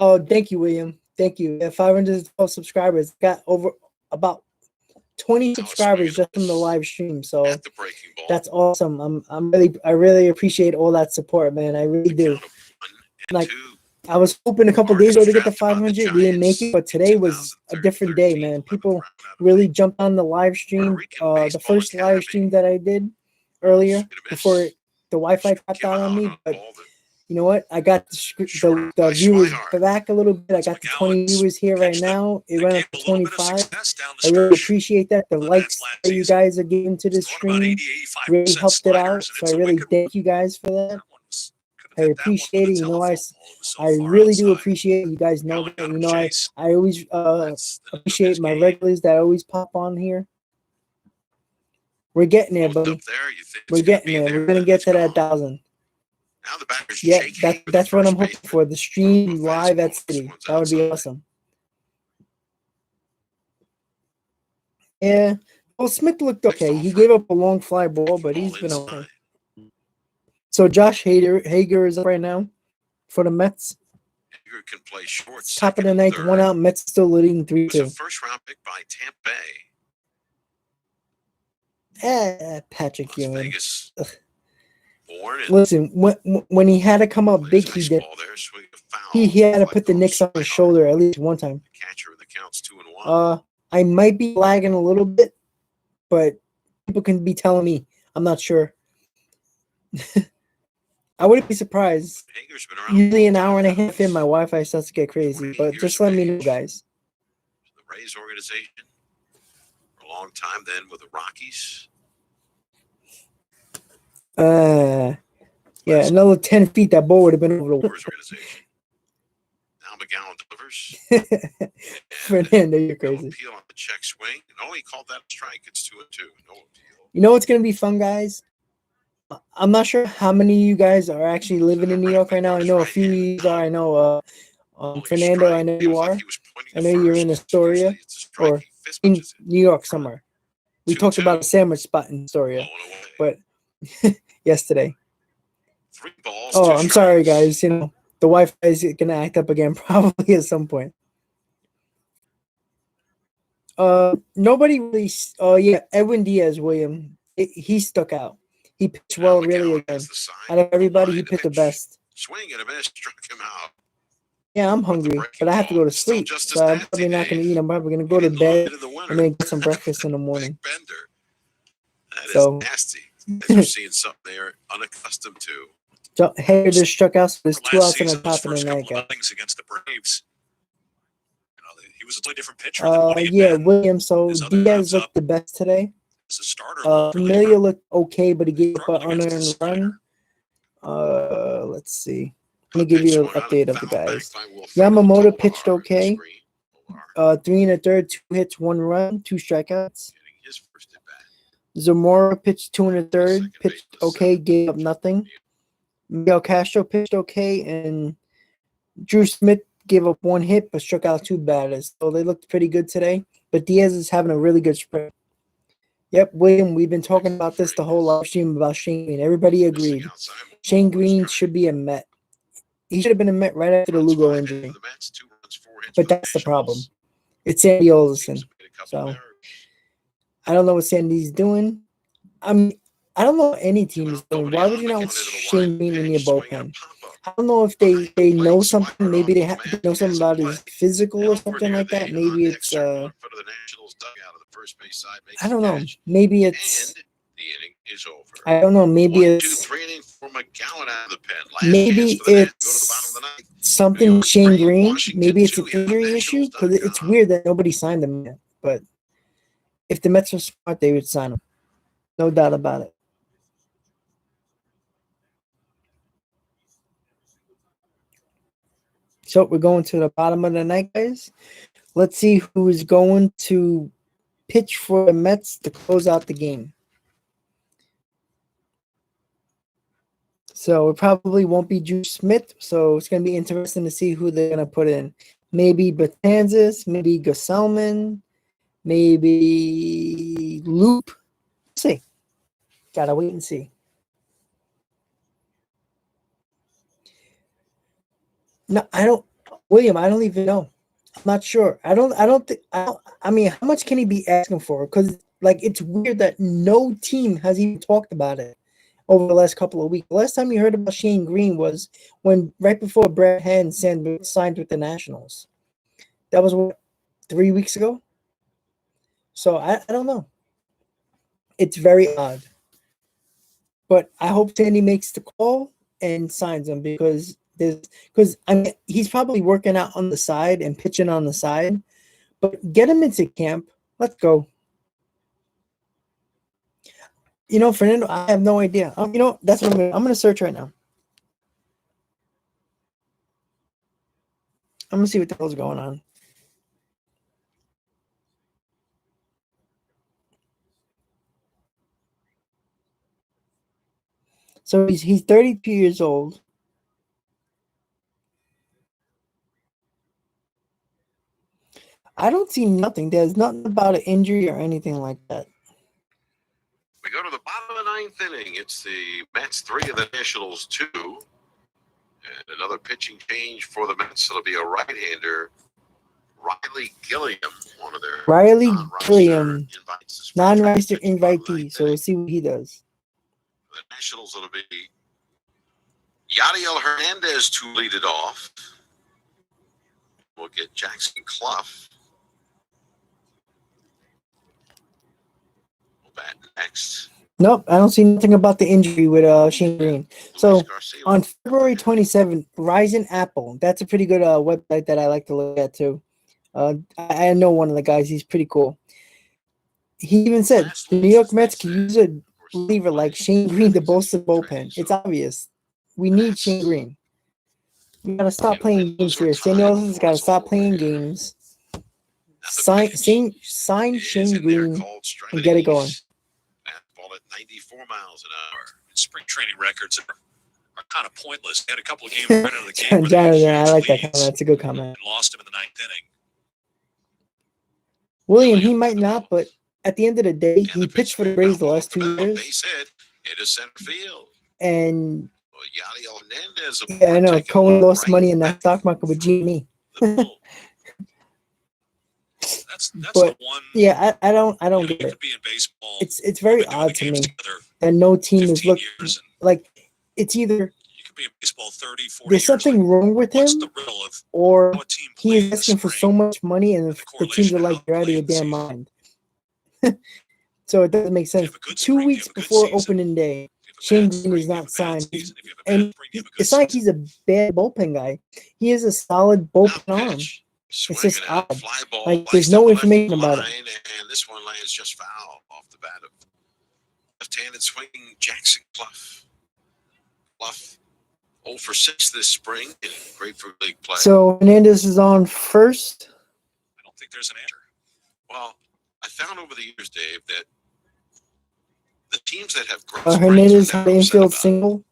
Oh, thank you, William. Thank you. At 512 subscribers, got over about 20 subscribers just from the live stream. So At the breaking ball, that's awesome. I really appreciate all that support, man. I really the do. count of 1 and Like, 2. I was hoping a couple days ago to get to Drafted by the 500. We didn't make it, but Giants in today was a different day, 2013, man. 11th People round out of really the jumped on the live stream. Puerto Rican The Baseball first live Academy. stream that I did earlier Swing and a miss. before the Wi-Fi tapped Came out on me. on a But ball that you know what? I got the viewers back a little bit. I got the 20 viewers here right now. It went up to 25. I really appreciate that. The likes that you guys are giving to this stream really helped it out. So I really thank you guys for that. I appreciate it. You know, I really do appreciate it. You guys know that. You know, I always appreciate my regulars that always pop on here. We're getting there, buddy. We're getting there. We're gonna get to that 1,000. Now the batter's Yeah, shaking with that's the what I'm first hoping baseman. for. The stream Fastball. live at This City. one's That would be outside. awesome. Yeah. Well, Smith looked okay. He gave up a long fly ball, but he's been okay. So Josh Hager is up right now for the Mets. Hager can play short. Top of second, the and ninth, third. 1 out. Mets still leading He was a 3-2. first-round pick by Tampa Bay. Patrick Las Ewing. Vegas. Born and Listen, when he had to come up big, he nice did. ball there, swing a foul. He had to Like put the goes Knicks on his right shoulder at least one time. The catcher in the count's 2-1. I might be lagging a little bit, but people can be telling me. I'm not sure. I wouldn't be surprised. Hager's been around. Usually an hour and a half in, my Wi-Fi starts to get crazy. But just let me know, guys. The Rays organization for a long time, then with the Rockies. Yeah, another 10 feet. That ball would have been over the wall. Brewers organization. Now McGowan delivers. Fernando, you're No crazy. appeal on the check swing. No, he called that a strike. It's 2-2. No appeal. You know what's gonna be fun, guys? I'm not sure how many of you guys are actually living in New York right now. I know a few of you are. I know Fernando, I know you are. I know you're in Astoria or in New York somewhere. We talked about a sandwich spot in Astoria, but yesterday. 3 balls. Oh, 2 I'm sorry, strikes. guys. You know, the Wi-Fi is gonna act up again probably at some point. Nobody really. Oh yeah, Edwin Diaz, William. He stuck out. He pitched well, Now really McGowan again. has the sign. Out of everybody, he Line to pitched the pitch. best. Swing and a miss, struck him out. Yeah, I'm hungry, but I have to go to Still sleep, just as so I'm nasty, probably not going to Dave. eat. I'm probably going to go to He didn't bed hit the winner. and then get some breakfast in the morning. Big Bender. That is So- nasty. We're seeing something they're unaccustomed to. Hager just struck out, so there's 2 Last outs in the season, those top of the first night, couple guys. innings against the Braves, he was a totally different pitcher than what he had Yeah, been William. So His other Diaz rounds up. looked the best today. as a starter. Familia looked okay, but he gave up an Struggling against unearned his run. Let's see. Let me give you an update of the guys. Yamamoto Yamamoto pitched okay. 3 1/3, 2 hits, 1 run, 2 strikeouts. His first at bat. Zamora pitched 2 1/3, pitched okay, gave up nothing. Miguel Castro pitched okay, and Drew Smith gave up 1 hit but struck out 2 batters. So they looked pretty good today. But Diaz is having a really good spring. Yep, William, we've been talking about this the whole live stream about Shane Green. Everybody agreed. Shane Green should be a Met. He should have been a Met right after the Lugo injury. But that's the problem. It's Sandy Alderson. So I don't know what Sandy's doing. I don't know what any team is doing. Why would you not want Shane Green in your bullpen? I don't know if they know something. Maybe they know something about his physical or something like that. Maybe it's I don't know. Maybe it's The inning is over. I don't know. Maybe 1, 2, it's 3 inning for McGowan out of the pen. Last maybe chance for the Nats. Go to the bottom it's of the ninth. something New with York Shane 3, Green. Washington Maybe it's 2. an Hit on injury issue because it's Nationals.com. weird that nobody signed him yet. But if the Mets were smart, they would sign him. No doubt about it. So we're going to the bottom of the ninth, guys. Let's see who is going to pitch for the Mets to close out the game. So it probably won't be Drew Smith. So it's going to be interesting to see who they're going to put in. Maybe Betances, maybe Gesellman, maybe Loop. Let's see. Gotta wait and see. No, I don't. William, I don't even know. I'm not sure. I don't think. I mean, how much can he be asking for? Because like it's weird that no team has even talked about it over the last couple of weeks. The last time you heard about Shane Green was when right before Brad Hand signed with the Nationals. That was what, 3 weeks ago. So I don't know. It's very odd. But I hope Sandy makes the call and signs him because I mean he's probably working out on the side and pitching on the side. But get him into camp. Let's go. You know, Fernando, I have no idea. You know, that's what I'm gonna search right now. I'm gonna see what the hell's going on. So he's 32 years old. I don't see nothing. There's nothing about an injury or anything like that. We go to the bottom of the ninth inning. It's the Mets 3 and the Nationals 2. And another pitching change for the Mets. It'll be a right-hander, Riley Gilliam, one of their Riley non-roster Gilliam, invites. non-roster invitee. So we'll see what he does. The Nationals, it'll be Yadiel Hernandez to lead it off. We'll get Jackson Clough. We'll bat next. Nope, I don't see nothing about the injury with Shane Green. So on February 27th, Rising Apple. That's a pretty good website that I like to look at too. I know one of the guys. He's pretty cool. He even said the New York Mets can use a reliever like Shane Green to bolster the bullpen. It's obvious. We need Shane Green. We gotta stop playing games here. Sandy Alden's gotta stop playing games. Sign Shane Green and get it going. Ball at 94 miles an hour. Spring training records are kind of pointless. They had a couple of games right out of the game. Jonathan, I like that comment. That's a good comment. And lost him in the ninth inning. William, he might not, but at the end of the day, he pitched for the Braves the last 2 years. Base hit into center field. And Yadiel Hernandez. yeah, I know Cohen lost money in that stock market with GME. That's but the one. Yeah, I don't get you it. could be in baseball. It's very odd to me that no team is looking like it's either you could be in baseball 30, 40 there's years, something like, wrong with him, what's the riddle of or how a team he is plays asking for spring? so much money, and the teams are like, you're out of your damn mind. So it doesn't make sense. 2 weeks before opening day, Shane Green is not signed, and it's not like he's a bad bullpen guy. He is a solid bullpen arm. It's just odd. Like there's no information about it. And this one lands just foul off the bat of left-handed swinging Jackson Clough. Clough 0 for 6 this spring in grapefruit league play. So Hernandez is on first. I don't think there's an answer. Well, I found over the years, Dave, that the teams that have great Hernandez had an infield single,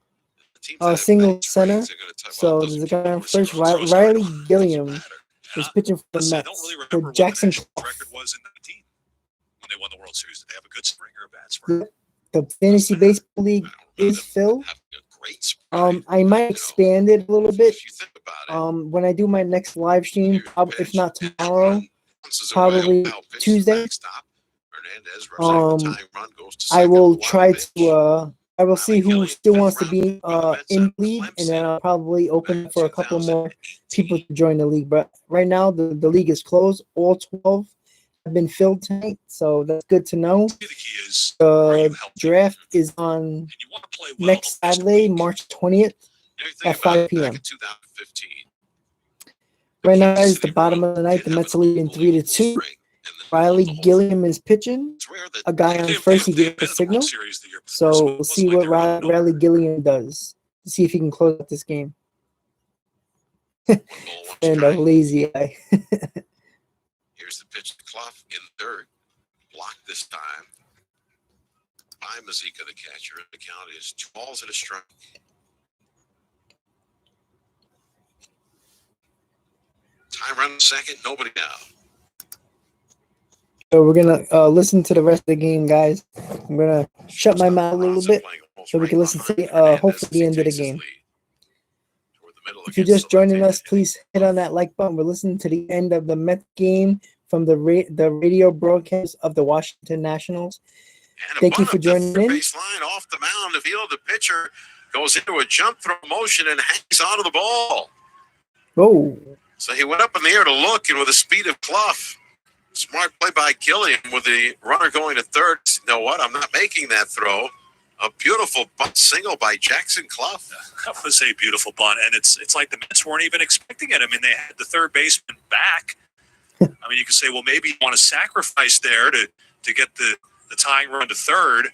single center. So there's a guy on first. Riley Gilliam is pitching for the Mets. For Jackson Clough. Record was in 19 when they won the World Series. Did they have a good spring or a bad spring? The fantasy baseball league is filled. I might expand it a little bit. When I do my next live stream, if not tomorrow, probably Tuesday. I will try to. I will see who still wants to be in the league, and then I'll probably open for a couple more people to join the league. But right now, the league is closed. All 12 have been filled tonight, so that's good to know. The key is are you The healthy? draft is on And you want to play well next next Saturday, week. March 20th. Anything At about 5 it back p.m. in 2015. Right now, Kansas guys, the City bottom Royals of the night, did the have Mets an are leading 3-2. unbelievable string, and then Riley the whole- Gilliam is pitching. it's rare that A guy on They- first, he they gave up been a in the World signal. Series the year before, So it we'll wasn't see like what they were out of Riley nowhere. Gilliam does. To see if he can close out this game. one ball, one And a strike. lazy eye. Here's the pitch to Clough in third. Blocked this time by Mazika, the catcher. The count is 2 balls and a strike. Time run second, nobody out. So we're gonna listen to the rest of the game, guys. I'm gonna shut my mouth a little Peraza bit. playing almost so we can right listen to behind the, Hernandez hopefully as the he end of the takes his game. lead. Toward the middle If you're against just joining the us, please hit on that like button. We're listening to the end of the Mets game from the radio broadcast of the Washington Nationals. And a Thank you bunt for up the joining third in. base line off the mound. The field, the pitcher goes into a jump throw motion and hangs onto the ball. Oh, So he went up in the air to look, and with the speed of Clough, smart play by Gilliam with the runner going to third. You know what? I'm not making that throw. A beautiful bunt single by Jackson Clough. That was a beautiful bunt, and it's like the Mets weren't even expecting it. I mean, they had the third baseman back. I mean, you could say, well, maybe you want to sacrifice there to get the tying run to third.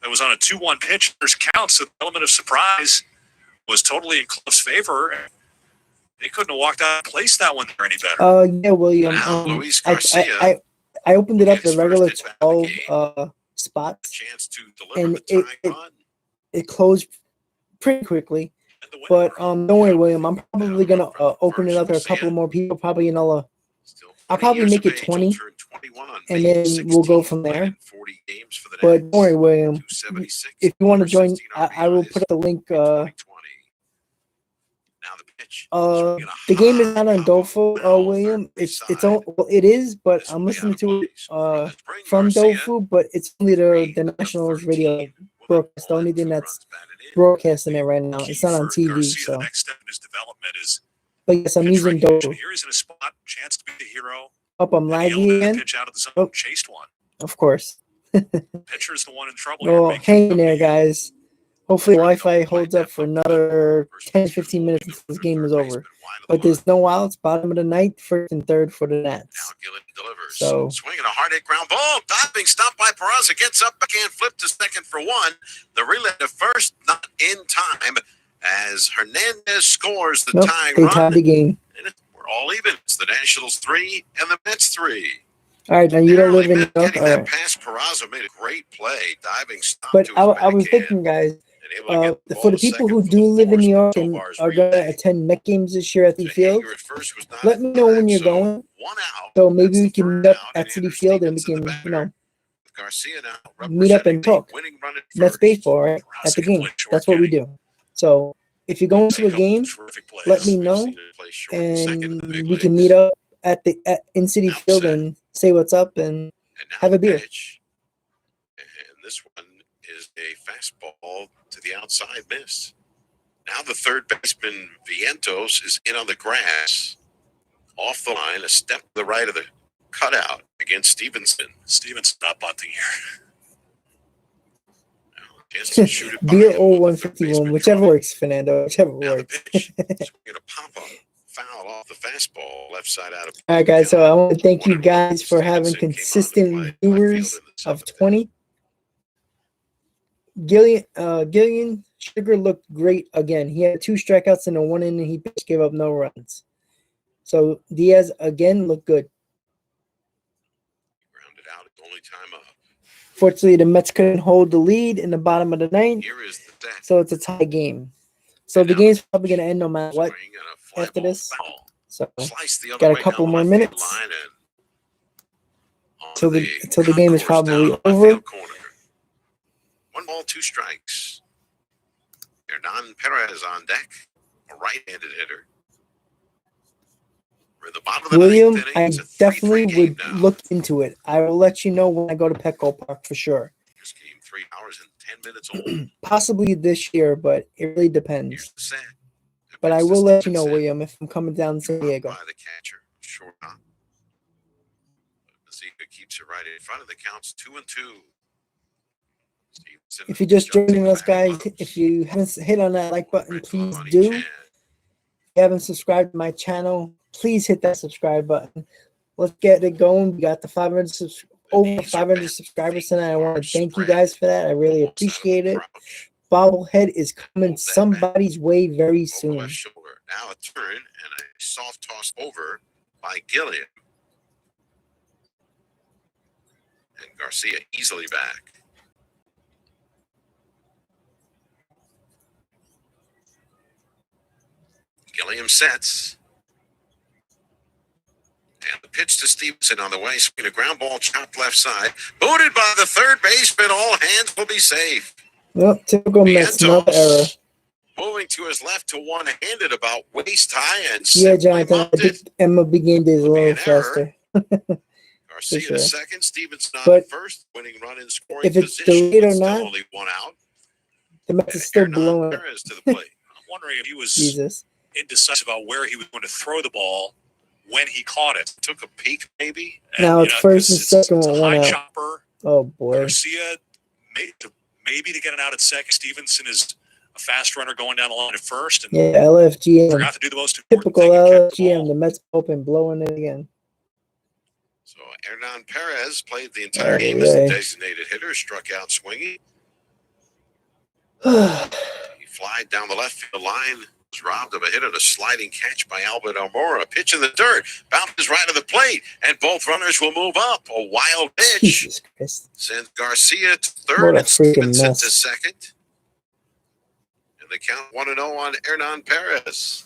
That was on a 2-1 pitch. There's counts, so the element of surprise was totally in Clough's favor. They couldn't have walked out and placed that one there any better. yeah, William. Now, Luis I Garcia opened it up gets the regular first hit back of the 12 game. spots. Chance to deliver And the tying run. It closed pretty quickly. And the winner. But don't worry, William. I'm probably gonna open it up to a couple more people. Probably Still I'll 20 probably years make of it age. 20, He'll turn 21 on and May then 16th, we'll go from there. playing 40 games for the But Nats. don't worry, William. 276, If you want to number join, 16 I will RBIs put the link. in 2020. Now the pitch. Swinging a The game is high not on pop-up Dofu, foul, William. third base It's side. on. Well, it is, but This I'm will be listening out of to it place. Run this bring from Garcia Dofu, but it's only the Nationals 13 radio with a broadcast. The ball only and thing 2 that's runs batted in. broadcasting it right now. Key It's not on for TV. Garcia, So, the next step in his development is but yes, I'm pitch using recognition. Dofu. Here he's in a spot, chance to be the hero. Up, I'm And he live yelled at the again. pitch out of the zone, Oh. chased one. Of course. Pitcher's the one in trouble here. Oh, Make hang him in there, come in. guys. Hopefully, Wi-Fi holds up for another 10-15 minutes until this game is over. But there's no outs. Bottom of the ninth, first and third for the Now Nats. Gillen delivers. So- Swinging a hard hit ground ball. Diving stop by Peraza. Gets up again. Flip to second for one. The relay to first, not in time. As Hernandez scores the Nope, tying they run. tied the game. And we're all even. It's the Nationals 3 and the Mets 3. All right, now you don't Narrowly live in New missed York. getting All that right. past Peraza made a great play. Diving stop But to his I was backhand. thinking, guys, And able to get the for ball the to people second who for do the live in force New York of and Tovar's are going to relay. attend Met games this year at The Citi Field, hanger at first was not let me know when in you're time, so going. 1 out. So maybe That's we the can first meet up out, at and Citi Andrew Field and we Stevenson, the can, batter. Garcia now meet up and representing the talk. winning run at Mets first. baseball, right? At the Peraza can game. play short That's what we game. do. So if you're going to a game, Terrific plays. let me We've know, seen him play short and second in the and big we can leagues. meet up in Citi Field Outset. and say what's up and And now have a the beer. pitch. And this one is a fastball to the outside miss. Now the third baseman Vientos is in on the grass. Off the line, a step to the right of the cutout against Stevenson. Steven's not bunting here. Chance to shoot it by beer him or with the third 151, baseman whichever trying. works, Fernando. Whichever Now the works. pitch. Swinging a pop-up foul off the fastball, left side out of. All right, guys. So I want to thank you 1-1. guys for having Stevenson came on to consistent play viewers left field in the of seventh 20. Gillian Sugar looked great again. He had 2 strikeouts in a 1 inning. He pitched, gave up no runs. So Diaz again looked good. Grounded out at the only time up. Fortunately, the Mets couldn't hold the lead in the bottom of the ninth, Here is the deck. so it's a tie game. So the game's probably going to end no matter what. Swing and a fly after ball this. foul. So Slice the other got a way couple down the more left field minutes line and on till the game is concourse down probably the left over. field corner. 1 ball, 2 strikes. Hernan Perez on deck, a right-handed hitter. We're in the bottom of the William, ninth inning. I It's a 3-3 definitely game would now. look into it. I will let you know when I go to Petco Park for sure. This game 3 hours and 10 minutes old. Possibly this year, but it really Here's depends. the set. But I Pitch to will let you know, Stevenson. William, if I'm coming down to San Dropped Diego. by the catcher, short up. Mazika keeps it right in front of the counts 2-2. Stevenson If you're just starts joining us, back guys, close. if you haven't hit on that like button, Red please on each do. If hand. you haven't subscribed to my channel, please hit that subscribe button. Let's get it going. We got the 500 over 500 subscribers tonight. I want to thank you guys for that. I really appreciate it. Bobblehead is coming somebody's way very Over soon. left shoulder. Now a turn and a soft toss over by Gilliam. And Garcia easily back. Gilliam sets. And the pitch to Stevenson on the way. Swing a ground ball chopped left side. Booted by the third baseman. All hands will be safe. Well, typical Mets, another error. Moving to his left to one-handed about waist high and Yeah, simply Jonathan, I muffed think it. MLB game day is a Would be little an error. faster. Garcia sure. to second. Stevenson on But at first. Winning run in scoring if it's position. delayed or But still not, only one out. the Mets And is still Hernan blowing it. Perez to the plate. I'm wondering if he was Jesus. indecisive about where he was going to throw the ball when he caught it. Took a peek, maybe. Now it's first and 'cause second it's with a one high out. chopper. Oh, boy. Garcia maybe to get an out at second. Stevenson is a fast runner going down the line at first, and Yeah, LFGM. forgot to do the most important Typical thing and kept the LFGM. ball. The Mets open, blowing it again. So Hernan Perez played the entire game Ay, as the ay. designated hitter. Struck out swinging. He flied down the left field line. Was robbed of a hit and a sliding catch by Albert Almora. A pitch in the dirt. Bounces right to the plate. And both runners will move up. A wild pitch. Jesus Christ. Sends Garcia to What third a and freaking Stevenson mess. to second. And they count 1-0 on Hernan Perez.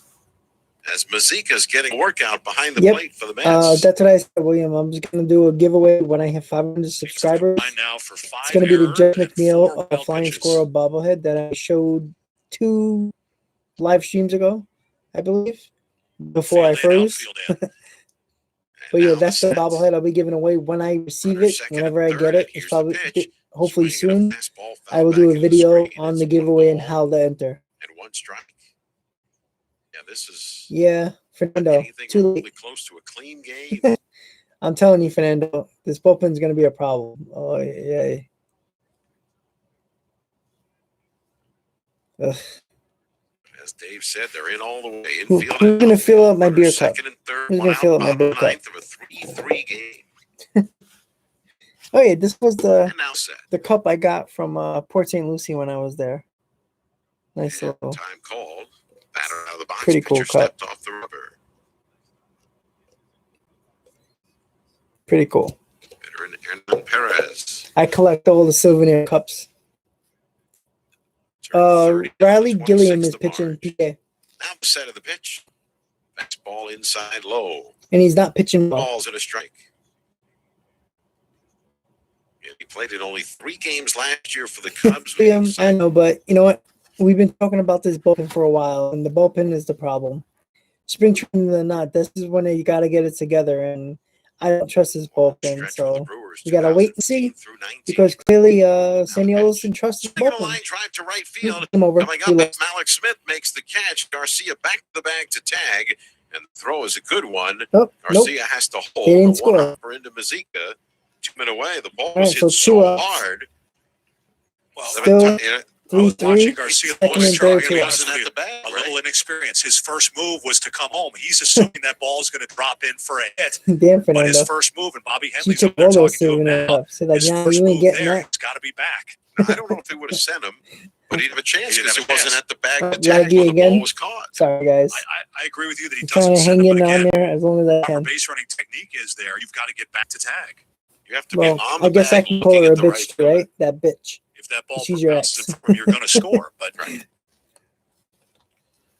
As Mazika's getting a workout behind the Yep. plate for the Mets. That's what I said, William. I'm just going to do a giveaway when I have 500 subscribers. Line now for It's 5 going to be the error Jeff and McNeil 4 wild Flying pitches. Squirrel bobblehead that I showed 2 live streams ago, I believe, before I Field in, froze. outfield in. And But yeah, now that's the set. bobblehead I'll be giving away when I receive Runner it. second Whenever and I third, get it, and it's here's the probably pitch. hopefully Swinging soon. a fastball I foul will do back a in the video screen. on It's the 1 giveaway and ball how to enter. and 1 strike. Yeah, this is Yeah, Fernando, anything too remotely late. close to a clean game. I'm telling you, Fernando, this bullpen's going to be a problem. Oh, yeah. Ugh. As Dave said, they're in all the way. Who's Infield going to fill up my beer cup? second and third, Who's one gonna out, fill up my bottom beer of the cup? ninth of a 3-3 game. Oh, yeah, this was the And now set. cup I got from Port St. Lucie when I was there. Nice And little. time called. Batter out of the box. Pretty cool Pitcher cup. stepped off the rubber. Pretty cool. Veteran Hernan Perez. I collect all the souvenir cups. Turned 30 on the Riley Gilliam 26th is of pitching March. PK, Now the set of the pitch. Next ball inside low. and he's not pitching well. Balls and a strike. And he played in only 3 games last year for the Cubs. I know, but you know what? We've been talking about this bullpen for a while, and the bullpen is the problem. Spring training or not, this is when you got to get it together, and I don't trust this bullpen, so we got to wait and see, because clearly Saniolos entrusts his Single bullpen. line drive to right field. Come over. Coming up, it's Malik Smith makes the catch. Garcia back to the bag to tag, and the throw is a good one. Nope. Garcia has to hold. They didn't The one score. hopper into Mazika. 2 men away. The ball All was right, hit so so 2 outs. hard. Well, Still- Yeah, I was 3-3. watching Garcia Second was and trying third, to two be outs. honest with you, Wasn't at the bag, a little right? inexperience. His first move was to come home. He's assuming that ball is going to drop in for a hit. Damn, But his Fernando. first move, and Bobby She Henley's took over there all those talking to him souvenir now. cups. Said, like, His nah, first you ain't move getting there, that. he's got to be back. I don't know if they would have sent him, but he'd have a chance He didn't because have it a wasn't chance. at the bag to Laggy tag when the again. ball was caught. Sorry, guys. I agree with you that he I'm trying doesn't to send hang him, in but on again, there as long as I proper can. base running technique is there. You've got to get back to tag. You have to Well, be on the I guess I bag can call looking her a at the right bitch, fielder. right? That bitch. If that ball She's your bounces ex. it from, you're going to score. But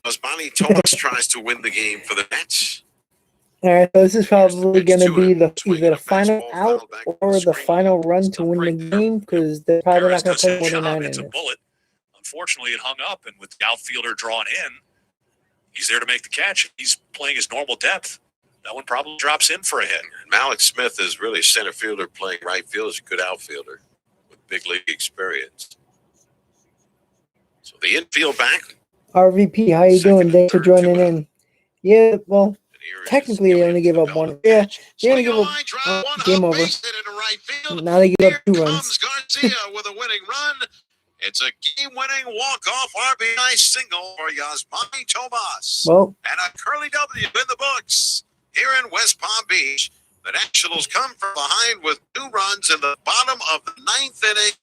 Osmani Thomas tries to win the game for the Nets. All right, so this is probably pitch going to to be him. the Swinging either a the final fastball out fouled back or to the screen. final run to Stop win right the there. game, because they're probably Perez not going does to his play more than job. 9 It's a innings. bullet. Unfortunately, it hung up, and with the outfielder drawn in, he's there to make the catch. He's playing his normal depth. That one probably drops in for a hit. And Malik Smith is really center fielder playing right field. He's a good outfielder with big league experience. So the infield back. RVP, how you Second doing? and Thanks for third, joining 2-0. in. Yeah, well, And Here is Technically, they only Gilliam give to up the one. belt. Yeah, they only Swing give a up. line drive, Oh, one game hop over. base hit into right field. Now they give Here up 2 comes runs. Garcia with a winning run. It's a game-winning walk-off RBI single for Yasmani Tomas. Well, And a Curly W in the books. Here in West Palm Beach, the Nationals come from behind with 2 runs in the bottom of the 9th inning,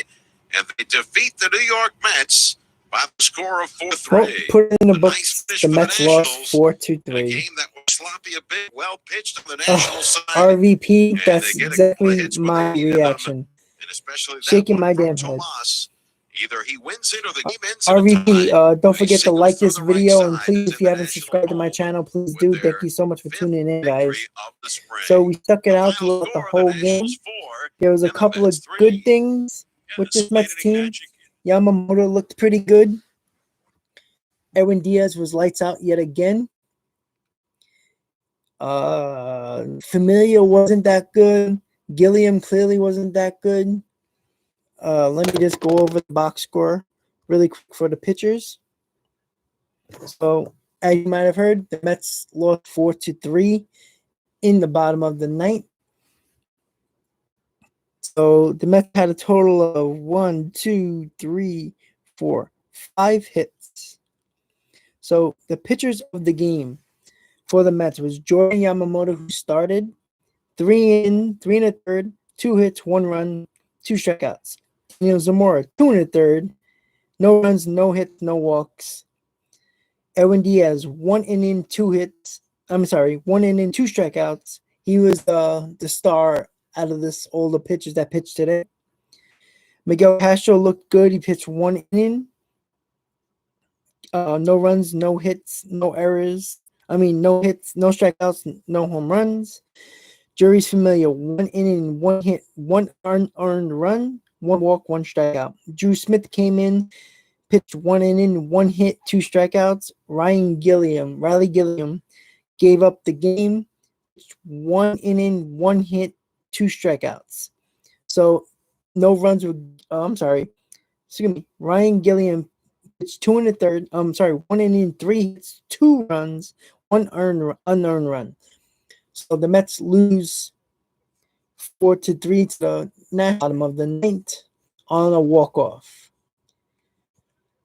and they defeat the New York Mets by the score of 4-3. well, put it in the A books. nice finish The for Mets the lost Nationals in a 4-3. game that was sloppy a bit, well pitched on the Nationals side. RVP, And that's they get a couple of exactly hits when my they needed them, reaction. and especially that Shaking one my from damn head. Tomas. Either he wins it or the game ends in a RVP, tie. don't He forget to singles like through this the right video, and side please, as if in you the haven't National subscribed to my home channel, please with do. their Thank you so much for 5th tuning in, victory guys. of the spring. So we stuck it The out final throughout the score, whole the game. Nationals 4 There was a and the couple of Mets 3. good things Yeah, with this this Mets late inning team. magic. Yamamoto looked pretty good. Edwin Diaz was lights out yet again. Familia wasn't that good. Gilliam clearly wasn't that good. Let me just go over the box score really quick for the pitchers. So, as you might have heard, the Mets lost 4-3 in the bottom of the 9th. So the Mets had a total of 5 hits. So the pitchers of the game for the Mets was Jordan Yamamoto, who started 3 in, 3 and a third, 2 hits, 1 run, 2 strikeouts. Daniel Zamora, 2 and a third, no runs, no hits, no walks. Edwin Diaz, 1 inning, 2 hits. 1 inning, 2 strikeouts. He was the star out of this all the pitchers that pitched today. Miguel Castro looked good. He pitched 1 inning. No runs, no hits, no errors. No hits, no strikeouts, no home runs. Juris Familia, 1 inning, 1 hit, 1 unearned run, 1 walk, 1 strikeout. Drew Smith came in, pitched 1 inning, 1 hit, 2 strikeouts. Riley Gilliam gave up the game. 1 inning, 1 hit, 2 strikeouts. So no runs were. Ryan Gilliam pitched 2 and a third. 1 inning, 3 hits, 2 runs, 1 unearned run. So the Mets lose 4-3 to the bottom of the 9th on a walk-off.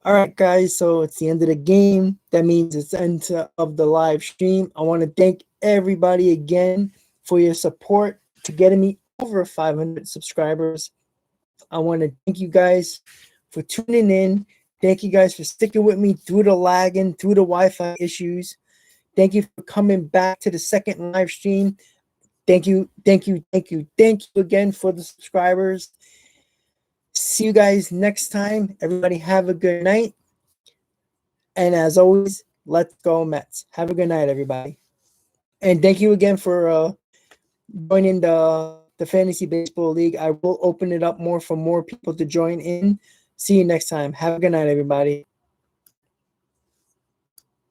All right, guys, so it's the end of the game. That means it's the end of the live stream. I want to thank everybody again for your support to getting me over 500 subscribers. I want to thank you guys for tuning in. Thank you guys for sticking with me through the lagging, through the Wi-Fi issues. Thank you for coming back to the second live stream. Thank you again for the subscribers. See you guys next time. Everybody have a good night. And as always, let's go Mets. Have a good night, everybody. And thank you again for joining the Fantasy Baseball League. I will open it up more for more people to join in. See you next time. Have a good night, everybody.